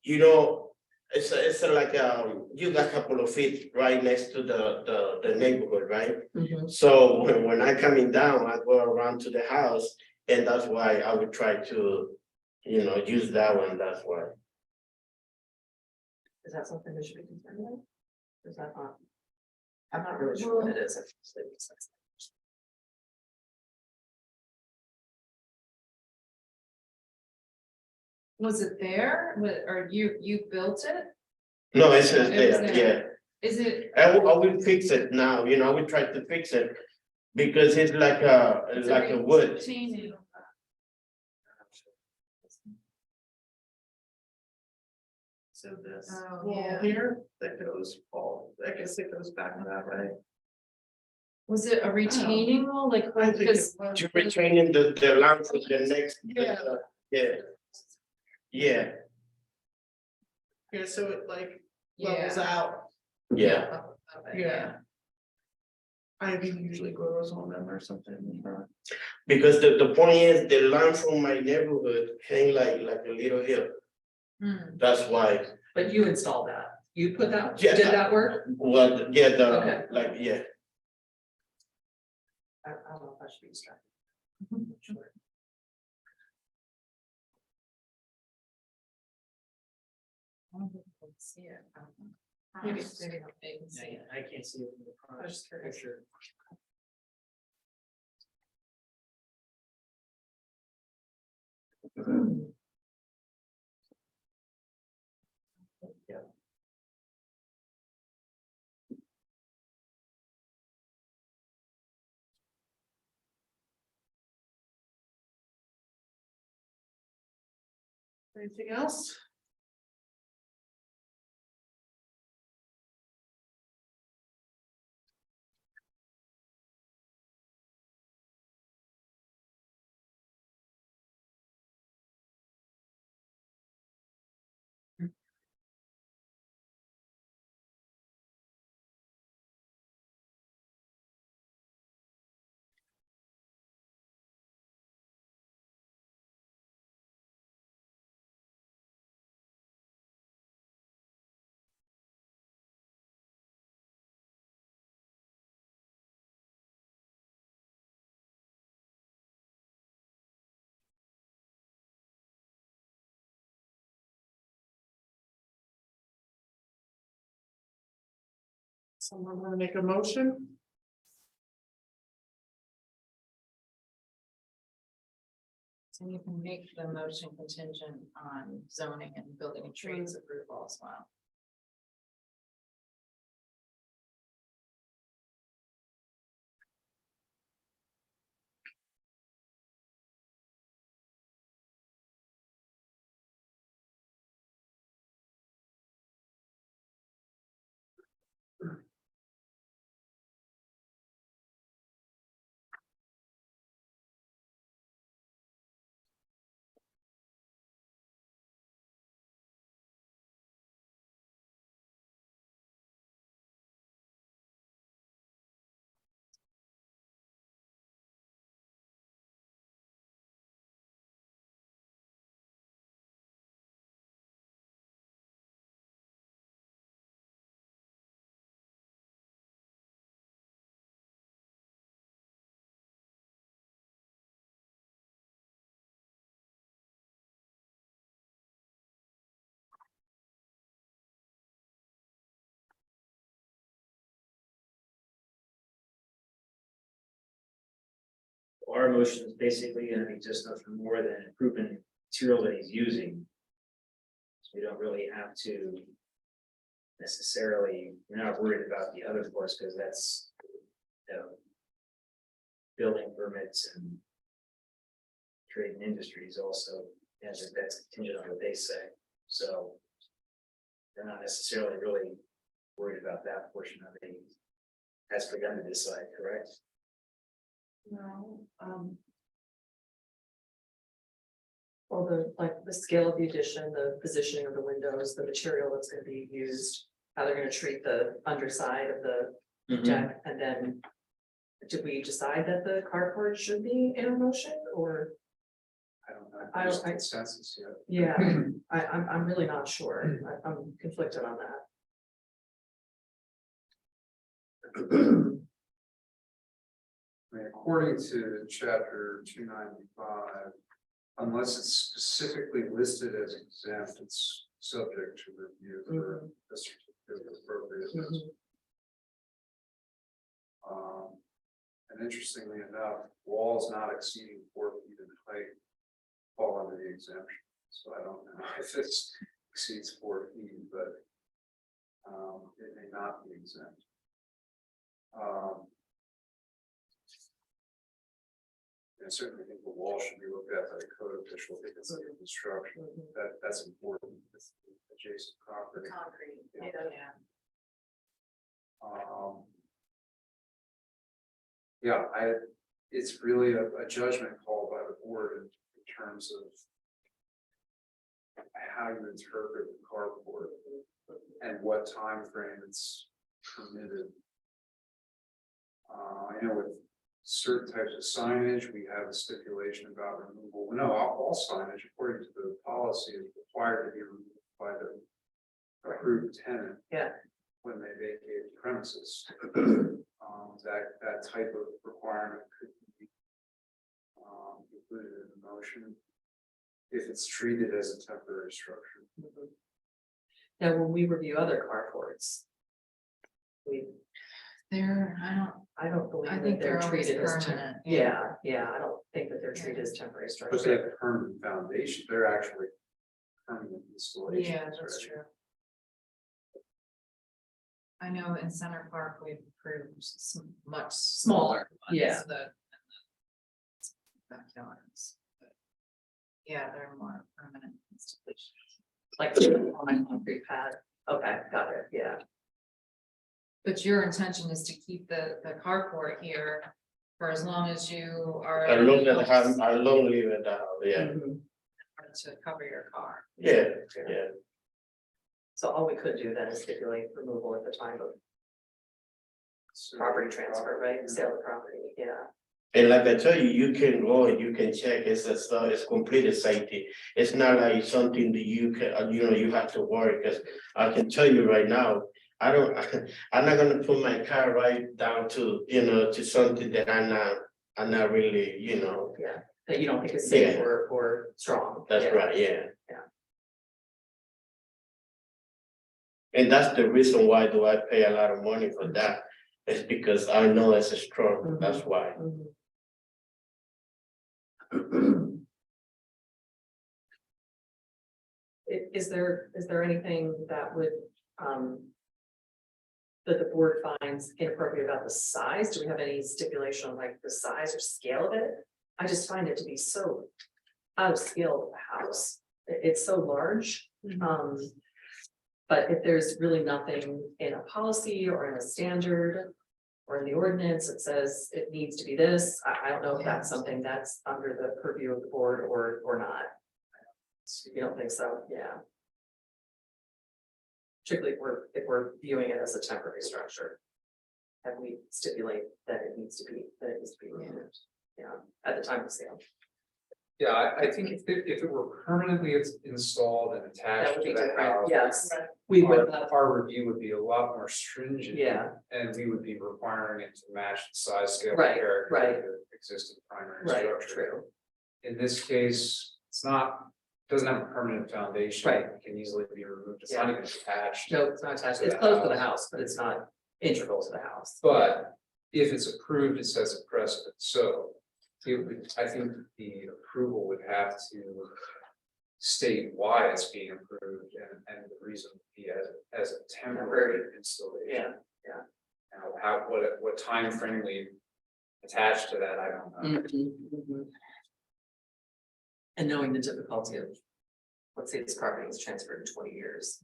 you know, it's like, you got a couple of feet right next to the neighborhood, right? So when I coming down, I go around to the house, and that's why I would try to, you know, use that one, that's why. Is that something we should be concerned with? Or is that not? I'm not really sure what it is. Was it there, or you built it? No, it's just It was there, there. Is it? I will fix it now, you know, I will try to fix it, because it's like a wood. retaining. So this Oh, wall yeah. here that goes all, I guess it goes back that way. Was it a retaining wall, like, I think it because, was. To retraining the lamp for the next. Yeah. Yeah. Yeah, Yeah, so it like yeah. levels out. yeah, Yeah. Ivy usually grows on them or something. because the point is, the lamp from my neighborhood hang like a little hill, Hmm. that's why. But you installed that. You put that, Yeah. did that work? Well, yeah, Okay. like, yeah. I don't know if I should be distracted. Sure. See it. Maybe. Maybe not, they can see it. I can't see it from the front. I was just curious. Picture. Anything else? Someone want to make a motion? So you can make the motion contingent on zoning and building and trades approval as well. Our motion is basically gonna be just nothing more than improving material that he's using. So we don't really have to necessarily, we're not worried about the other course, because that's, you know, building permits and trade and industries also, as that's contingent on what they say, so they're not necessarily really worried about that portion of the That's for them to decide, correct? No, well, the scale of the addition, the positioning of the windows, the material that's gonna be used, how they're gonna treat the underside of the deck, and then. Did we decide that the carport should be air motion, or, I don't know. I There's don't- I- consensus yet. yeah, I'm really not sure, I'm conflicted on that. I mean, according to chapter 295, unless it's specifically listed as exempt, it's subject to review for a certificate of appropriateness. And interestingly enough, walls not exceeding 4 feet in height fall under the exemption. So I don't know if this exceeds 4 feet, but it may not be exempt. I certainly think the wall should be looked at by the code official because of the construction. That's important. It's adjacent property. Concrete, Yeah, it's really a judgment call by the board in terms of how you interpret the carport and what time frame it's permitted. I know with certain types of signage, we have a stipulation about removal. No, all signage, according to the policy, is required to be removed by the approved tenant. Yeah. When they vacate the premises. That type of requirement could be included in the motion if it's treated as a temporary structure. Now, when we review other carports. I don't believe I that think they're they're always treated as permanent, yeah, I don't think that they're treated as temporary But they structure. have a permanent foundation, they're actually permanent installations. Yeah, that's right? true. I know in Center Park, we've approved some much smaller ones. yeah. Backyards. But yeah, they're more permanent installations. Like on a concrete pad, okay, got it, yeah. But your intention is to keep the carport here for as long as you are. I long as I long live at the house, yeah, To cover your car. yeah. So all we could do then is stipulate removal at the time of So- property transfer, right, sale of property, yeah. And like I tell you, you can go and you can check, it's complete safety. It's not like something that you can, you have to worry, because I can tell you right now, I'm not gonna put my car right down to, to something that I'm not really, Yeah, that you don't think is safe Yeah. or strong. that's Yeah. right, yeah. Yeah. And that's the reason why do I pay a lot of money for that, it's because I know it's a strong, that's why. Is there anything that would, that the board finds inappropriate about the size? Do we have any stipulation on like the size or scale of it? I just find it to be so out of scale of the house. It's so large. But if there's really nothing in a policy or in a standard or in the ordinance that says it needs to be this, I don't know if that's something that's under the purview of the board or not. You don't think so? Yeah. Particularly if we're viewing it as a temporary structure. And we stipulate that it needs to be removed, at the time of sale. Yeah, I think if it were permanently installed and That attached would to be the different, house. yes, we would, Our review would be a lot more stringent. Yeah. And we would be requiring it to match the size, scale, and Right, character right. of the existing primary right, structure. true, In this case, doesn't have a permanent foundation. Right. It can easily be removed. It's not even attached. no, it's not attached, To it's the close to the house. house, but it's not integral to the house. But if it's approved, it sets a precedent. So I think the approval would have to state why it's being approved and the reason would be as a temporary installation. Yeah. Now, what time frame we attach to that, I don't know. And knowing the difficulty of, let's say this property is transferred in 20 years,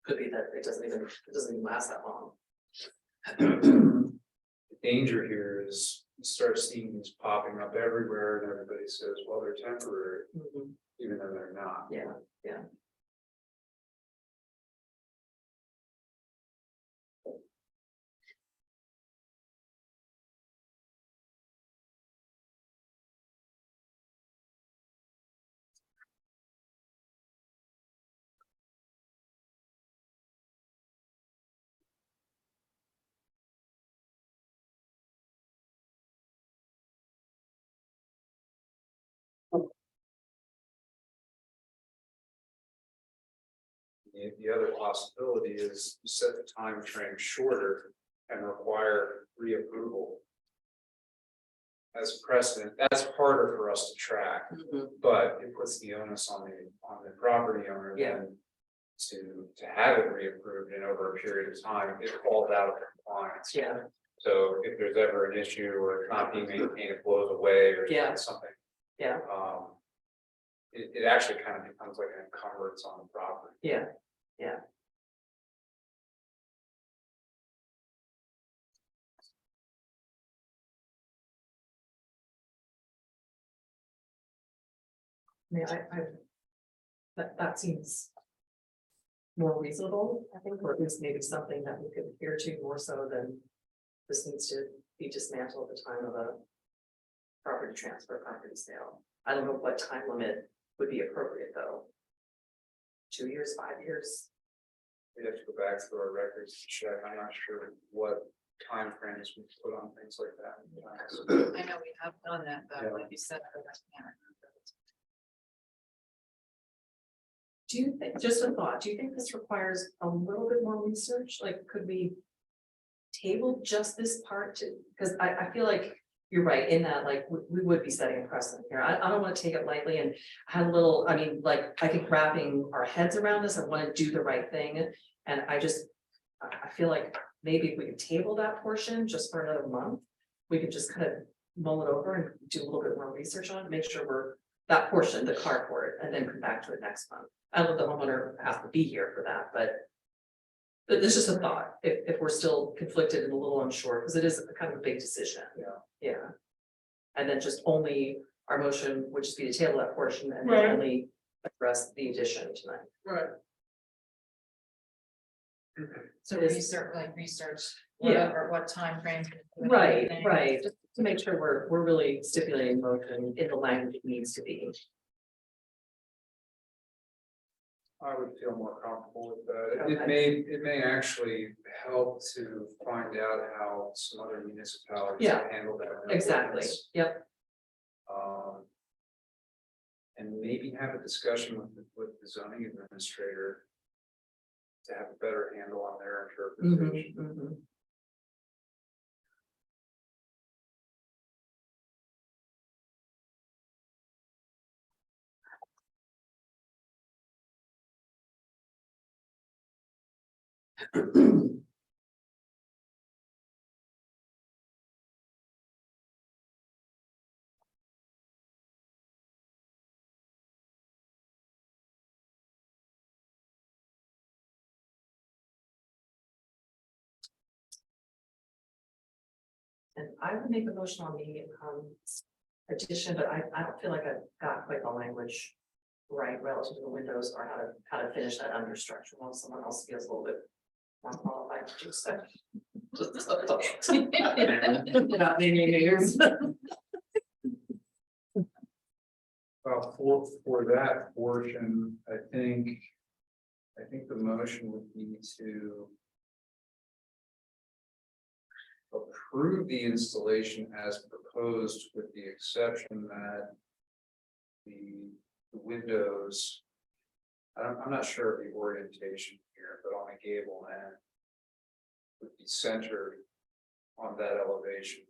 could be that it doesn't even last that long. The danger here is you start seeing these popping up everywhere and everybody says, well, they're temporary, even though they're not. Yeah, yeah. The other possibility is set the time frame shorter and require reapproval. As a precedent, that's harder for us to track, but it puts the onus on the property owner then to have it reapproved and over a period of time, it falls out of compliance. Yeah. So if there's ever an issue or it's not being maintained, it blows away or something. Yeah. It actually kind of becomes like an encumbrance on the property. Yeah, yeah. I mean, that seems more reasonable, I think, or at least maybe something that we could adhere to more so than this needs to be dismantled at the time of a property transfer, property sale. I don't know what time limit would be appropriate, though. 2 years, 5 years? We have to go back through our records to check. I'm not sure what timeframes we put on things like that. I know we have done that, but like you said, I can't remember. Do you think, just a thought, do you think this requires a little bit more research? Like, could we table just this part to, because I feel like you're right in that, like, we would be setting a precedent here. I don't want to take it lightly and have a little, I mean, like, I think wrapping our heads around this, I want to do the right thing. And I feel like maybe if we could table that portion just for another month, we could just kind of mull it over and do a little bit more research on it, make sure we're that portion, the carport, and then come back to it next month. I don't know if the homeowner has to be here for that, but it's just a thought, if we're still conflicted and a little unsure, because it is a kind of a big decision. Yeah. And then just only our motion would just be to table that portion and then only address the addition tonight. Right. So research, whatever, what timeframe. Right, just to make sure we're really stipulating motion in the language it needs to be. I would feel more comfortable with that. Okay. It may actually help to find out how some other municipalities handle that. Exactly, yep. And maybe have a discussion with the zoning administrator to have a better handle on their interpretation. And I would make a motion on the addition, but I don't feel like I got quite the language right relative to the windows or how to finish that under structure. Well, someone else feels a little bit more qualified to do so. Not many years. Well, for that portion, I think the motion would be to approve the installation as proposed, with the exception that the windows, I'm not sure of the orientation here, but on the gable end would be centered on that elevation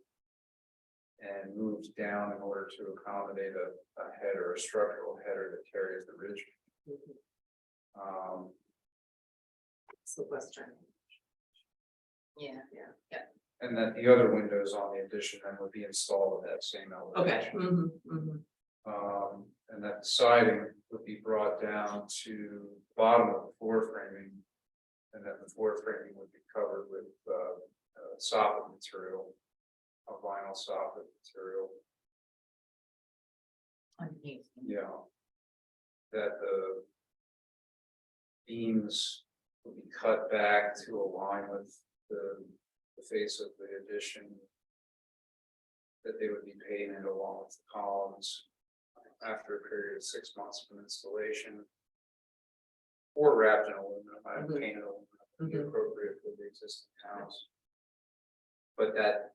and moved down in order to accommodate a header, a structural header that carries the ridge. It's the western. Yeah. And that the other windows on the addition then would be installed at that same elevation. Okay. And that siding would be brought down to the bottom of the floor framing. And that the floor framing would be covered with soffit material, a vinyl soffit material, Underneath. that the beams will be cut back to align with the face of the addition. That they would be painted along with the columns after a period of 6 months from installation. Or wrapped in aluminum, I painted aluminum, would be appropriate for the existing house. But that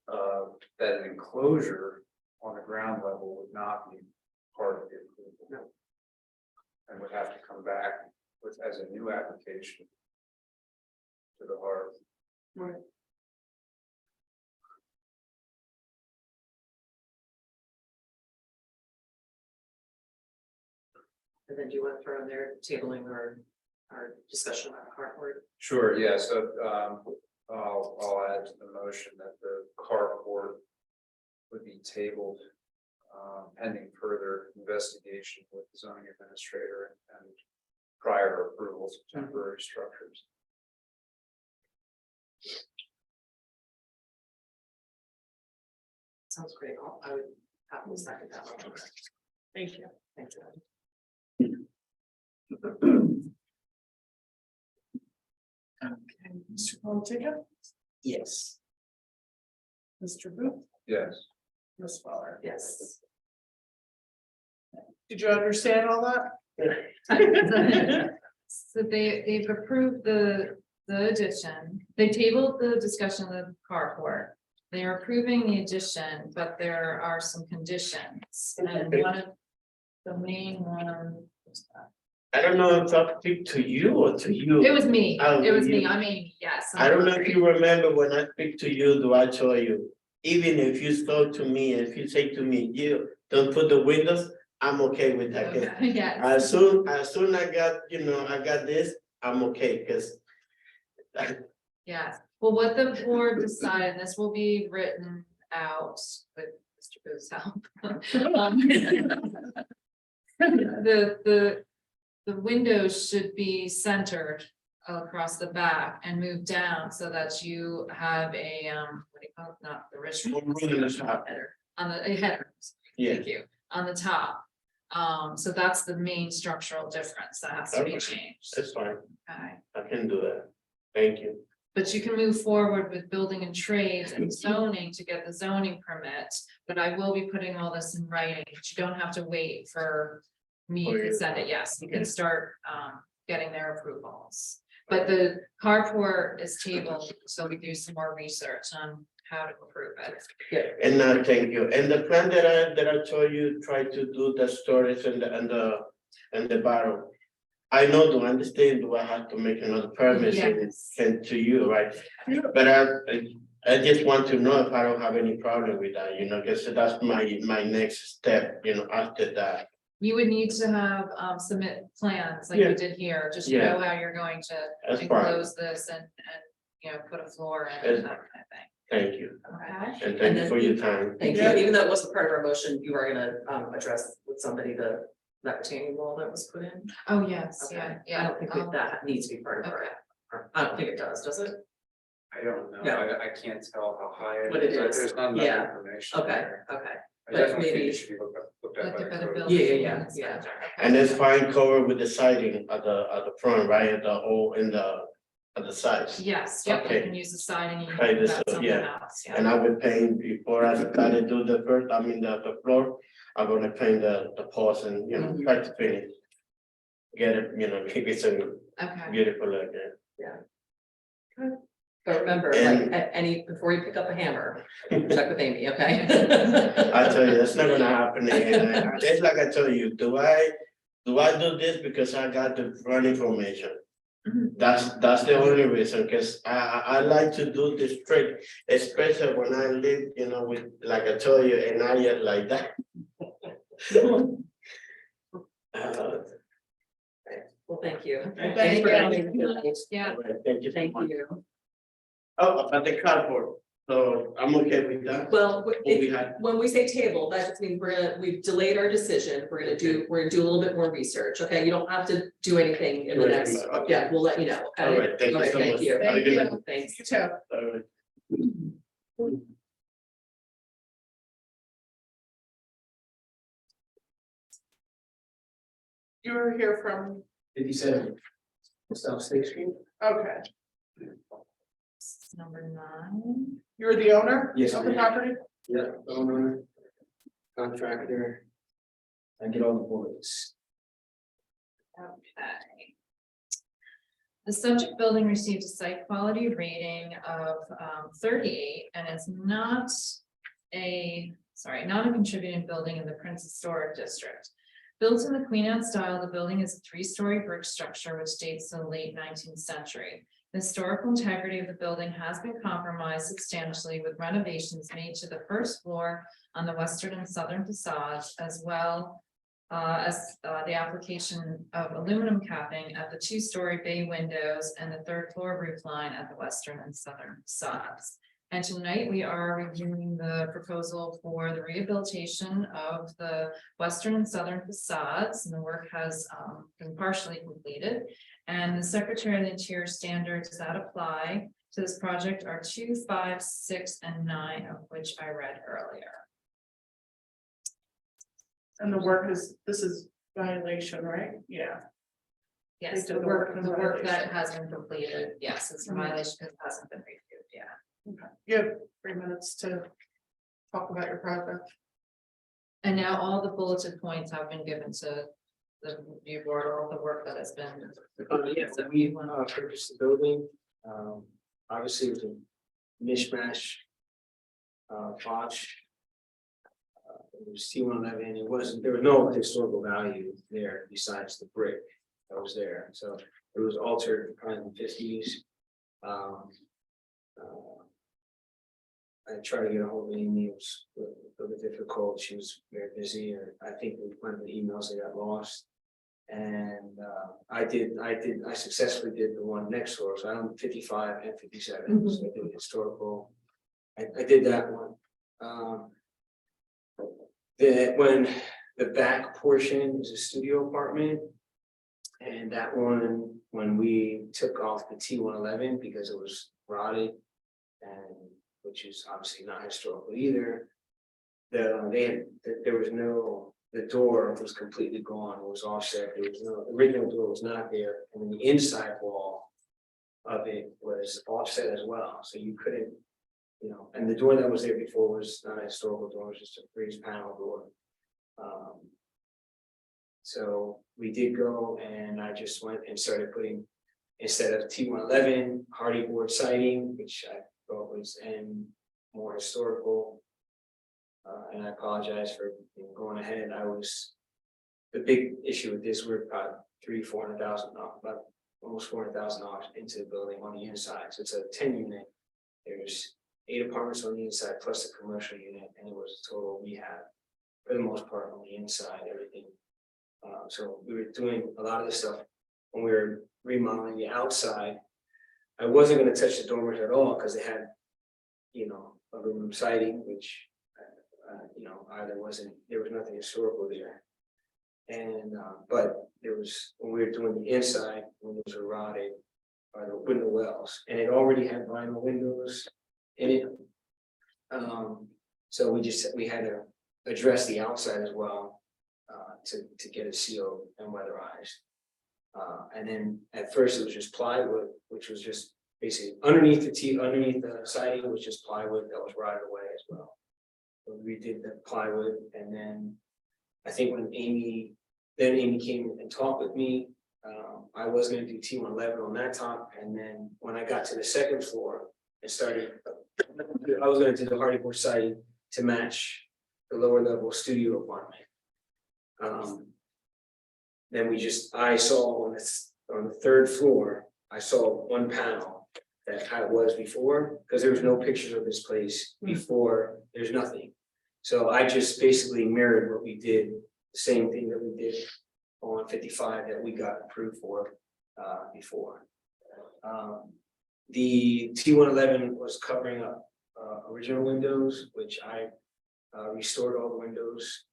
that enclosure on the ground level would not be part of the approval. And would have to come back with as a new application to the HARB. Right. And then do you want to throw in there tabling our discussion on cardboard? Sure, yeah, so I'll add to the motion that the carport would be tabled pending further investigation with the zoning administrator and prior approvals of temporary structures. Sounds great. I would happily second that one. Thank you. Thank you. Okay, Mr. Politica, Yes. Mr. Booth, Yes. Ms. Fowler. Yes. Did you understand all that? So they've approved the addition, they tabled the discussion of the carport. They are approving the addition, but there are some conditions, and one of the main one. I don't know if I speak to you or to you. It was me, Oh, it was me, you. I mean, yes. I don't know if you remember when I speak to you, do I tell you? Even if you spoke to me, if you say to me, you don't put the windows, I'm okay with that. 'Cause Okay, yes. As soon I got, I got this, I'm okay, because. Yes, well, what the board decided, this will be written out with Mr. Booth's help. The windows should be centered across the back and move down so that you have a, what do you call it, not the wrist. More room in the top. Header, on the header, Yeah. thank you, on the top. So that's the main structural difference that has to be Okay. changed. That's fine, Okay. I can do that, thank you. But you can move forward with building and trades and zoning to get the zoning permit, but I will be putting all this in writing, but you don't have to wait for me to send it, yes, you can start getting their approvals. But the carport is tabled, so we do some more research on how to approve it. And thank you, and the plan that I told you, try to do the storage and the barrel. I know, do understand, do I have to make another permit Yes. sent to you, right? But I just want to know if I don't have any problem with that, because that's my next step, after that. You would need to have submit plans like Yeah. we did here, just Yeah. show how you're going to That's fine, enclose this and put a floor in Yes. and that kind of thing. thank you, Okay, and thank you for your time. Thank you. Yeah. Even though it wasn't part of our motion, you are gonna address with somebody that retaining wall that was put in. oh, yes, Okay. yeah, I don't think that needs to be part of Okay. I don't think it does it? I don't know, Yeah. I can't tell how high What it is. There's not enough Yeah. information Okay, there. okay. I But definitely think maybe- it should be looked at Like by a the better code. building. Yeah. inspector. And it's fine covered with the siding at the front, right, at the hole in the, at the sides. Yes, yep, you Okay. can use the siding and you Try can put this, that something yeah. else, And yeah. I will paint before I started do the first, the floor, I'm gonna paint the posts and, try to finish. Get it, keep it some Okay, beautiful like that. But remember, And- before you pick up a hammer, check with Amy, okay? I tell you, that's not gonna happen. And it's like I tell you, do I do this because I got the wrong information? That's the only reason, because I like to do this trick, especially when I live, with, like I told you, an area like that. Well, thank you. Thank Thanks for you. coming. yeah, All right, thank you so Thank much. you. Oh, about the cardboard, so I'm okay with that. Well, What we had, when we say table, that just means we've delayed our decision, we're gonna do a little bit more research, okay? You don't have to do anything in the Do next, anything, okay. yeah, we'll let you know. Okay? All right, thank you Okay, so thank much. you. Have a good night. Thanks. You too. All right. You were here from, 57 South Sixth Street. okay, Number 9. you're the owner Yes, of the ma'am. property? Yeah, owner, contractor. I get all the bullets. Okay. The subject building received a site quality rating of 38 and is not not a contributing building in the Prince Historic District. Built in the Queen Anne style, the building is a 3-story brick structure which dates to the late 19th century. The historical integrity of the building has been compromised substantially with renovations made to the first floor on the western and southern facades, as well as the application of aluminum capping at the 2-story bay windows and the 3rd floor roof line at the western and southern facades. And tonight we are reviewing the proposal for the rehabilitation of the western and southern facades, and the work has been partially completed. And the Secretary of the Interior standards that apply to this project are 2, 5, 6, and 9, of which I read earlier. And the work is, this is violation, right? Yeah. Yes, They the did work in that violation. has been completed, yes, it's a violation because it hasn't been reviewed yet. Okay. You have 3 minutes to talk about your project. And now all the bulleted points have been given to the review board, all the work that has been. Yes, we purchased the building. Obviously, it was a mishmash. Botch. It was T111. It wasn't. There was no historical value there besides the brick that was there. So it was altered kind of in the 50s. I tried to get a hold of Amy. It was a little bit difficult. She was very busy, and I think one of the emails that got lost. And I successfully did the one next door, so I'm 55 and 57, so I did historical. I did that one. When the back portion is a studio apartment. And that one, when we took off the T111 because it was rotted, and which is obviously not historical either. There was no, the door was completely gone, it was offset, there was no, the original door was not there, and then the inside wall of it was offset as well, so you couldn't, and the door that was there before was not a historical door, it was just a breeze panel door. So we did go, and I just went and started putting, instead of T111, hardy board siding, which I thought was and more historical. And I apologize for going ahead. The big issue with this, we're about $400,000, about almost $400,000 into the building on the inside. So it's a 10 unit. There's 8 apartments on the inside plus a commercial unit, and it was a total rehab for the most part on the inside, everything. So we were doing a lot of this stuff when we were remodeling the outside. I wasn't going to touch the dormers at all because they had, aluminum siding, which, there was nothing historical there. And, but there was, when we were doing the inside, windows were rotted, or the window wells, and it already had vinyl windows in it. So we had to address the outside as well, to get it sealed and weatherized. And then at first it was just plywood, which was just basically underneath the siding was just plywood that was rotted away as well. So we did the plywood, and then I think when Amy came and talked with me, I was going to do T111 on that top, and then when I got to the second floor and started, I was going to do the hardy board siding to match the lower level studio apartment. Then I saw on the 3rd floor, I saw one panel that how it was before, because there was no pictures of this place before, there's nothing. So I just basically mirrored what we did, the same thing that we did on 55 that we got approved for before. The T111 was covering up original windows, which I restored all the windows.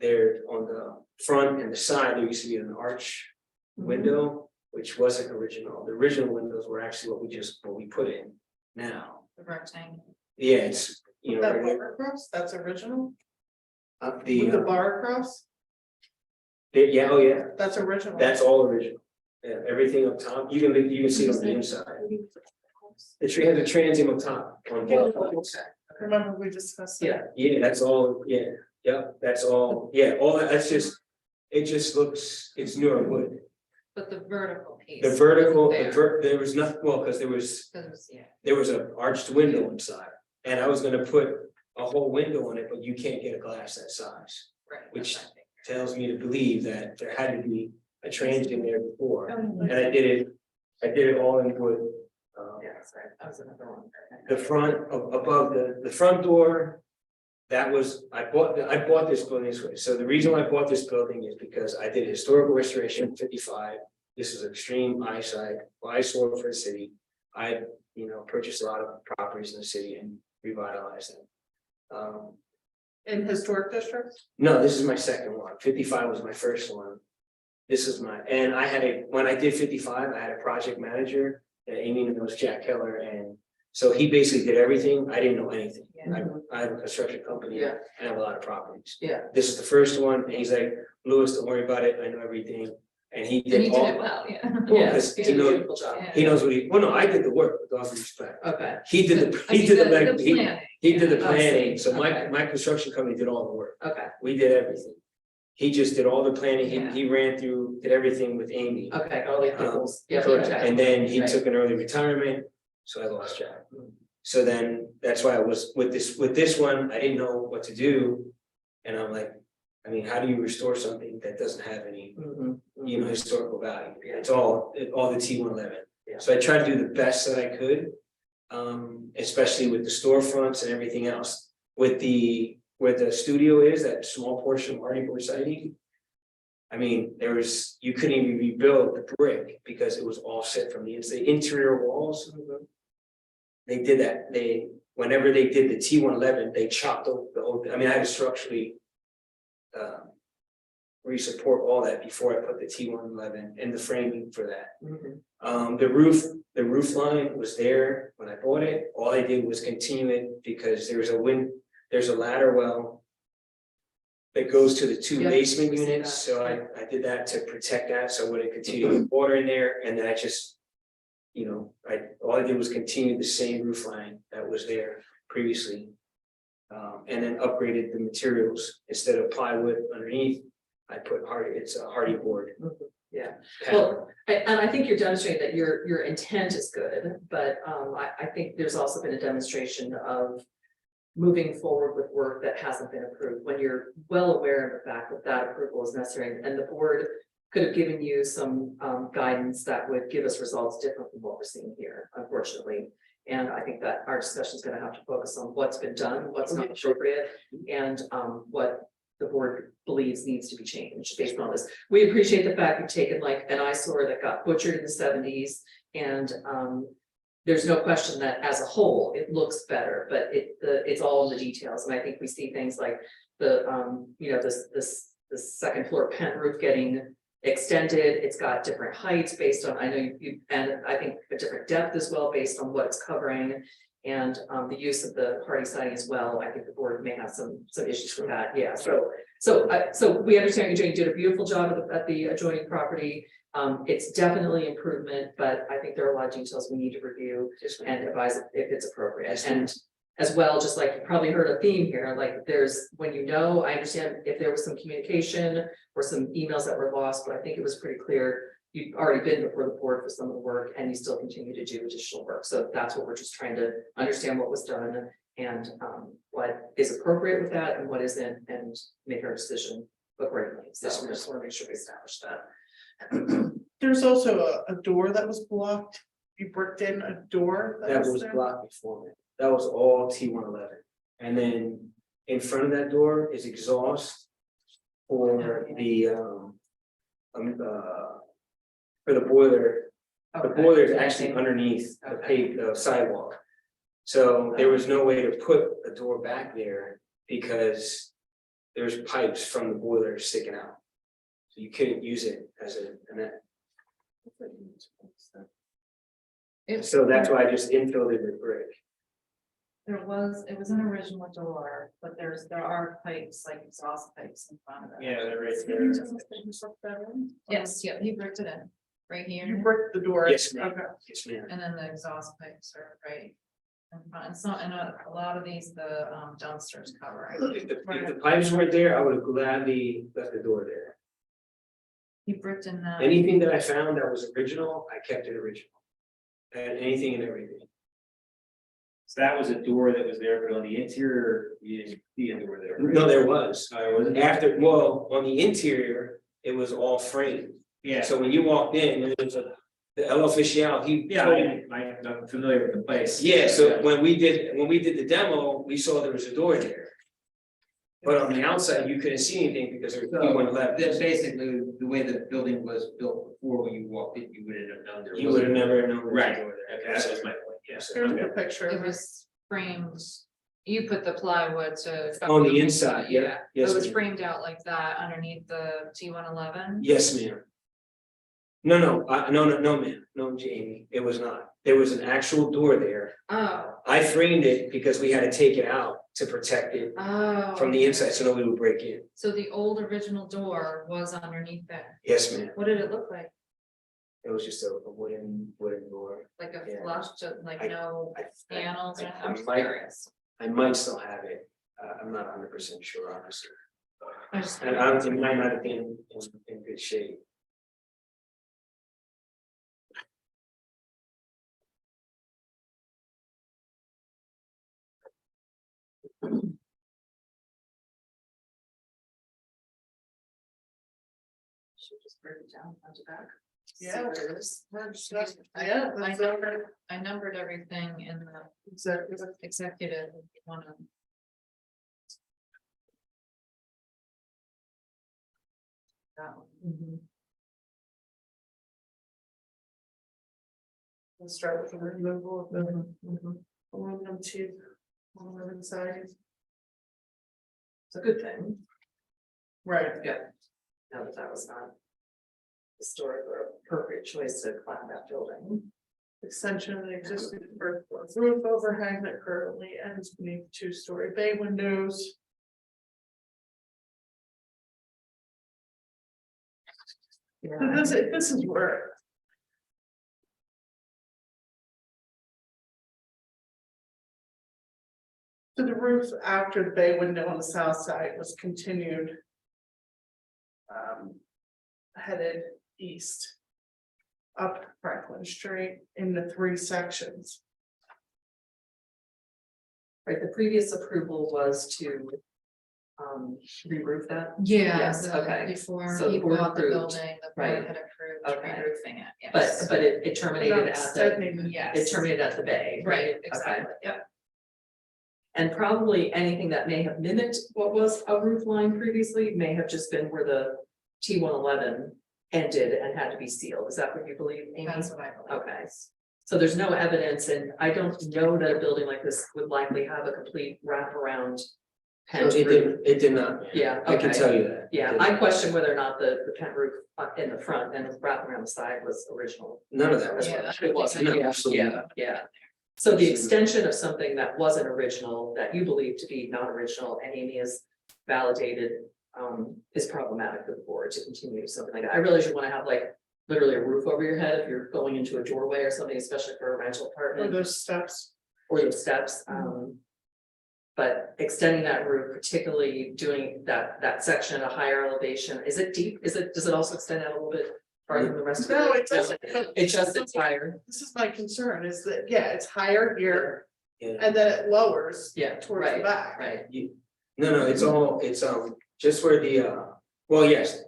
There on the front and the side, there used to be an arch window, which wasn't original. The original windows were actually what we put in now. The rectangle. Yeah, it's, That bar across, that's original? up With the the, bar across? Yeah, oh yeah, That's original. that's all original. Yeah, everything up top, you can see it on the inside. The tree has a transom up top on both. Remember we discussed that? Yeah, that's all, yeah, that's all, all that's just, it just looks, it's newer wood. But the vertical piece. The vertical, There. there was nothing, well, because there was an arched window inside, and I was gonna put a whole window on it, but you can't get a glass that size. Right. Which that's what I think. tells me to believe that there had to be a transom there before, and I did it all in wood. Yeah, that's right. That was another one. The front above the front door. That was, I bought this building this way, so the reason why I bought this building is because I did historical restoration in 55. This is extreme eyesore for the city. I, purchased a lot of properties in the city and revitalized them. In historic districts? No, this is my second one. 55 was my first one. This is and when I did 55, I had a project manager, and Amy knows Jack Keller, and so he basically did everything. I didn't know anything. I have a construction company. Yeah. And I have a lot of properties. Yeah. This is the first one, and he's like, Louis, don't worry about it. I know everything. And he did And he all. did it well, yeah. Well, Yeah, 'cause he he did a knows, beautiful job. he knows what well, no, I did the work with all due respect. Okay, He did I mean, the planning. he did the I see. planning, so Okay. my construction company did all the work. okay, We did everything. He just did all the planning, Yeah. he ran through, did everything with Amy. okay, all the approvals. Yeah, Correct. okay. And then he Right. took an early retirement, so I lost Jack. So then, that's why I was with this one, I didn't know what to do. And I'm like, I mean, how do you restore something that doesn't have any, Mhm. historical value? It's all the T-111. Yeah. So I tried to do the best that I could. Especially with the storefronts and everything else. Where the studio is, that small portion of Hardy Board siding. I mean, you couldn't even rebuild the brick because it was all set from the interior walls. They did that, whenever they did the T-111, they chopped the whole, I mean, I had to structurally. Re-support all that before I put the T-111 and the framing for that. Mhm. The roof line was there when I bought it, all I did was continue it because there's a ladder well. That goes to the two Yep, basement we see units, that. so I did that to protect that, so I wouldn't continue with water in there, and then I just. All I did was continue the same roof line that was there previously. And then upgraded the materials, instead of plywood underneath, I put it's a hardy board. Yeah. panel. Well, and I think you're demonstrating that your intent is good, but I think there's also been a demonstration of moving forward with work that hasn't been approved, when you're well aware of the fact that that approval is necessary, and the board could have given you some guidance that would give us results different from what we're seeing here, unfortunately. And I think that our discussion is gonna have to focus on what's been done, what's not appropriate, and what the board believes needs to be changed based on this. We appreciate the fact you've taken like an eyesore that got butchered in the 70s, and there's no question that as a whole, it looks better, but it's all in the details, and I think we see things like the this second floor pent roof getting extended. It's got different heights based on, I know you, and I think a different depth as well based on what it's covering. And the use of the hardy siding as well. I think the board may have some issues with that. Yeah, so we understand you're doing, you did a beautiful job at the adjoining property. It's definitely improvement, but I think there are a lot of details we need to review and advise if it's appropriate. And as well, just like you probably heard a theme here, like I understand if there was some communication or some emails that were lost, but I think it was pretty clear. You've already been before the board for some of the work, and you still continue to do additional work. So that's what we're just trying to understand, what was done and what is appropriate with that and what isn't, and make our decision accordingly. So I just want to make sure we establish that. There's also a door that was blocked. You bricked in a door That was there? blocked before me. That was all T-111. And then in front of that door is exhaust for the boiler. The Okay. boiler is actually underneath the paved sidewalk. So there was no way to put a door back there because there's pipes from the boiler sticking out. So you couldn't use it as an net. So that's why I just infilled it with brick. It was an original door, but there are pipes, like exhaust pipes in front of it. Yeah, they're right there. Yes, yeah, he bricked it in, right You here, bricked the door. Yes, ma'am. Okay. Yes, ma'am. and then the exhaust pipes are right. In front, it's not, and a lot of these, the dumpsters cover. If the pipes weren't there, I would have gladly left the door there. He bricked in that. Anything that I found that was original, I kept it original. And anything and everything. So that was a door that was there, but on the interior, you didn't see a door there. right? No, there was. Oh, it wasn't? After, well, on the interior, it was all framed. Yeah, So when you walked in, there was the El Oficial, he. yeah, told- I'm familiar with the place. Yeah, so when we did the demo, we saw there was a door there. But on the outside, you couldn't see anything because there was T1 left. That's basically the way the building was built before, when you walked in, you wouldn't have known there was. You would have never known. there was a Right. door there. Okay, that was my point, yes. Here's the picture. It was framed, you put the plywood to. On the inside, yeah. Yes, It was ma'am. framed out like that underneath the T111. Yes, ma'am. No, ma'am, no, Jamie, it was not. There was an actual door there. Oh, I framed it because we had to take it out to protect it oh. from the inside, so nobody would break in. So the old original door was underneath there. Yes, ma'am. What did it look like? It was just a wooden door. Like a Yeah. flush, just like I- no panels? I I'm just might- curious. I might still have it. I'm not 100% sure, honestly. I just. And I don't think it might not have been in good shape. Should just break it down front to back. Yeah. See what it is. Yeah, I that's numbered everything in the exactly. executive one of. That one. Let's start with the removal of the aluminum tube on the inside. It's a good thing, Right. now that that was not historic or appropriate choice to climb that building. Extension of the existing first floor roof overhang that currently ends beneath two-story bay windows. Yeah. This is where. So the roof after the bay window on the south side was continued. Headed east. Up Franklin Street into 3 sections. Right, the previous approval was to re-roof that. Yeah, Yes, okay. before So the he board bought the approved, building, the right. board had approved Okay. re-roofing it, But yes. it terminated Not at the, extending. Yes. it terminated at the bay. Right, Okay. exactly, yep. And probably anything that may have mimicked what was a roof line previously may have just been where the T111 ended and had to be sealed. Is that what you believe, Amy? That's what I believe. Okay. So there's no evidence, and I don't know that a building like this would likely have a complete wraparound. pent roof. It did not. Yeah, I can okay. tell you that. Yeah, I question whether or not the pent roof in the front and the wrap around the side was original. None of that was. Yeah. It wasn't, No, yeah, absolutely yeah, not. yeah. So the extension of something that wasn't original, that you believe to be not original, and Amy has validated, is problematic for the board to continue something like that. I realize you wanna have like literally a roof over your head if you're going into a doorway or something, especially for a rental Or apartment those steps. or those steps, but extending that roof, particularly doing that section at a higher elevation, is it deep? Does it also extend out a little bit farther than the rest of it? No, it doesn't. It's higher, This is my concern is that, yeah, it's higher here Yeah. and then it lowers yeah, towards the right, back. right. No, it's all, it's just where the well, yes.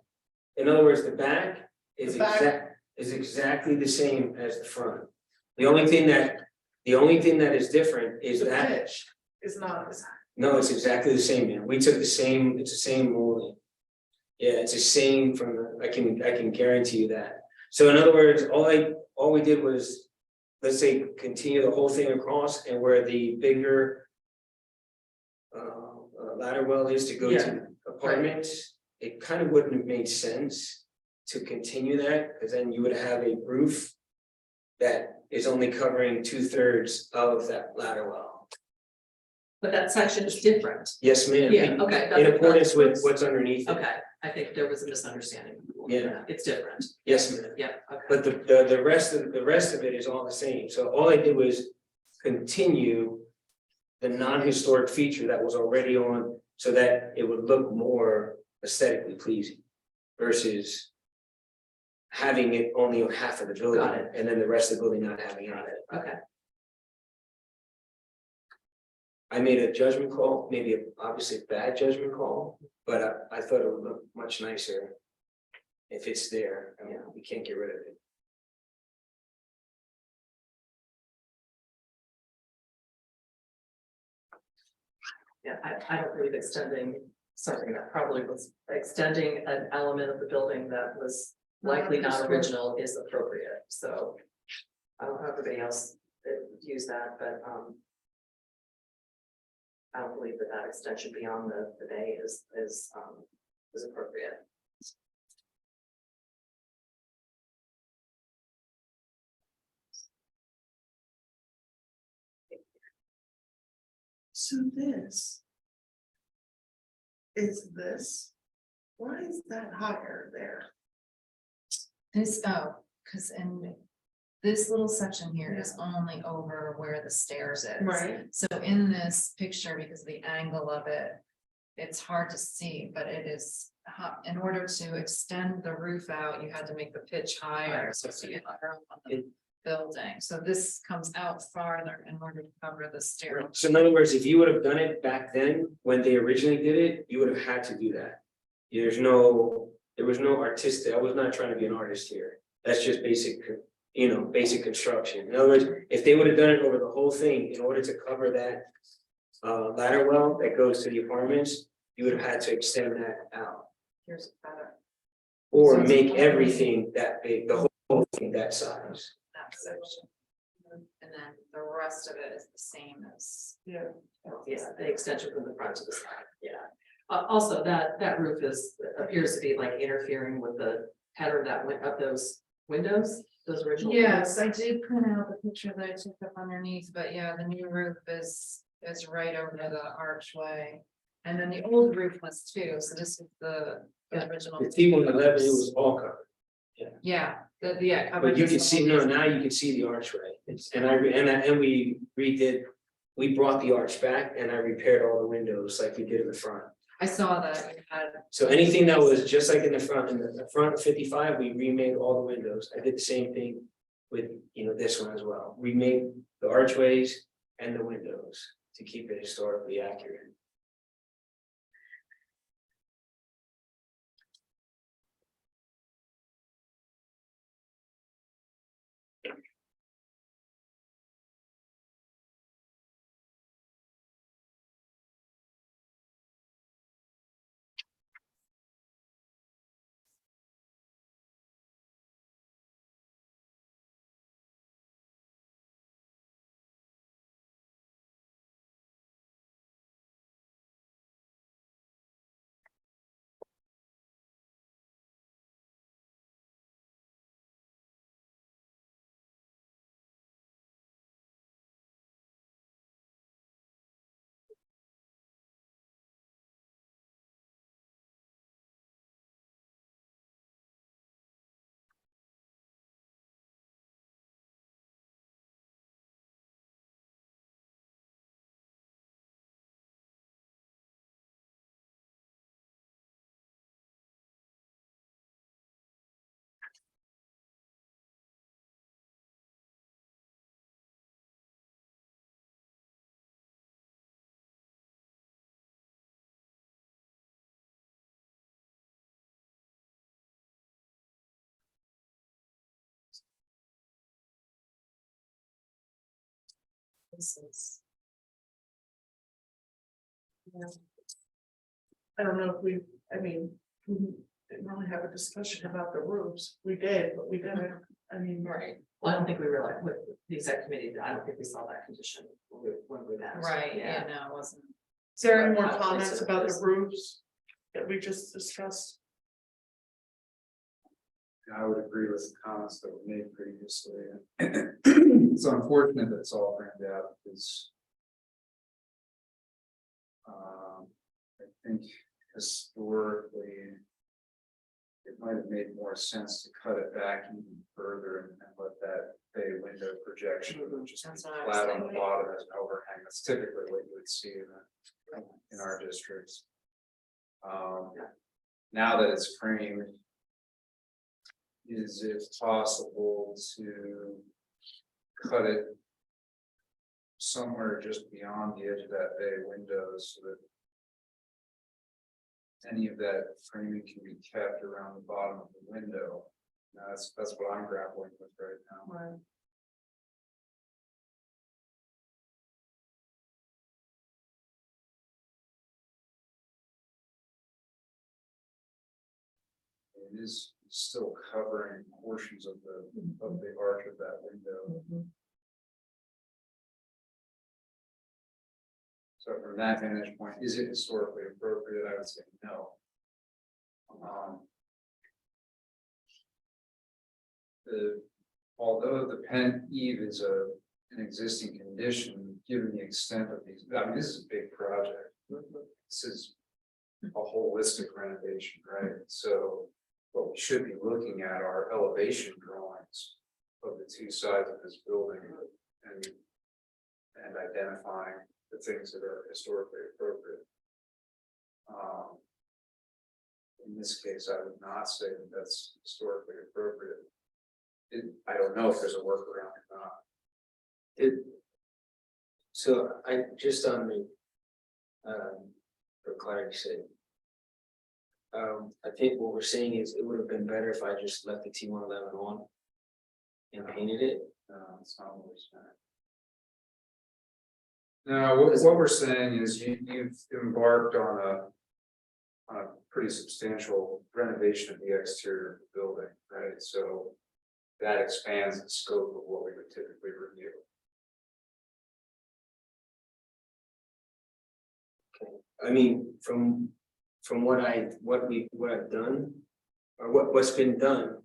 In other words, the back is The back- exactly the same as the front. The only thing that is different is The that, pitch is not as. no, it's exactly the same, man. We took it's the same molding. Yeah, it's the same from the, I can guarantee you that. So in other words, all we did was, let's say, continue the whole thing across and where the bigger ladder well is to go to apartments, it kind of wouldn't have made sense to continue that, because then you would have a roof that is only covering 2/3 of that ladder well. But that section is different. Yes, ma'am. Yeah, okay. In that's- accordance with what's underneath it. Okay, I think there was a misunderstanding. Yeah. It's different. Yes, ma'am. Yeah, okay. But the rest of it is all the same. So all I did was continue the non-historic feature that was already on, so that it would look more aesthetically pleasing versus having it only on half of the building Got it. and then the rest of the building not having on it. Okay, I made a judgment call, maybe obviously a bad judgment call, but I thought it would look much nicer if it's there. I mean, we can't get rid of it. yeah, I don't believe extending something that probably was extending an element of the building that was likely not original is appropriate, so. I don't know if everybody else views that, but I don't believe that extension beyond the bay is appropriate. So this. Is this? Why is that higher there? This, cause in this little section here is only over where the stairs is. Right. So in this picture, because of the angle of it, it's hard to see, but it is, in order to extend the roof out, you had to make the pitch higher, so it's higher on the building. So this comes out farther in order to cover the stair. So in other words, if you would have done it back then, when they originally did it, you would have had to do that. There was no artistic, I was not trying to be an artist here. That's just basic, basic construction. In other words, if they would have done it over the whole thing, in order to cover that ladder well that goes to the apartments, you would have had to extend that out. Here's better. Or So it's make only- everything that big, the whole thing that size. That section. And then the rest of it is the same as. Yeah. Yeah, the extension from the front to the side, yeah. Also, that roof appears to be like interfering with the pattern that went up those windows, those original. Yes, windows. I did print out the picture that I took up underneath, but yeah, the new roof is right over the archway. And then the old roof was too, so this is the original. The T111, it was all covered. Yeah, But you can see, now you can see the archway. And we redid, we brought the arch back and I repaired all the windows like we did in the front. I saw that you had. So anything that was just like in the front of 55, we remade all the windows. I did the same thing with, this one as well. We made the archways and the windows to keep it historically accurate. I don't know if we didn't really have a discussion about the roofs. We did, but we didn't, Right, well, I don't think we realized with the exec committee, I don't think we saw that condition when we met. Right, yeah, no, it wasn't. Is there any more comments about the roofs that we just discussed? I would agree with the comments that were made previously. It's unfortunate that it's all burned out because I think historically. It might have made more sense to cut it back even further and let that bay window projection just be That's what I was flat on the thinking. bottom as an overhang. That's typically what you would see in our districts. Now that it's framed. Is it possible to cut it somewhere just beyond the edge of that bay window so that any of that framing can be kept around the bottom of the window? Now, that's what I'm grappling with right now. Right. It is still covering portions of the arch of that window. So from that vantage point, is it historically appropriate? I would say no. Although the Penn Eve is an existing condition, given the extent of these, I mean, this is a big project. This is a holistic renovation, right? So what we should be looking at are elevation drawings of the two sides of this building and identifying the things that are historically appropriate. In this case, I would not say that that's historically appropriate. I don't know if there's a workaround or not. So I just on the, for clarity's sake. I think what we're saying is it would have been better if I just left the T111 on. And painted it. No, that's not what we're saying. No, what we're saying is you've embarked on a pretty substantial renovation of the exterior of the building, right? So that expands the scope of what we would typically review. I mean, from what I've done, or what's been done.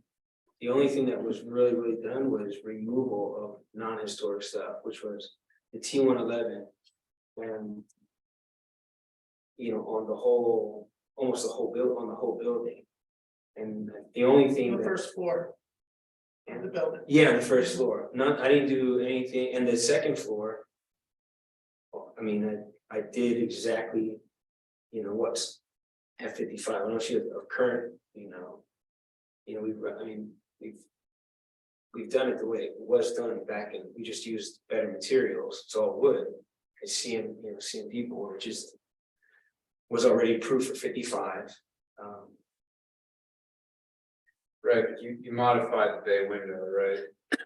The only thing that was really done was removal of non-historic stuff, which was the T111. And you know, on the whole, almost the whole building. And the only thing The first floor of the building. yeah, the first floor, I didn't do anything, and the second floor. I mean, I did exactly, you know, what's F55, I don't know if you have current, we've done it the way it was done back, and we just used better materials, it's all wood. I seeing people, which is was already approved for 55. Right, but you modified the bay window, right?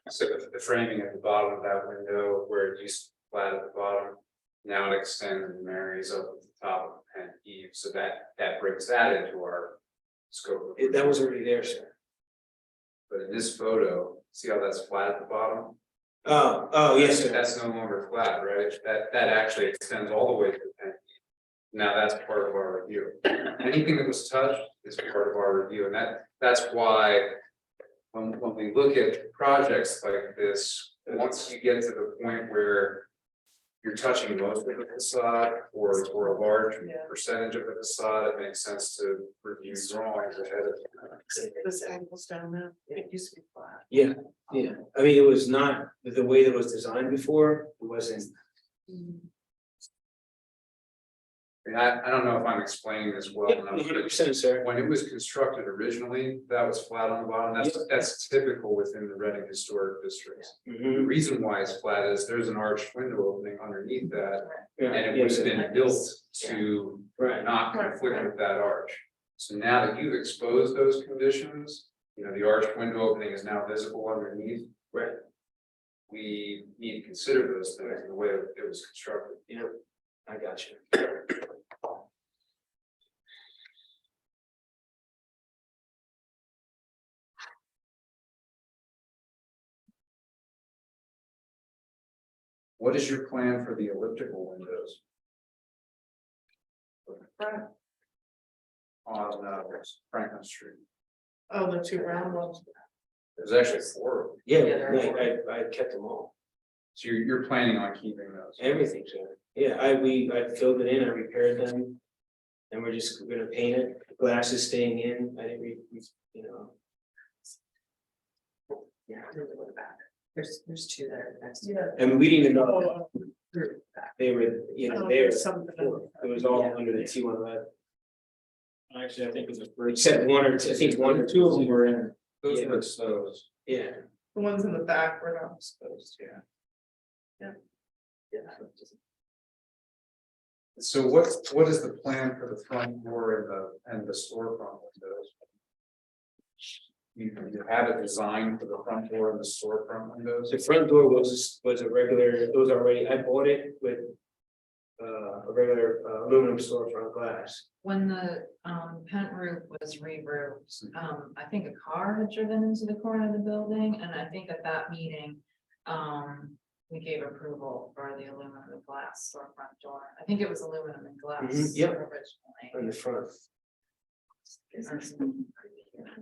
So the framing at the bottom of that window where it used to be flat at the bottom, now it extends and marries up at the top of the Penn Eve, so that brings that into our scope. That was already there, sir. But in this photo, see how that's flat at the bottom? Oh, yes, sir. That's no longer flat, right? That actually extends all the way to the Penn Eve. Now that's part of our review. Anything that was touched is part of our review, and that's why when we look at projects like this, once you get to the point where you're touching most of the facade or a large percentage of the facade, it makes sense to review drawings ahead of time. This angle's down there, it used to be flat. Yeah. I mean, it was not the way that it was designed before. It wasn't. And I don't know if I'm explaining this well enough. 100%, sir. When it was constructed originally, that was flat on the bottom. That's typical within the Reading Historic Districts. The reason why it's flat is there's an arched window opening underneath that, and it was been built to not conflict with that arch. So now that you've exposed those conditions, you know, the arched window opening is now visible underneath. Right. We need to consider those things in the way it was constructed. Yeah, I got you. What is your plan for the elliptical windows? On Franklin Street. Oh, the two round ones. There's actually 4 of them. Yeah, I kept them all. So you're planning on keeping those? Everything, sir. Yeah, I filled it in, I repaired them. And we're just gonna paint it, glass is staying in, I didn't you know. Yeah, there's two there next to Yeah. And we didn't even know it. they were, you know, Oh, there, there's something. it was all under the T111. Actually, I think it was, except one or two, I think one or two of them were in, Those Yeah. are exposed. yeah. The ones in the back were not. Exposed, yeah. Yeah. So what is the plan for the front door and the storefront windows? You have a design for the front door and the storefront windows? The front door was a regular, it was already, I bought it with. A regular aluminum storefront glass. When the pent roof was re-roofed, I think a car had driven into the corner of the building, and I think at that meeting. We gave approval for the aluminum glass storefront door. I think it was aluminum and glass Yep. originally. On the front.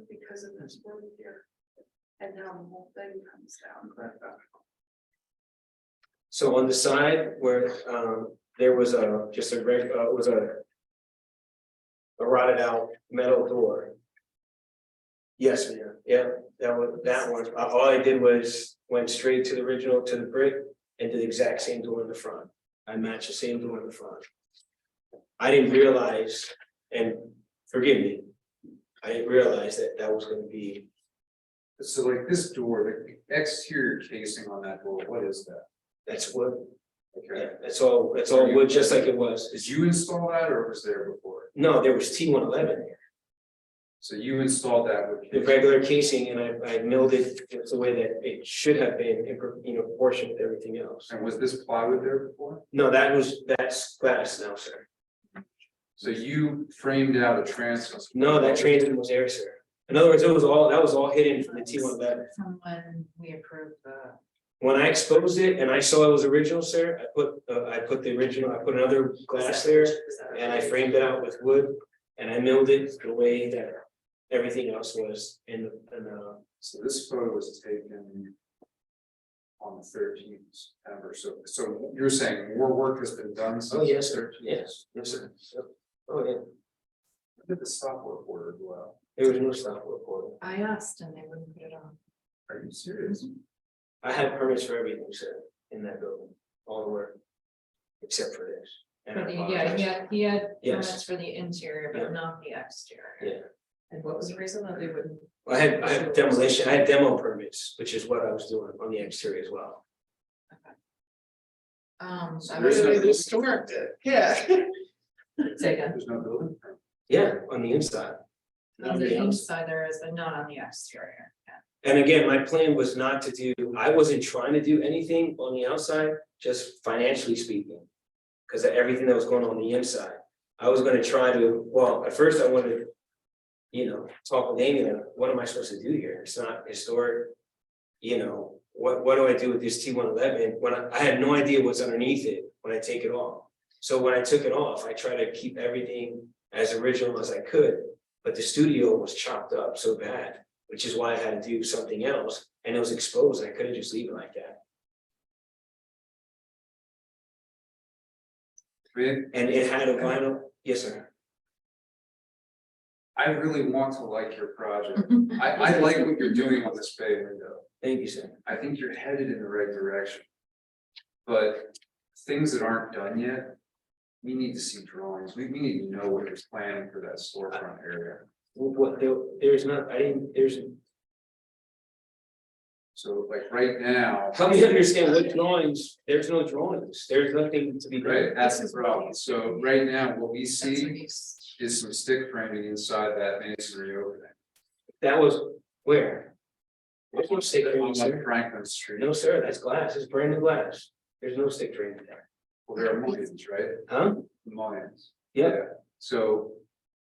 Because of this one here. And now the whole thing comes down. So on the side where there was just a it was a rotted out metal door. Yes, ma'am. Yeah, that one. All I did was went straight to the original, to the brick, and did the exact same door in the front. I matched the same door in the front. I didn't realize, and forgive me, I didn't realize that was gonna be. So like this door, the exterior casing on that door, what is that? That's wood. Okay. Yeah, it's all wood, just like it was. Did you install that or was there before? No, there was T111 there. So you installed that with. The regular casing, and I milled it the way that it should have been, in proportion with everything else. And was this plywood there before? No, that's glass now, sir. So you framed out a transom? No, that transom was there, sir. In other words, that was all hidden from the T111. From when we approved the. When I exposed it and I saw it was original, sir, I put the original, I put another glass there, and I framed it out with wood, and I milled it the way that everything else was in the. So this photo was taken on the 13th of September, so you're saying more work has been done since? Oh, yes, sir. 13th? Yes, sir. Oh, yeah. Did the stop work order go out? There was no stop work order. I asked and they wouldn't put it on. Are you serious? I had permits for everything, sir, in that building, all the work, except for this. And I For the, apologize. he had Yes. permits for the interior, Yeah. but not the exterior. Yeah, And what was the reason that they wouldn't? I had demolition, I had demo permits, which is what I was doing on the exterior as well. I Really was, historic it, yeah. Say again. There's no building? Yeah, on the inside. Not on on the the outside. inside there is, but not on the exterior. Yeah. And again, my plan was not to do, I wasn't trying to do anything on the outside, just financially speaking. Because of everything that was going on the inside, I was gonna try to, well, at first I wanted to. Talk with Amy, like, what am I supposed to do here? It's not historic. What do I do with this T111 when I had no idea what's underneath it when I take it off? So when I took it off, I try to keep everything as original as I could, but the studio was chopped up so bad, which is why I had to do something else, and it was exposed. I couldn't just leave it like that. And it had a vinyl, yes, sir. I really want to like your project. I like what you're doing on this bay window. Thank you, sir. I think you're headed in the right direction. But things that aren't done yet, we need to see drawings. We need to know what you're planning for that storefront area. There's not, So like right now. help me understand what drawings, there's no drawings, there's nothing to be done. Right, that's the problem. So right now, what we That's what see he's- is some stick framing inside that masonry opening. That was where? There's no stick On framing, sir. Franklin Street. No, sir, that's glass, it's brand new glass. There's no stick framing there. Well, there are mullions, right? Huh? Mullions. Yeah, So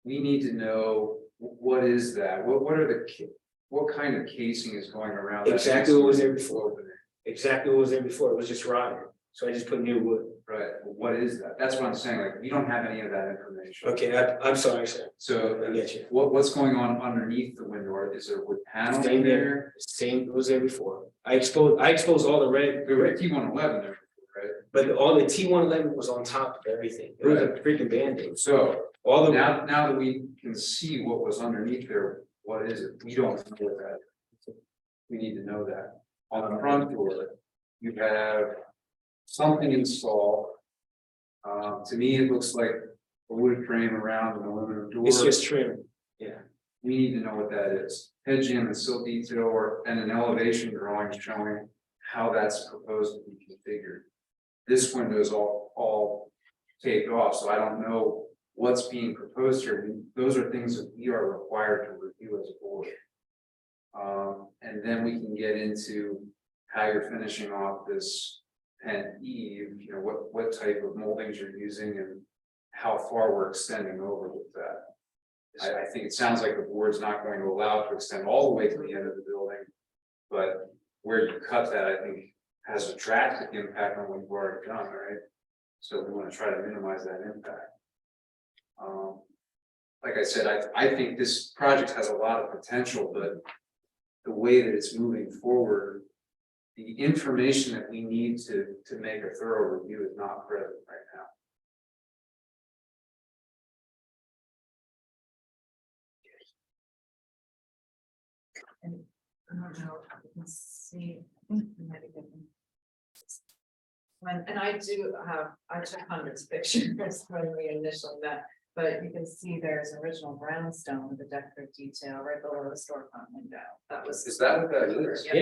we need to know, what is that? What are the, what kind of casing is going around? that exactly what was there masonry before. opening? Exactly what was there before, it was just rotten. So I just put new wood. Right, what is that? That's what I'm saying, like, we don't have any of that information. Okay, I'm sorry, sir. So I get you. what's going on underneath the window? Or is there a wood panel Same there? there, same, it was there before. I exposed all the red, We were at T111 there, right? but all the T111 was on top of everything. It was a freaking Band-Aid. So All the, now that we can see what was underneath there, what is it? We don't know what that is. We need to know that. On the front door, you have something installed. To me, it looks like a wood frame around an aluminum door. it's just trim. Yeah. We need to know what that is. Head jam and sill detail and an elevation drawing showing how that's proposed to be configured. This window is all taped off, so I don't know what's being proposed here. Those are things that we are required to review as a board. And then we can get into how you're finishing off this pen eve, you know, what type of moldings you're using and how far we're extending over with that. I think it sounds like the board's not going to allow it to extend all the way to the end of the building. But where you cut that, I think, has a drastic impact on what you've already done, right? So we want to try to minimize that impact. Like I said, I think this project has a lot of potential, but the way that it's moving forward, the information that we need to make a thorough review is not present right now. I don't know if you can see. I think we might have given- and I took hundreds of pictures when we initially met, but you can see there's original brownstone with the decorative detail right below the storefront window. That was. Is that what that is? Yep.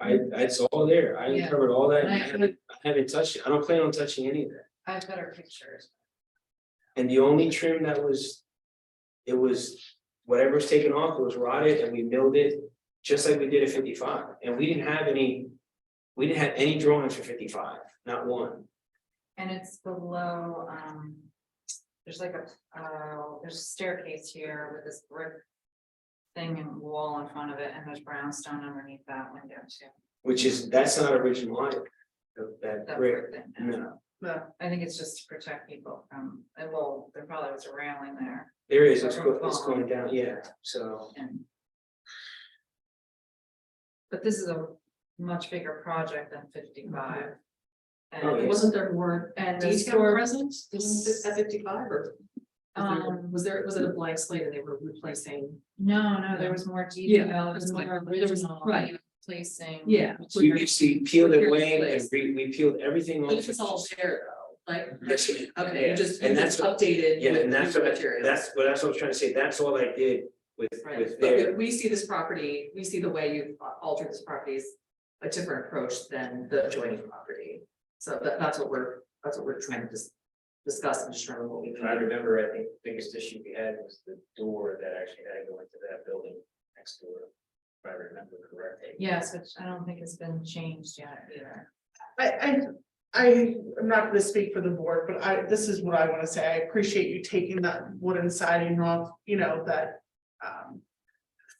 Yeah, it's all there. I Yeah. uncovered all that. And I- I haven't touched it. I don't plan on touching any of that. I have better pictures. And the only trim that was, it was whatever's taken off, it was rotted and we milled it just like we did at 55. And we didn't have any drawings for 55, not one. And it's below, there's like there's a staircase here with this brick thing and wall in front of it, and there's brownstone underneath that window too. That's not original either. That That brick, brick thing, no. no, I think it's just to protect people from, and well, there probably was a railing there. there is, it's going down, yeah, so. And. But this is a much bigger project than 55. Oh, And yeah. Wasn't there more And the detail store- present at 55 or? Was it a blank slate and they were replacing? No, there was more detail, Yeah, it was that's more what- there was- original, right. Placing. Yeah. So we basically peeled it away and Place. we peeled everything But off. it's all there though, like. Yes, it is. Okay, Yeah. you just And that's what- updated. Yeah, with and that's new what, material. that's what I was trying to say, that's all I did with Right, but there. we see this property, we see the way you've altered this property is a different approach than the adjoining property. So that's what we're trying to discuss and determine what we If I can. remember, I think the biggest issue we had was the door that actually had to go into that building next door, if I remember correctly. Yes, which I don't think has been changed yet either. I'm not gonna speak for the board, but this is what I wanna say. I appreciate you taking that wooden siding off, you know, that.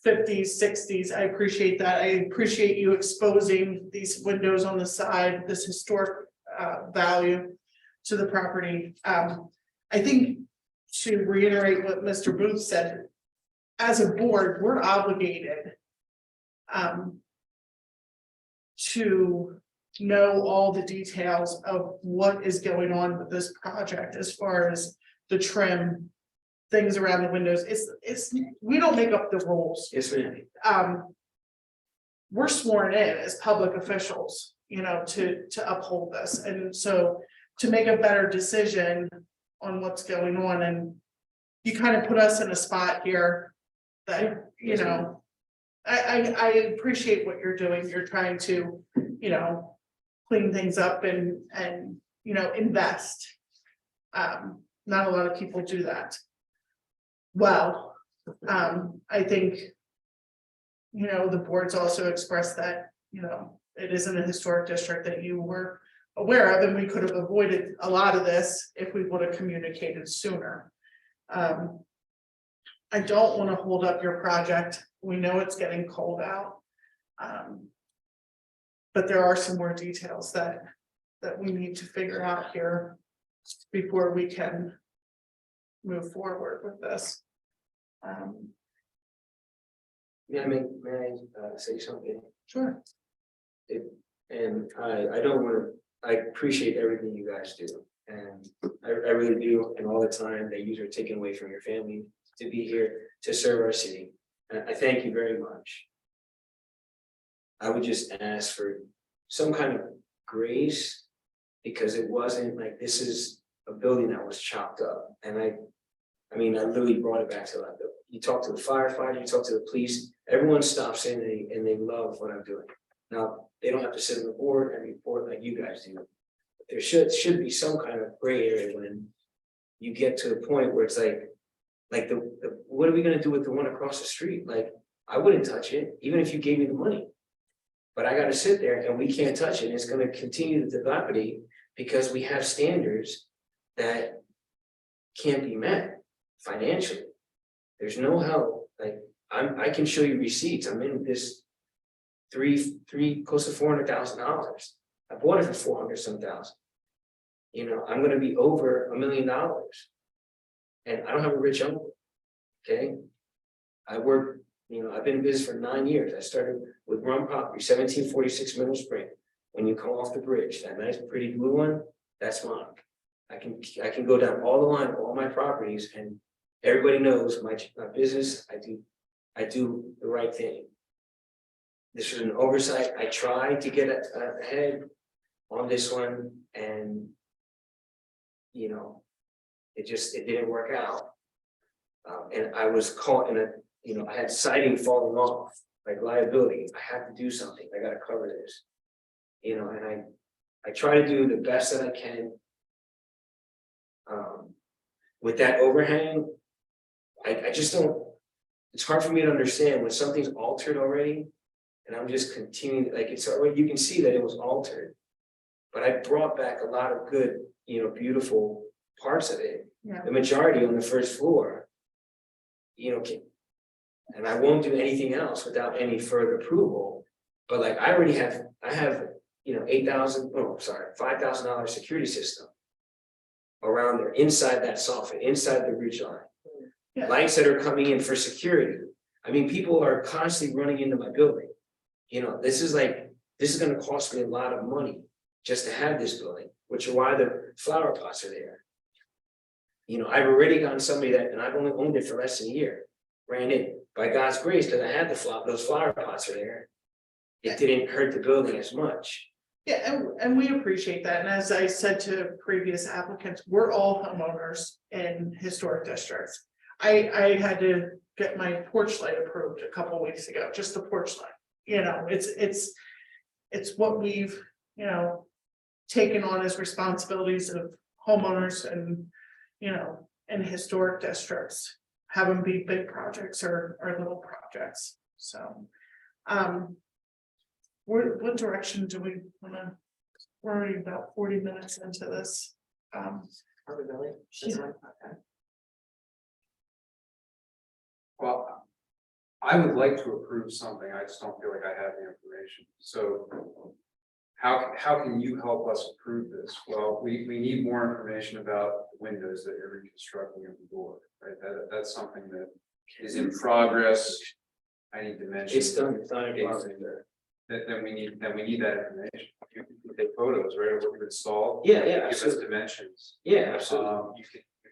50s, 60s, I appreciate that. I appreciate you exposing these windows on the side, this historic value to the property. I think to reiterate what Mr. Booth said, as a board, we're obligated to know all the details of what is going on with this project as far as the trim, things around the windows. We don't make up the rules. Yes, ma'am. We're sworn in as public officials, you know, to uphold this. And so to make a better decision on what's going on, and you kind of put us in a spot here that, you know, I appreciate what you're doing. You're trying to, you know, clean things up and, you know, invest. Not a lot of people do that. Well, I think, you know, the board's also expressed that, you know, it isn't a historic district that you were aware of, and we could have avoided a lot of this if we would have communicated sooner. I don't want to hold up your project. We know it's getting cold out. But there are some more details that that we need to figure out here before we can move forward with this. May I say something? Sure. And I don't want to, I appreciate everything you guys do. And I really do, and all the time that you are taking away from your family to be here to serve our city. And I thank you very much. I would just ask for some kind of grace, because it wasn't like, this is a building that was chopped up. And I mean, I literally brought it back to like, you talk to the firefighter, you talk to the police, everyone stops in and they love what I'm doing. Now, they don't have to sit on the board and report like you guys do. But there should be some kind of gray area when you get to a point where it's like the what are we gonna do with the one across the street? Like, I wouldn't touch it, even if you gave me the money. But I gotta sit there and we can't touch it, and it's gonna continue to dilapidate because we have standards that can't be met financially. There's no help, like, I can show you receipts, I'm in this three, close to $400,000. I bought it for 400 some thousand. You know, I'm gonna be over $1 million. And I don't have a rich uncle, okay? I work, you know, I've been in business for 9 years. I started with Rum Property, 1746 Middle Spring. When you come off the bridge, that nice pretty blue one, that's mine. I can go down all the line of all my properties, and everybody knows my business, I do the right thing. This was an oversight. I tried to get ahead on this one, and you know, it didn't work out. And I was caught in I had siding falling off, like liability. I had to do something. I got to cover this, you know, and I try to do the best that I can. With that overhang, I just don't, it's hard for me to understand when something's altered already. And I'm just continuing, like, it's already, you can see that it was altered. But I brought back a lot of good, beautiful parts of it. Yeah. The majority on the first floor. And I won't do anything else without any further approval. But like, I have $5,000 security system around there, inside that soffit, inside the ridge line. Yeah. Lights that are coming in for security. I mean, people are constantly running into my building. This is gonna cost me a lot of money just to have this building, which is why the flower pots are there. I've already gotten somebody that, and I've only owned it for less than a year, ran in. By God's grace, because I had those flower pots are there. It didn't hurt the building as much. Yeah, and we appreciate that. And as I said to previous applicants, we're all homeowners in historic districts. I had to get my porch light approved a couple of weeks ago, just the porch light. It's what we've, taken on as responsibilities of homeowners and, in historic districts, have them be big projects or little projects. So, what direction do we wanna, we're already about 40 minutes into this. Are we really? Yeah. Okay. Well, I would like to approve something, I just don't feel like I have the information, so. How can you help us approve this? Well, we need more information about the windows that you're reconstructing of the door, right? That's something that is in progress. I need dimensions. It's done, it's not in progress. Then we need that information. You can take photos, right, of what you installed. Yeah, Give us absolutely. dimensions. Yeah, absolutely. You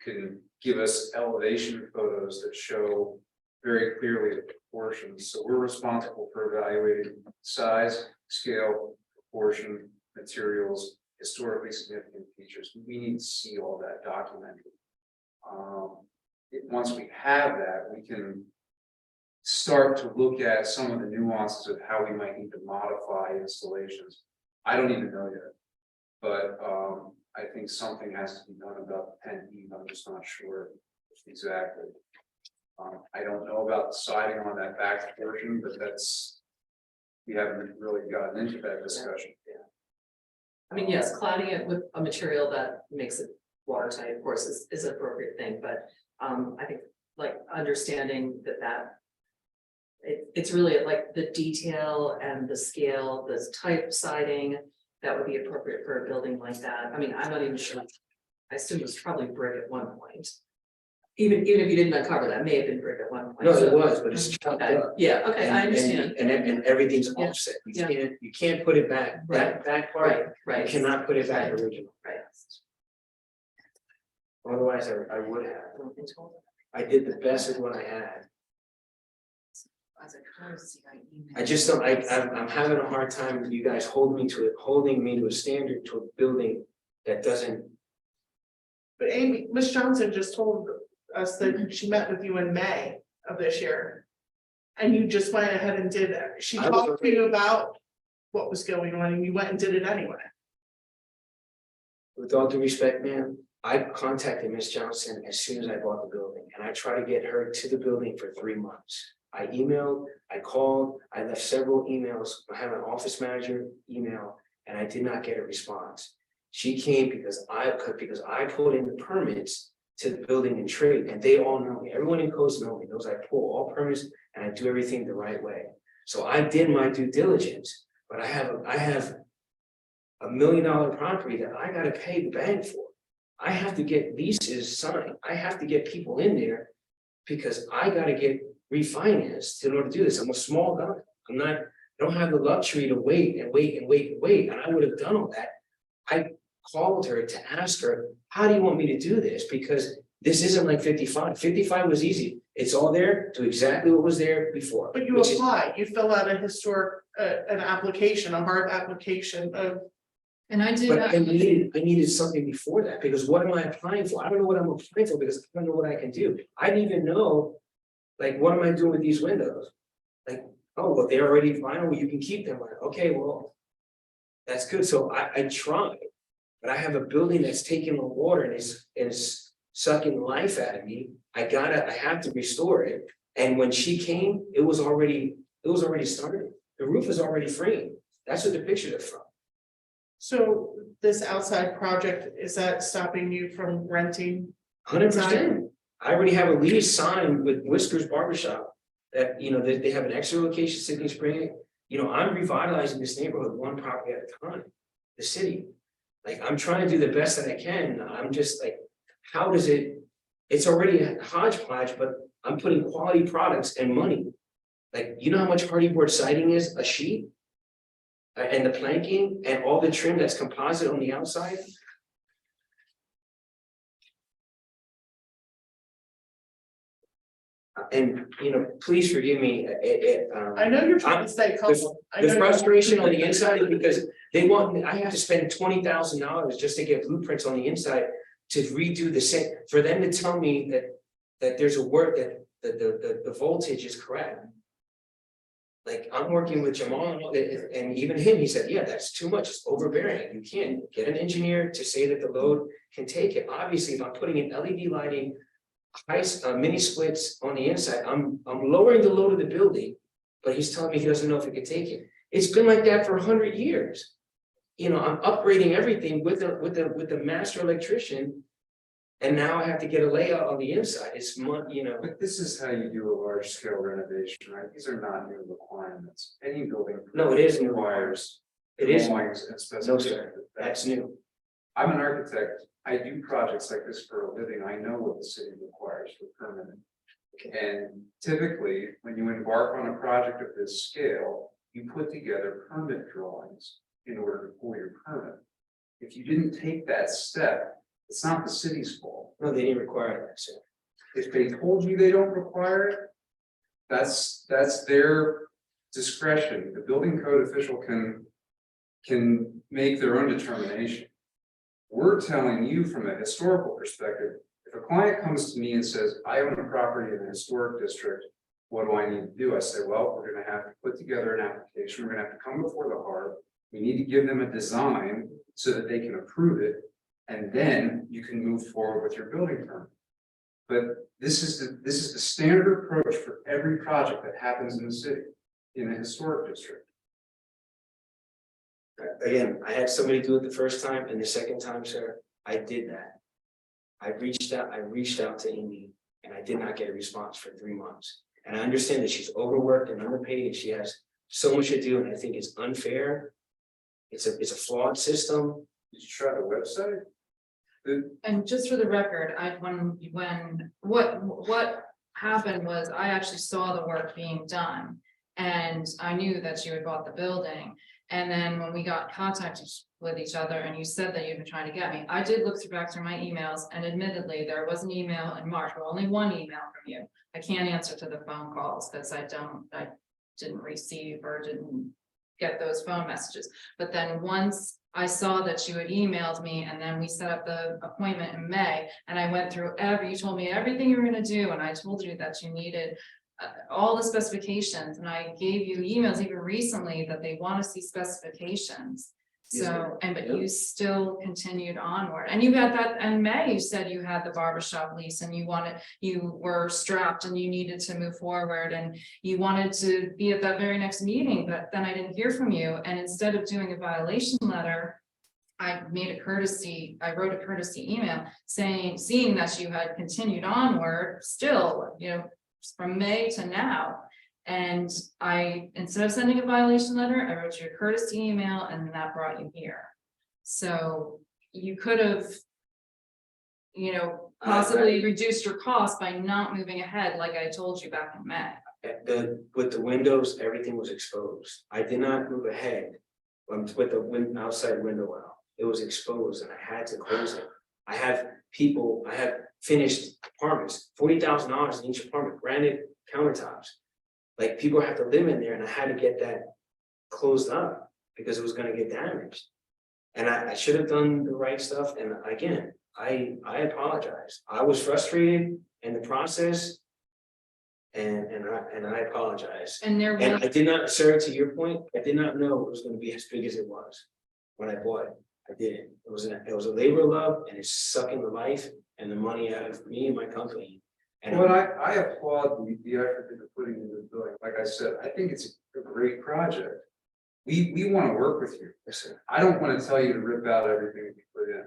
can give us elevation photos that show very clearly the proportions. So we're responsible for evaluating size, scale, proportion, materials, historically significant features. We need to see all that documented. Once we have that, we can start to look at some of the nuances of how we might need to modify installations. I don't even know yet, but I think something has to be done about the 10 heat. I'm just not sure exactly. I don't know about the siding on that back portion, but we haven't really gotten into that discussion. Yeah. I mean, yes, cladding it with a material that makes it watertight, of course, is an appropriate thing, but I think like understanding that it's really like the detail and the scale, the type siding, that would be appropriate for a building like that. I mean, I'm not even sure. I assume it was probably brick at one point. Even if you didn't uncover that, may have been brick at one point. No, it so- was, but it's chopped Okay, up. yeah, okay, I And- understand. And everything's Yeah, offset. yeah. You can't put it back. That back part, Right, you right. cannot put it back original. Right. Otherwise, I would have. I did the best with what I had. As a courtesy, I emailed. I just don't, I'm having a hard time with you guys holding me to a standard to a building that doesn't. But Amy, Ms. Johnson just told us that she met with you in May of this year. And you just went ahead and did it. She I was talked to you about what was going on and you went and did it anyway. With all due respect, ma'am, I contacted Ms. Johnson as soon as I bought the building, and I tried to get her to the building for 3 months. I emailed, I called, I left several emails, I have an office manager email, and I did not get a response. She came because I put in the permits to the building and trade, and they all know me. Everyone in Coast knows me, knows I pull all permits and I do everything the right way. So I did my due diligence, but I have $1 million property that I gotta pay the bank for. I have to get leases signed. I have to get people in there because I gotta get refinanced in order to do this. I'm a small guy. I don't have the luxury to wait. And I would have done all that. I called her to ask her, how do you want me to do this? Because this isn't like 55. 55 was easy. It's all there, do exactly what was there before. But you which is- apply, you fill out a historic, an application, a hard application of. And I did But that. I needed something before that, because what am I applying for? I don't know what I'm applying for because I don't know what I can do. I didn't even know, like, what am I doing with these windows? Like, oh, well, they're already vinyl, you can keep them. Like, okay, well, that's good. So I tried, but I have a building that's taking on water and is sucking life out of me. I have to restore it. And when she came, it was already started. The roof is already framed. That's what the picture is from. So this outside project, is that stopping you from renting? 100%. I already have a lease signed with Whiskers Barbershop that, they have an extra location, Sydney Spring. I'm revitalizing this neighborhood one property at a time, the city. Like, I'm trying to do the best that I can. I'm just like, how does it's already a hodgepodge, but I'm putting quality products and money. Like, you know how much hardy board siding is, a sheet? And the planking and all the trim that's composite on the outside. And, please forgive me, I know you're trying to stay calm. I know the you're- frustration on the inside is because I have to spend $20,000 just to get blueprints on the inside to redo the same, for them to tell me that there's a work that the voltage is correct. Like, I'm working with Jamal and even him, he said, yeah, that's too much, it's overbearing. You can't get an engineer to say that the load can take it. Obviously, if I'm putting in LED lighting, mini splits on the inside, I'm lowering the load of the building, but he's telling me he doesn't know if it can take it. It's been like that for 100 years. I'm upgrading everything with the master electrician. And now I have to get a layout on the inside. It's But this is how you do a large scale renovation, right? These are not new requirements. Any building. No, it is new. Requires. It is. drawings and No, sir, specifications. that's new. I'm an architect. I do projects like this for a living. I know what the city requires for permitting. And typically, when you embark on a project of this scale, you put together permit drawings in order to pull your permit. If you didn't take that step, it's not the city's fault. No, they didn't require that, sir. If they told you they don't require it, that's their discretion. The building code official can make their own determination. We're telling you from a historical perspective, if a client comes to me and says, I own a property in a historic district, what do I need to do? I say, well, we're gonna have to put together an application. We're gonna have to come before the HARB. We need to give them a design so that they can approve it. And then you can move forward with your building permit. But this is the standard approach for every project that happens in the city, in a historic district. Again, I had somebody do it the first time, and the second time, sir, I did that. I reached out to Amy, and I did not get a response for 3 months. And I understand that she's overworked and underpaid, and she has so much to do, and I think it's unfair It's a flawed system. Did you try the website? And just for the record, what happened was I actually saw the work being done. And I knew that you had bought the building. And then when we got in contact with each other and you said that you've been trying to get me, I did look back through my emails, and admittedly, there was an email in March, but only one email from you. I can't answer to the phone calls because I didn't receive or didn't get those phone messages. But then once I saw that you had emailed me, and then we set up the appointment in May, and I went through you told me everything you were gonna do, and I told you that you needed all the specifications, and I gave you emails even recently that they want to see specifications. So, but you still continued onward, and you got that in May, you said you had the barbershop lease and you were strapped and you needed to move forward and you wanted to be at that very next meeting, but then I didn't hear from you. And instead of doing a violation letter, I wrote a courtesy email seeing that you had continued onward still, from May to now. And instead of sending a violation letter, I wrote you a courtesy email, and then that brought you here. So you could have, possibly reduced your cost by not moving ahead, like I told you back in May. With the windows, everything was exposed. I did not move ahead. With the outside window out, it was exposed and I had to close it. I have finished apartments, $40,000 in each apartment, granite countertops. Like, people have to live in there, and I had to get that closed up because it was gonna get damaged. And I should have done the right stuff, and again, I apologize. I was frustrated in the process. And I apologize. And I did not, sir, to your point, I did not know it was gonna be as big as it was when I bought it. I didn't. It was a labor of love, and it's sucking the life and the money out of me and my company. And Well, I applaud the effort that you're putting into the building. Like I said, I think it's a great project. We want to work with you. I don't want to tell you to rip out everything we put in.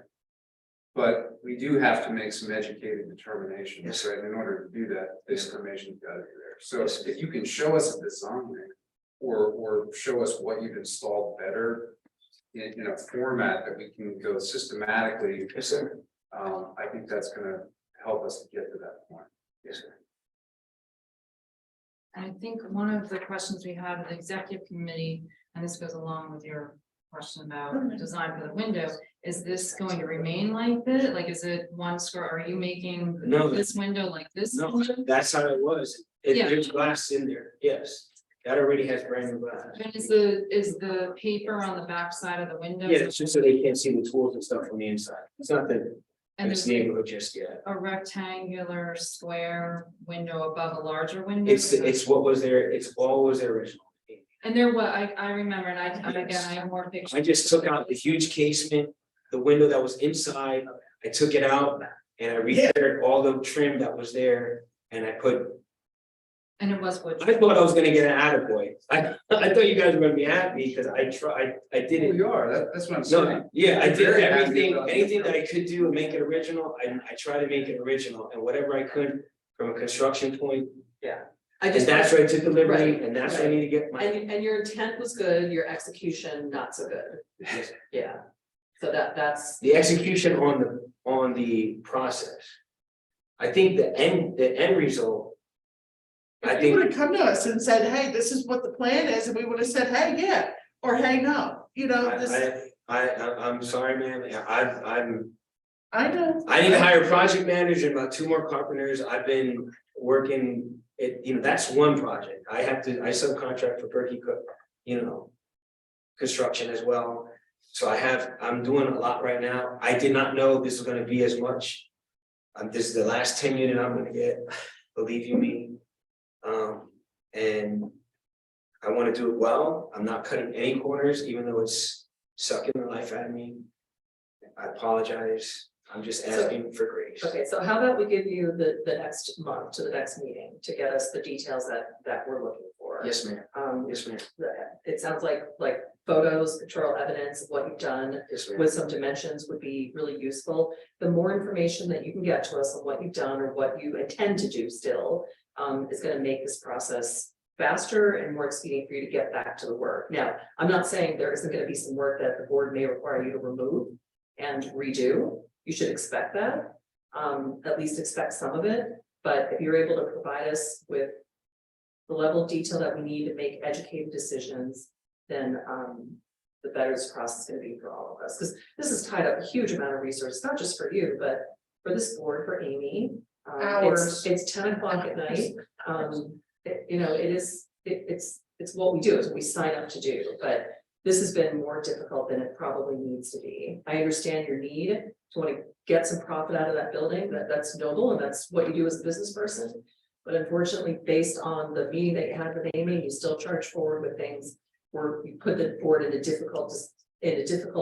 But we do have to make some educated determinations, right? In order to do that, this information's got to be there. So if you can show us a design or show us what you've installed better in a format that we can go systematically. Yes, sir. I think that's going to help us to get to that point. Yes, sir. And I think one of the questions we had with the executive committee, and this goes along with your question about design for the window, is this going to remain like this? Like, is it one square? Are you making this window like this? No, window? that's how it was. Yeah. There's glass in there, yes. That already has brand new glass. And is the paper on the back side of the window? Yeah, it's just so they can't see the tools and stuff from the inside. It's not the And this there's neighborhood just yet. a rectangular square window above a larger window? It's what was there, it's all was there original. And there, I remember, and I have more pictures. I just took out the huge casement, the window that was inside, I took it out and I repaired all the trim that was there and I put. And it was wood. I thought I was gonna get an attaboy. I thought you guys were gonna be happy because I did it. You are, that's what I'm saying. No, yeah, I did Very happy everything, about it. anything that I could do to make it original, I try to make it original and whatever I could from a construction point. And that's where I took the liberty and that's where I need to get my. And your intent was good, your execution not so good. Yeah. So that's. The execution on the process. I think the end result. I If you would think, have come to us and said, hey, this is what the plan is, and we would have said, hey, yeah, or hey, no, this. I'm sorry, man, I know. I need to hire a project manager and about 2 more carpenters. I've been working it, that's one project. I subcontract for Berkey Cook, construction as well. So I'm doing a lot right now. I did not know this was gonna be as much. This is the last 10 unit I'm gonna get, believe you me. And I want to do it well. I'm not cutting any corners, even though it's sucking the life out of me. I apologize. I'm just asking for grace. Okay, so how about we give you the next month to the next meeting to get us the details that we're looking for? Yes, ma'am. Yes, ma'am. It sounds like photos, pictorial evidence of what you've done Yes, ma'am. with some dimensions would be really useful. The more information that you can get to us on what you've done or what you intend to do still is gonna make this process faster and more expedient for you to get back to the work. Now, I'm not saying there isn't gonna be some work that the board may require you to remove and redo. You should expect that, at least expect some of it. But if you're able to provide us with the level of detail that we need to make educated decisions, then the better this process is gonna be for all of us. Because this has tied up a huge amount of resources, not just for you, but for this board, for Amy. Hours. It's 10 o'clock at night. It's what we do, it's what we sign up to do, but this has been more difficult than it probably needs to be. I understand your need to want to get some profit out of that building, that's noble, and that's what you do as a business person. But unfortunately, based on the meeting that you had with Amy, you still charge forward with things where you put the board in a difficult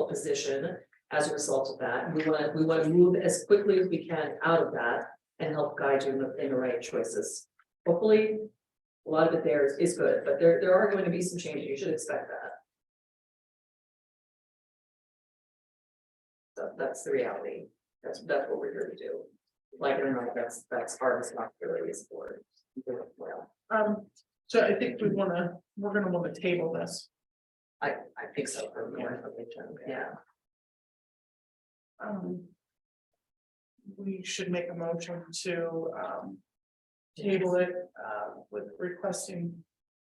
position as a result of that. We want to move as quickly as we can out of that and help guide you in the right choices. Hopefully, a lot of it there is good, but there are going to be some changes. You should expect that. So that's the reality. That's what we're here to do. Like it or not, that's our responsibility as a board. Well, So I think we're gonna want to table this. I think so for more, yeah. We should make a motion to table it with requesting.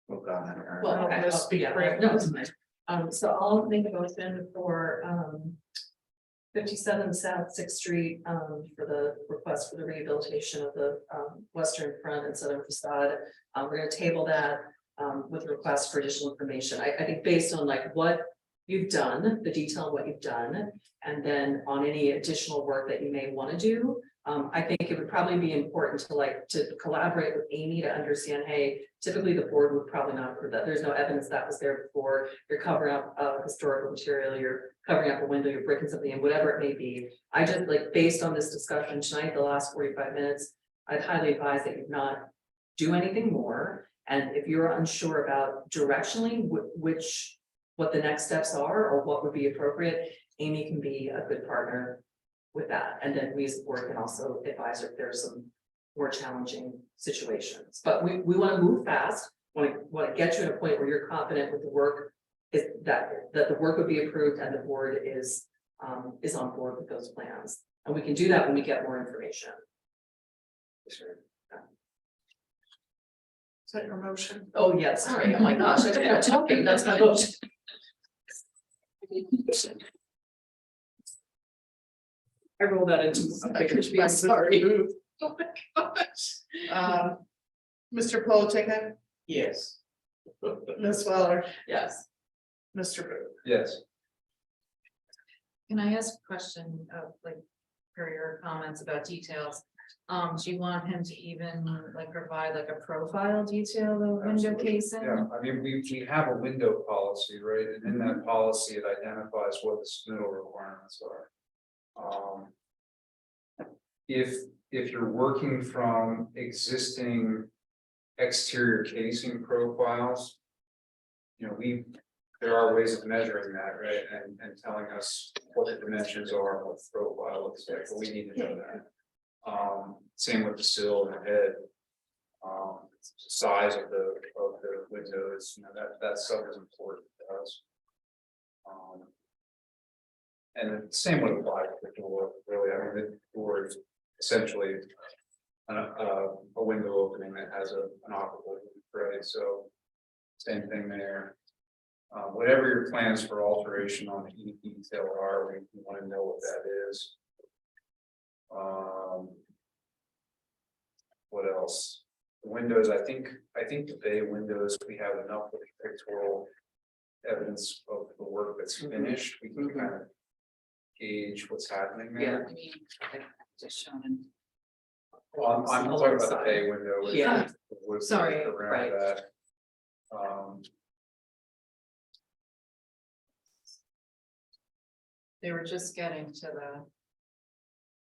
Oh, God. Well, I don't okay, wanna speak yeah, for it. no, it's fine. So I'll make a motion for 57 South Sixth Street for the request for the rehabilitation of the western front and southern facade. We're gonna table that with a request for additional information. I think based on like what you've done, the detail of what you've done, and then on any additional work that you may want to do. I think it would probably be important to collaborate with Amy to understand, hey, typically the board would probably not approve that. There's no evidence that was there before. You're covering up historical material, you're covering up a window, you're breaking something in, whatever it may be. I just like, based on this discussion tonight, the last 45 minutes, I'd highly advise that you not do anything more. And if you're unsure about directionally what the next steps are or what would be appropriate, Amy can be a good partner with that. And then we as a board can also advise if there's some more challenging situations. But we want to move fast, want to get you at a point where you're confident with the work, is that the work would be approved and the board is on board with those plans. And we can do that when we get more information. Sure. Is that your motion? Oh, yeah, sorry. Oh my gosh, I got talking. That's my motion. I rolled that into something. I'm sorry. Oh my gosh. Mr. Politica, Yes. Ms. Weller, Yes. Mr. Booth. Yes. Can I ask a question of like, for your comments about details? Do you want him to even like provide like a profile detail of the window casing? Yeah, I mean, we have a window policy, right? And in that policy, it identifies what the submittal requirements are. If you're working from existing exterior casing profiles, you know, there are ways of measuring that, right? And telling us what the dimensions are, what the profile looks like, but we need to know that. Same with the sill and the head. Size of the windows, you know, that stuff is important to us. And the same would apply to the door, really. I mean, the door is essentially a window opening that has an operable, right? So same thing there. Whatever your plans for alteration on the detail are, we want to know what that is. What else? The windows, I think the bay windows, we have enough of pictorial evidence of the work that's finished. We can kind of gauge what's happening there. I mean, like, just showing. Well, I'm talking about the bay window. With Yeah. the wood Sorry, around right. that. They were just getting to the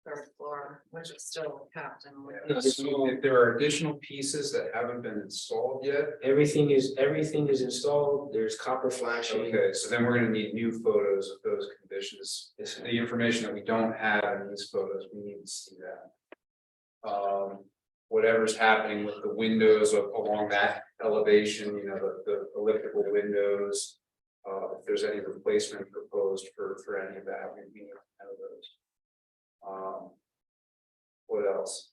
third floor, which is still capped in. Yeah, so if there are additional pieces that haven't been installed yet, Everything is installed, there's copper flashing. okay, so then we're gonna need new photos of those conditions. It's the information that we don't have in these photos, we need to see that. whatever's happening with the windows along that elevation, you know, the elliptical windows. If there's any replacement proposed for any of that, we need to know those. What else?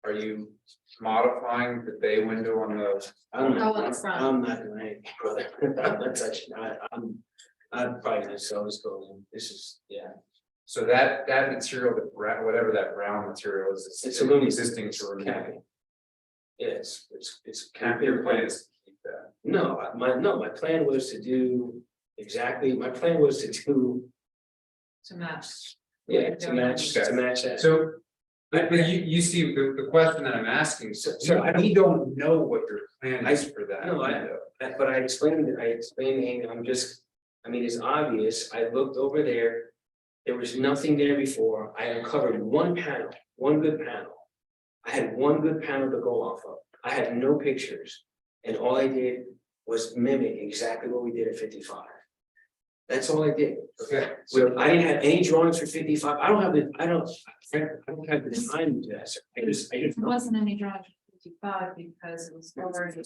Are you modifying the bay window on the? I'm Oh, not, in the front. I'm not doing anything, brother. I'm not touching, I'm probably gonna sell this building. This is, yeah. So that material, whatever that brown material is, It's aluminum. existing to remove. Capping. Yeah, it's. Your plan is to keep that. No, my plan was to do exactly, my plan was to do, To match. yeah, to match that. So, but you see, the question that I'm asking, so we don't know what your plan is for that. No, but I explained, Amy, I mean, it's obvious, I looked over there. There was nothing there before, I uncovered one panel, one good panel. I had one good panel to go off of, I had no pictures, and all I did was mimic exactly what we did at 55. That's all I did. Okay, So I didn't have any drawings for 55, I don't have the time to do that, sir. I just. There wasn't any drawing for 55 because it was already.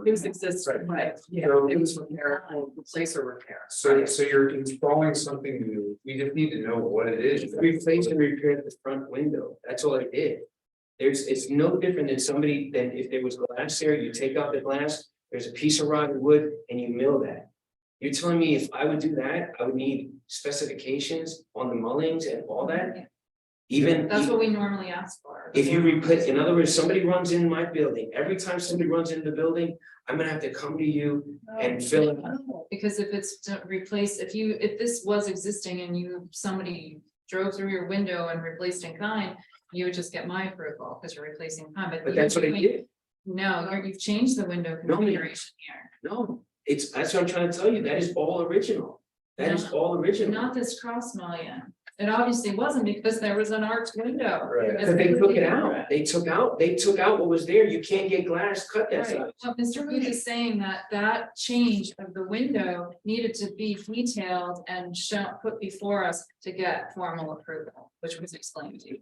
It was existing, right, yeah, it was repair, replace or repair. so you're installing something new, we just need to know what it is. Replace and repair the front window, that's all I did. It's no different than somebody, than if there was glass there, you take out the glass, there's a piece of rotted wood and you mill that. You're telling me if I would do that, I would need specifications on the mullings and all that? Even. That's what we normally ask for. If you replace, in other words, somebody runs in my building, every time somebody runs into the building, I'm gonna have to come to you and fill it out. Because if it's to replace, if this was existing and somebody drove through your window and replaced in kind, you would just get my approval because you're replacing in kind, But that's what I did. No, you've changed the window configuration here. No, that's what I'm trying to tell you, that is all original. That is all original. Not this cross mullion. It obviously wasn't because there was an arched window. Right. It's But they took completely it out, different. they took out what was there, you can't get glass cut that Right, size. well, Mr. Booth is saying that change of the window needed to be detailed and put before us to get formal approval, which was explained to you.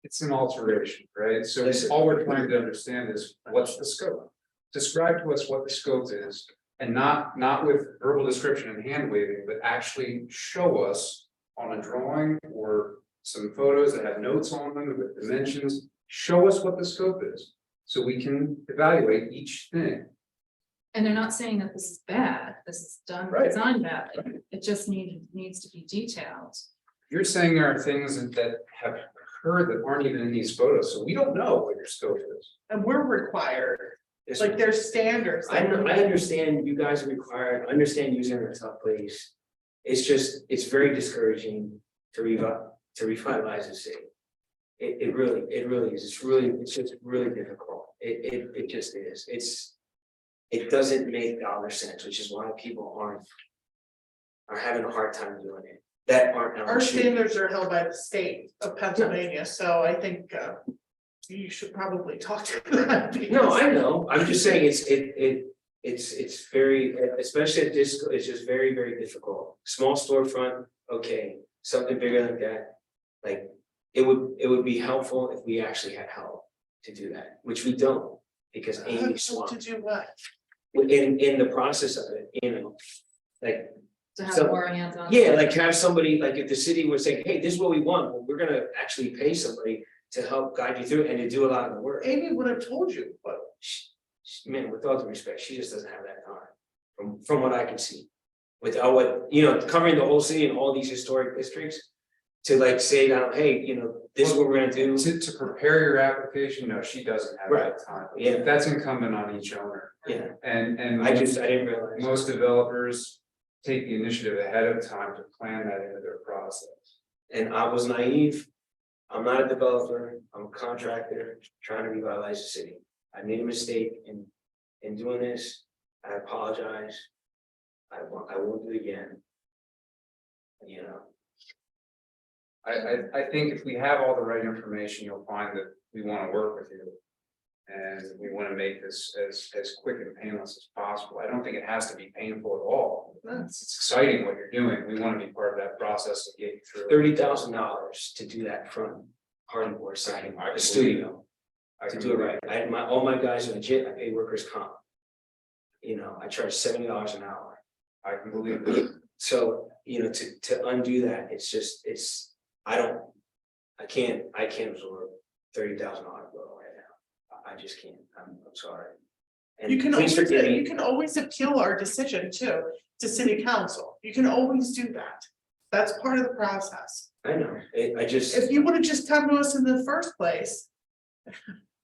It's an alteration, right? So all we're trying to understand is what's the scope? Describe to us what the scope is, and not with verbal description and hand waving, but actually show us on a drawing or some photos that have notes on them with dimensions. Show us what the scope is, so we can evaluate each thing. And they're not saying that this is bad, this is designed badly, it just needs to be detailed. You're saying there are things that have occurred that aren't even in these photos, so we don't know what your scope is. And we're required, like there's standards. I understand you guys are required, I understand using a tough place. It's just, it's very discouraging to revitalize the city. It really is, it's just really difficult, it just is, it doesn't make dollar sense, which is why people are having a hard time doing it, that aren't. Our standards are held by the state of Pennsylvania, so I think you should probably talk to them. No, I know, I'm just saying it's very, especially at this, it's just very, very difficult. Small storefront, okay, something bigger like that. Like, it would be helpful if we actually had help to do that, which we don't, because Amy To do what? in the process of it, you know, like. To have So, more hands on. Yeah, like have somebody, like if the city was saying, hey, this is what we want, well, we're gonna actually pay somebody to help guide you through and to do a lot of the work. Amy would have told you, but Man, with all due respect, she just doesn't have that time, from what I can see. With all what, you know, covering the whole city and all these historic districts, to like say now, hey, you know, this is what we're gonna do. To prepare your application, no, she doesn't have that time. Yeah. That's incumbent on each owner. Yeah, And I didn't realize. most developers take the initiative ahead of time to plan that into their process. And I was naive. I'm not a developer, I'm a contractor trying to revitalize the city. I made a mistake in doing this. I apologize. I won't do it again. You know, I think if we have all the right information, you'll find that we want to work with you. And we want to make this as quick and painless as possible. I don't think it has to be painful at all. It's exciting what you're doing. We want to be part of that process to get you through. $30,000 to do that front hardboard siding, I can the studio, I to can do it believe right. All my guys are legit, I pay workers' comp. You know, I charge $70 an hour. I can believe it. So, you know, to undo that, I can't absorb $30,000 blow right now. I just can't, I'm sorry. And You can please always, forgive me. you can always appeal our decision too, to city council. You can always do that. That's part of the process. I know, I just, If you would have just come to us in the first place.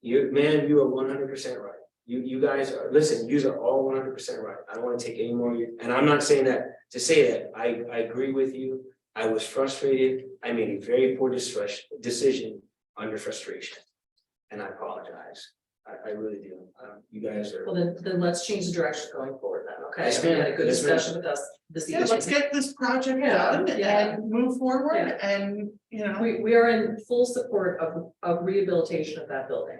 you are 100% right. You guys are, listen, you are all 100% right. I don't want to take any more, and I'm not saying that to say that, I agree with you. I was frustrated. I made a very poor decision under frustration. And I apologize. I really do. You guys are. Well, then let's change the direction going forward then, okay? Yes, We ma'am. had a good Yes, ma'am. discussion with us this Yeah, evening. let's get this project Yeah, done yeah. and move forward Yeah. and, you know. We are in full support of rehabilitation of that building.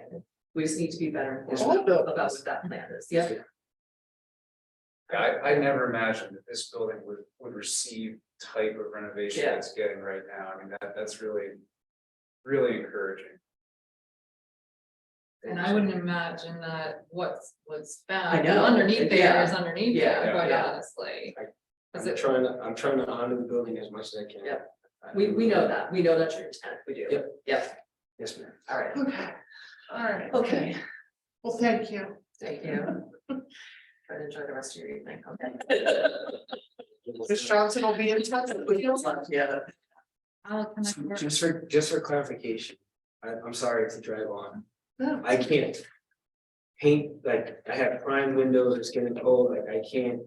We just need to be better informed about what that plan is, yeah. I never imagined that this building would receive type of renovation Yeah. it's getting right now. I mean, that's really encouraging. And I wouldn't imagine that what's I found know, underneath there yeah. is underneath Yeah, there, quite yeah. honestly. Is I'm it- trying to honor the building as much as I can. Yeah. We know that, we know that's your intent, we do. Yep. Yep, Yes, ma'am. all right, Okay, all right. okay, Well, thank you. thank you. Try to enjoy the rest of your evening, okay? Ms. Johnson will be in touch with you. Yeah. I'll connect work. Just for clarification, I'm sorry to drive on. No. I can't paint, like, I have prime windows, it's getting cold, like, I can't.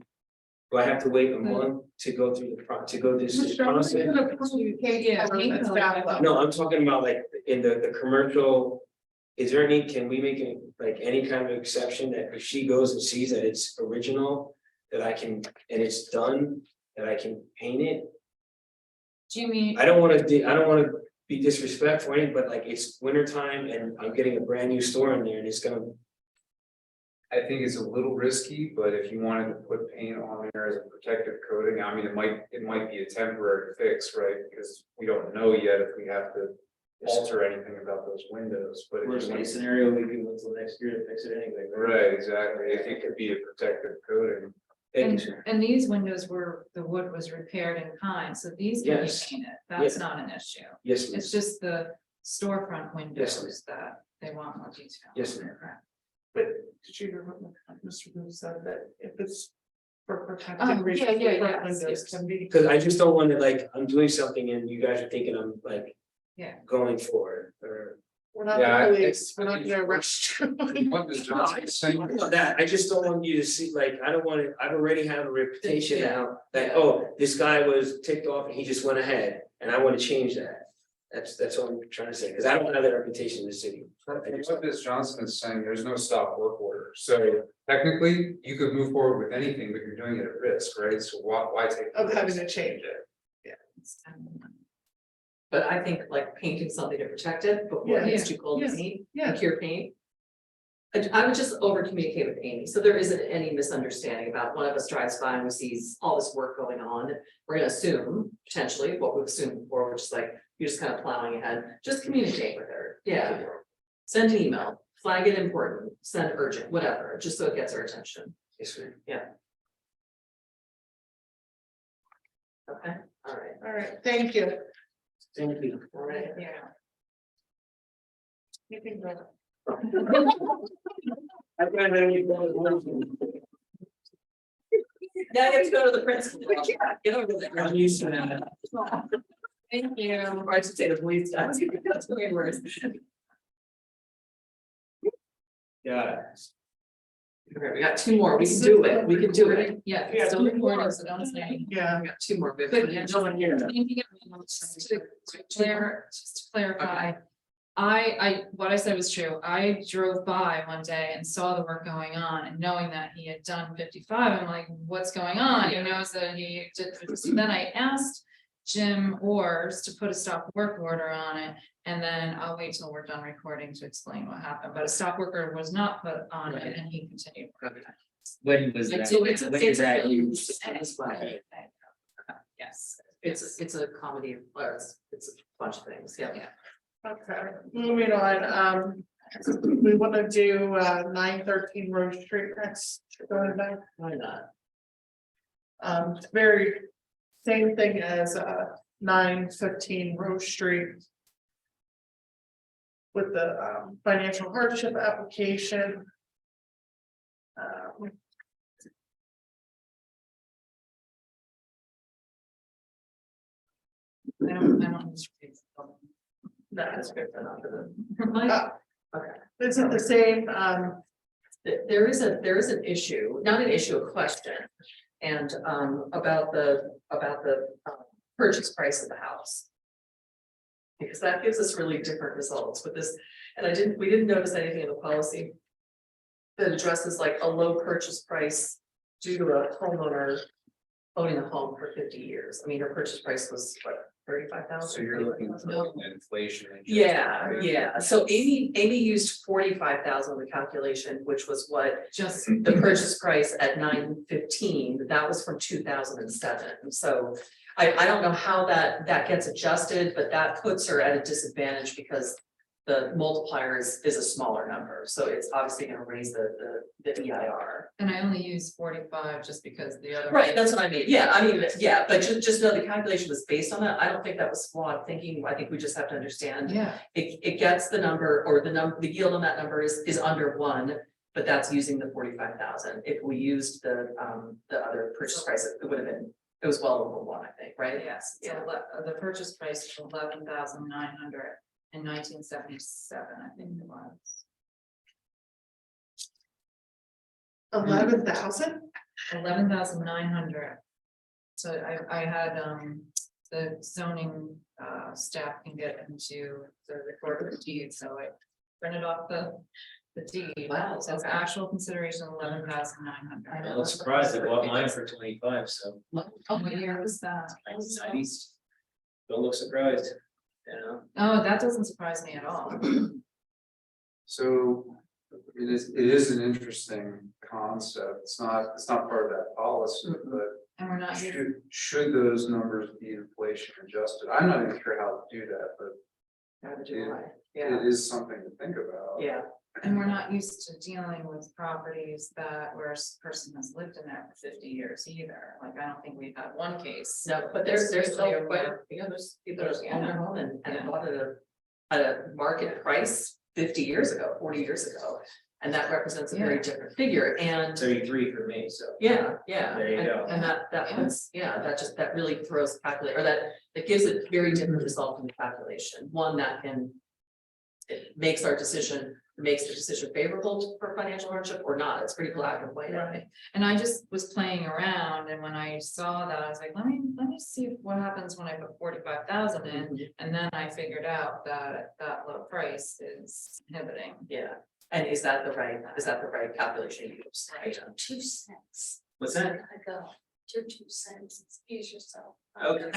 Do I have to wait a month to go through to go this Ms. Johnson process? can approve case Yeah, color paint that's color. valid. No, I'm talking about like in the commercial. Is there any, can we make it like any kind of exception that if she goes and sees that it's original, that I can, and it's done, that I can paint it? Do you mean, I don't wanna be disrespectful, or anything, but like it's winter time and I'm getting a brand new store in there and it's gonna. I think it's a little risky, but if you wanted to put paint on there as a protective coating, I mean, it might be a temporary fix, right? Because we don't know yet if we have to alter anything about those windows, but. Worst case scenario, we can wait until next year to fix it anyway. Right, exactly. It could be a protective coating. Thank you, sir. and these windows were, the wood was repaired in kind, so these can be Yes. painted, that's Yeah. not an issue. Yes, It's miss. just the storefront Yes, windows that they want more detail. Yes, ma'am. But did you hear what Mr. Booth said that if it's for Oh, protected reasons, yeah, yeah, the front yes, windows yes. can be. Cause I just don't wanna like, I'm doing something and you guys are thinking I'm like. Yeah. Going for it, or. We're not Yeah, the police, we're not gonna arrest you. What Ms. No, I Johnson is saying, know that, I just don't want you to see, like, I don't want to, I've already have a reputation Yeah. now, that, Yeah. oh, this guy was ticked off and he just went ahead, and I want to change that. That's all I'm trying to say, because I don't have that reputation in the city. what Ms. Johnson is saying, there's no stop work order. So technically, you could move forward with anything, but you're doing it at risk, right? So why take? the Of having risk? to change it. But I think like painting something to protect it before it gets too cold to Yes. paint, Yeah. cure paint. I would just over communicate with Amy, so there isn't any misunderstanding about one of us drives by and we sees all this work going on. We're gonna assume potentially what we've assumed before, which is like, you're just kind of plowing ahead, just communicate with her, yeah. Send an email, flag it important, send urgent, whatever, just so it gets her attention, Yes, ma'am. okay, all right, All right, thank you. Thank you. all right. Yeah. You can go. I've got any. Now you have to go to the principal. Get over there. I'm used to that. Thank you. Or I should say the police. That's way worse. Yeah. Okay, we got two more, we can do it, we can do it. Yeah, Yeah, it's still do more. recording, so don't say. Yeah. We got two more. But No one here. just to clarify, what I said was true. I drove by one day and saw the work going on, and knowing that he had done 55, I'm like, what's going on? He knows that he did 50. So then I asked Jim Ors to put a stop work order on it, And then I'll wait till we're done recording to explain what happened, but a stop worker was not put on it and he continued. When was that? So it's When is that a- used? as well. Yes. It's a comedy, or it's a bunch of things, yeah. Okay, moving on, we want to do 913 Rose Street next. Go ahead, Mike. Why not? It's very, same thing as 915 Rose Street. With the financial hardship application. I don't. That's good enough for Okay, is it the same, there is an issue, not an issue, a question. And about the purchase price of the house. Because that gives us really different results with this, and we didn't notice anything in the policy. That addresses like a low purchase price due to a homeowner owning a home for 50 years. I mean, her purchase price was what, 35,000? So you're looking for inflation. Yeah, so Amy used 45,000 in the calculation, which was what Just. the purchase price at 915, that was from 2007, so. I don't know how that gets adjusted, but that puts her at a disadvantage because. The multiplier is a smaller number, so it's obviously gonna raise the EIR. And I only use 45 just because the other. Right, that's what I mean, yeah, but just know the calculation was based on that, I don't think that was flawed thinking, I think we just have to understand. Yeah, It gets the number, or the yield on that number is under 1, but that's using the 45,000. If we used the other purchase price, it would have been, it was well over 1, I think, right? yes, so Yeah. the purchase price was 11,900 in 1977, I think it was. 11,000? 11,900. So I had the zoning staff can get into the record of deed, so I printed off the deed. Wow, It says okay. actual consideration 11,900. I'm surprised they bought mine for 25, so. What year was that? 90s. Don't look surprised, you know? Oh, that doesn't surprise me at all. So it is an interesting concept. It's not part of that policy, but And we're not using, should those numbers be inflation adjusted? I'm not even sure how to do that, but How to do it, yeah, it is something to think about. yeah. and we're not used to dealing with properties where a person has lived in there for 50 years either. Like, I don't think we've had one case. No, but there's Especially still, where- there's people that own their home and Yeah. bought it at a market price 50 years ago, 40 years ago. And that represents a very Yeah. different figure, and 33 for me, so. yeah, There you go. and that really throws calculate, or that gives a very different result in the calculation, one that can. It makes the decision favorable for financial hardship or not, it's pretty black and white, I think. And I just was playing around, and when I saw that, I was like, let me see what happens when I put 45,000 in, and then I figured out that that low price is inhibiting. Yeah, and is that the right calculation you use, right? 2 cents. What's that? Gotta go. 2 cents, excuse yourself. Okay.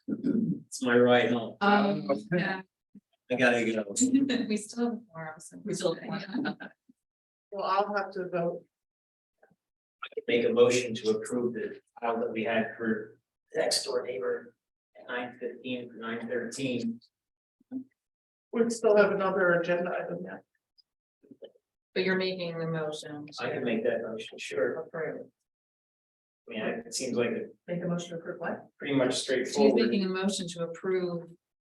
It's my ride home. Yeah. I gotta go. We still have more. So We still- Well, I'll have to vote. Make a motion to approve the file that we had for the next door neighbor at 9:15 for 9:13. We still have another agenda item yet. But you're making the motion. I can make that motion, sure. Approve. I mean, it seems like a Make a motion to approve what? pretty much She's straightforward. making a motion to approve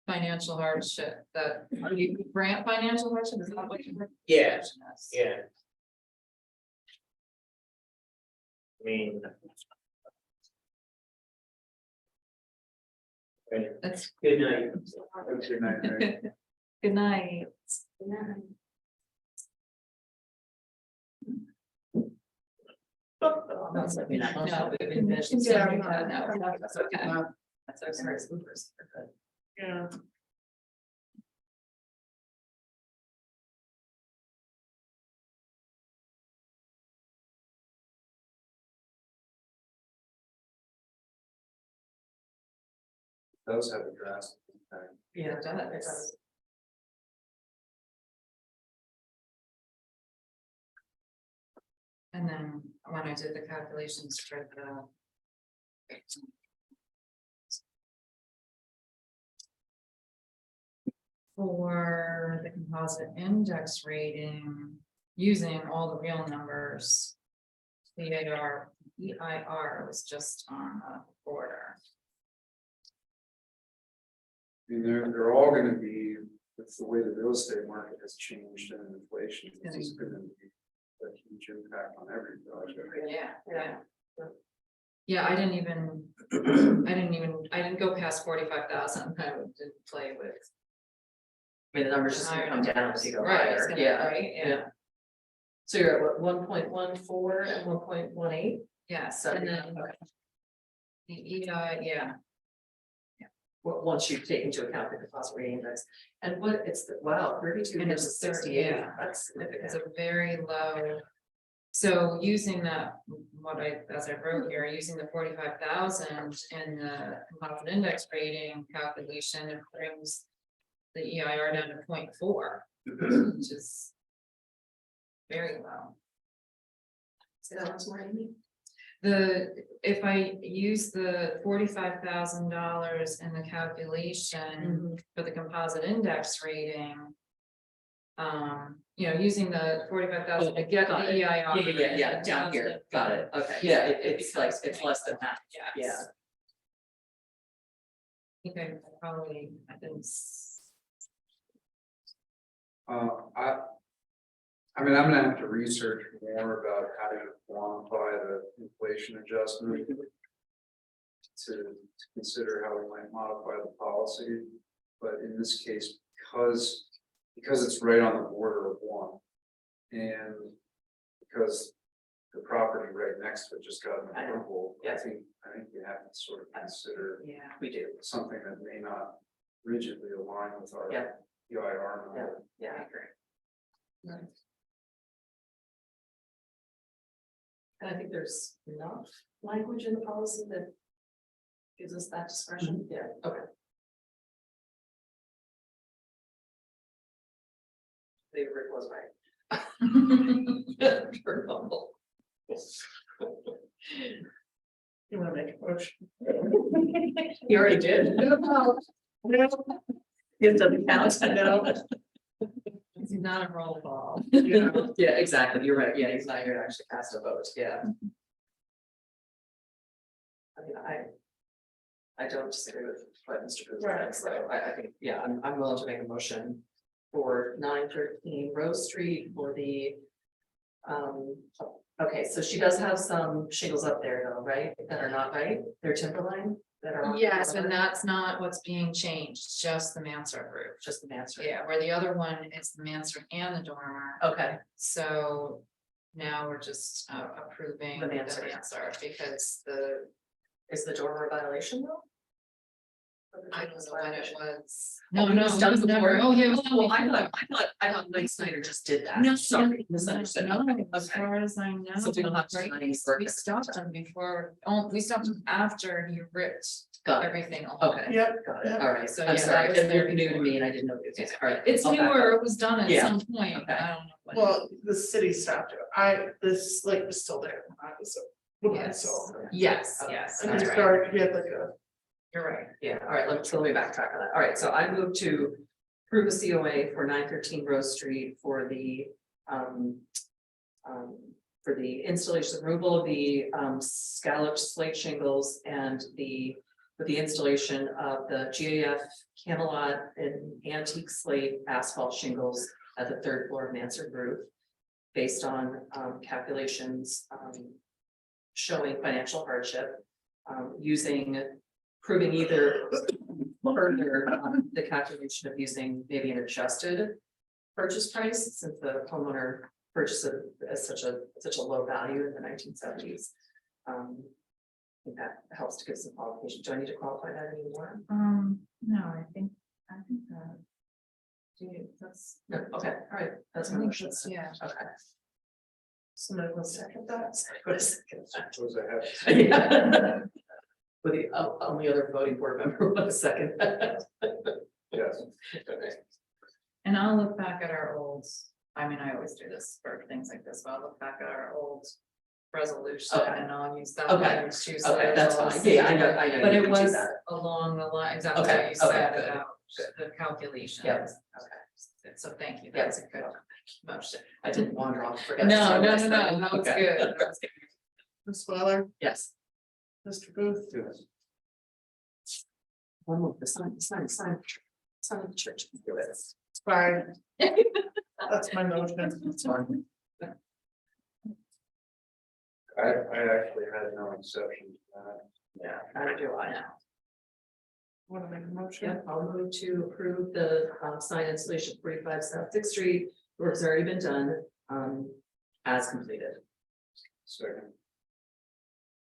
financial hardship, that you grant financial hardship, is that what you're? Yeah, yeah. I mean. That's. Good night. Good night, Mary. Good night. That's like, No, we've been finished. Yeah. No, that's okay. That's our sorry, sleepers. Yeah. Those have a drastic Yeah, It does. And then when I did the calculations for the. For the composite index rating, using all the real numbers. The EIR was just on the border. I mean, they're all gonna be, with the way the real estate market has changed and inflation, this is gonna be a huge impact on every project. Yeah. Yeah, I didn't go past 45,000, I didn't play with. I mean, the numbers just gonna come down as you go Right, it's higher, gonna- yeah. right, yeah. So you're at what, 1.14 and 1.18? Yes, So, and then the EI, yeah, once you take into account the composite rating index, and what, it's, wow, 32 And versus it's 68, yeah. that's significant. it's a very low. So using that, as I wrote here, using the 45,000 and the composite index rating calculation, it brings the EIR down to 0.4, which is very low. Say that once more, Amy? If I use the $45,000 in the calculation for the composite index rating. Using the 45,000 to get the EIR. Yeah, down here, got it, okay, yeah, it's like, it's less than that, yeah. I think I didn't. I mean, I'm gonna have to research more about how to quantify the inflation adjustment. To consider how we might modify the policy, but in this case, because it's right on the border of one. And because the property right next to it just got an approval, I think we have to sort of consider. Yeah, we do. Something that may not rigidly align with our Yeah. EIR number. Yeah, I agree. And I think there's enough language in the policy that gives us that discretion, yeah, okay. Favorite was right. For humble. You wanna make a motion? You already did. No. It doesn't count, no. It's not a roll call. Yeah, exactly, you're right, yeah, he's not here to actually cast a vote, yeah. I mean, I don't disagree with what Mr. Booth said, so I think, yeah, I'm willing to make a motion for 913 Rose Street for the. Okay, so she does have some shingles up there though, right, that are not right, they're timberline that are. on Yes, the and corner? that's not what's being changed, just the mansard roof. Just the answer. Yeah, where the other one is the mansard and the dormer. Okay, So now we're just approving The the mansard. mansard because is the dormer a violation though? I don't know when it was. Oh, it was done it was never- before? Oh, yeah. It was done Well, before. I thought Mike Snyder just did that. No, Sorry, no, misunderstood. no, Okay, as okay. far as I know. So we don't have to right? sign any We work. stopped him before, we stopped him after he ripped Got it. everything off. Okay. Yep. Got it, Yep. all right, So, I'm yeah, sorry, that was they're there new to before. me and I didn't know this, all right. It's I'll back newer, up. it was done at Yeah. some point, but Okay. I don't know. when. Well, the city stopped it. This lake was still there. I was, Yes, so. yes, Okay. yes, And that's we right. started, he had like a. You're right. Yeah, all right, let me backtrack on that. All right, so I move to approve a COA for 913 Rose Street for the installation, removal of the scalloped slate shingles and with the installation of the GAF Camelot and antique slate asphalt shingles at the third floor of mansard roof based on calculations showing financial hardship, proving either further the calculation of using maybe an adjusted purchase price, since the homeowner purchased it as such a low value in the 1970s. I think that helps to give some qualification. Do I need to qualify that anymore? No, I think that. Dude, that's. No, okay, all right, that's my I think motion. that's- yeah. Okay. Somebody will second that. What is it? Suppose I have. Yeah. with the only other voting board member, 1 second. Yes. And I'll look back at our old, I mean, I always do this for things like this, but I'll look back at our old resolution Okay. and I'll use that. Okay. language too, so Okay, there's that's all fine. the Yeah, I same. know. But you it can do was that. along the line, exactly Okay, what you okay, said good. about the calculations. Yep, So thank you, Yep. that's a good motion. I didn't wander off. forgot No, to no, say no, that. no, that was Okay. good. That was good. Ms. Weller, Yes. Mr. Booth, One more, the sign of the church. Do it. fine. That's my motion. I actually had no exception to that. Yeah, I do, I know. Want to make a motion? Yeah, I'll move to approve the sign installation 45 South Sixth Street, work's already been done, as completed. Second,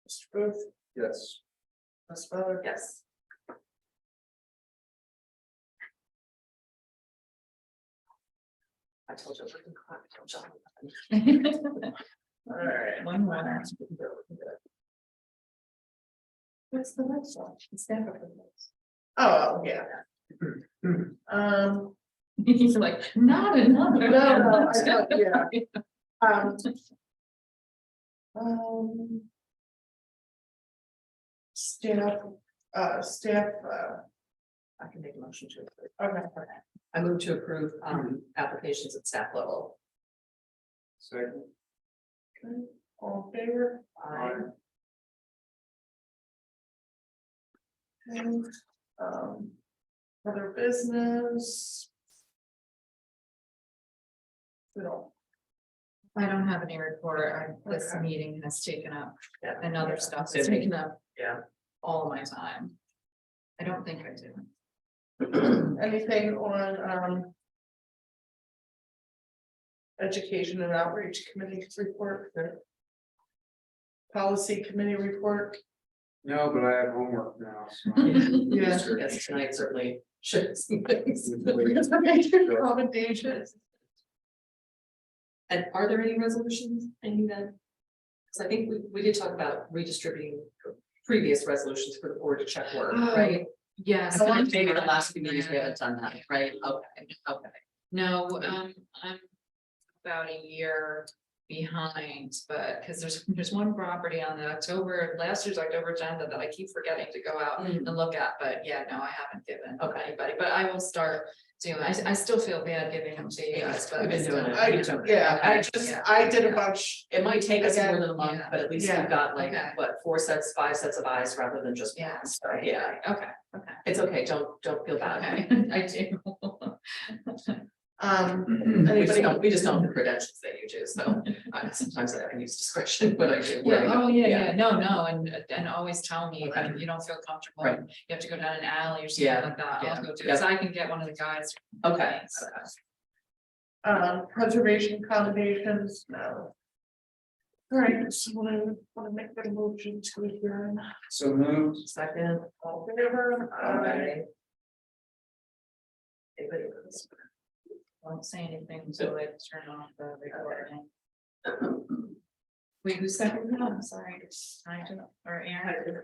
Mr. Booth, Yes. Ms. Weller, Yes. I told you. I told John. all right. One more. What's the next one? It's never for this. Oh, yeah. He's like, not another. No, I don't, yeah. Um, staff, I can make a motion to approve. okay, I move to approve, applications at staff level. second, all in favor? Okay, other business. We don't, I don't have any report. This Okay. meeting has taken up Yeah. and other stuff. It's Same. taken up Yeah. all of my time. I don't think I do. anything on, education and outreach committee report, policy committee report? no, but I have homework now, so. Yeah. Yes, tonight certainly should some things. Because I made your recommendations. And are there any resolutions, any that? Because I think we did talk about redistributing previous resolutions for the board to check work, Oh, right? Yes. I feel like maybe the last few meetings we haven't done that, right? Okay. No, I'm about a year behind, but because there's one property on the last year's October agenda that I keep forgetting to go out and look at, but yeah, no, I haven't given Okay. anybody, but I will start doing, I still feel bad giving them to you guys, but. We've been doing it. I, yeah, I did a bunch. It might take us more than a month, Yeah. but at least Yeah. we've got like, Okay. what, 5 sets of eyes rather than just. Yeah. one, so, yeah, Okay, it's okay, don't feel bad. okay, I do. We just don't have the credentials that you do, so sometimes I can use discretion, but I do. Yeah, oh, yeah, no, and always tell me Okay. if you don't feel comfortable, Right. you have to go down an alley or something Yeah, like that, yeah, I'll go do yeah. it, so I can get one of the guys. Okay. Preservation accommodations, no. All right, so wanna make that motion to adjourn. So moved. Second. All in favor? Aye. Anybody else? Won't say anything until I turn off the recording. Wait, who's second? I'm sorry, I don't, or Aaron.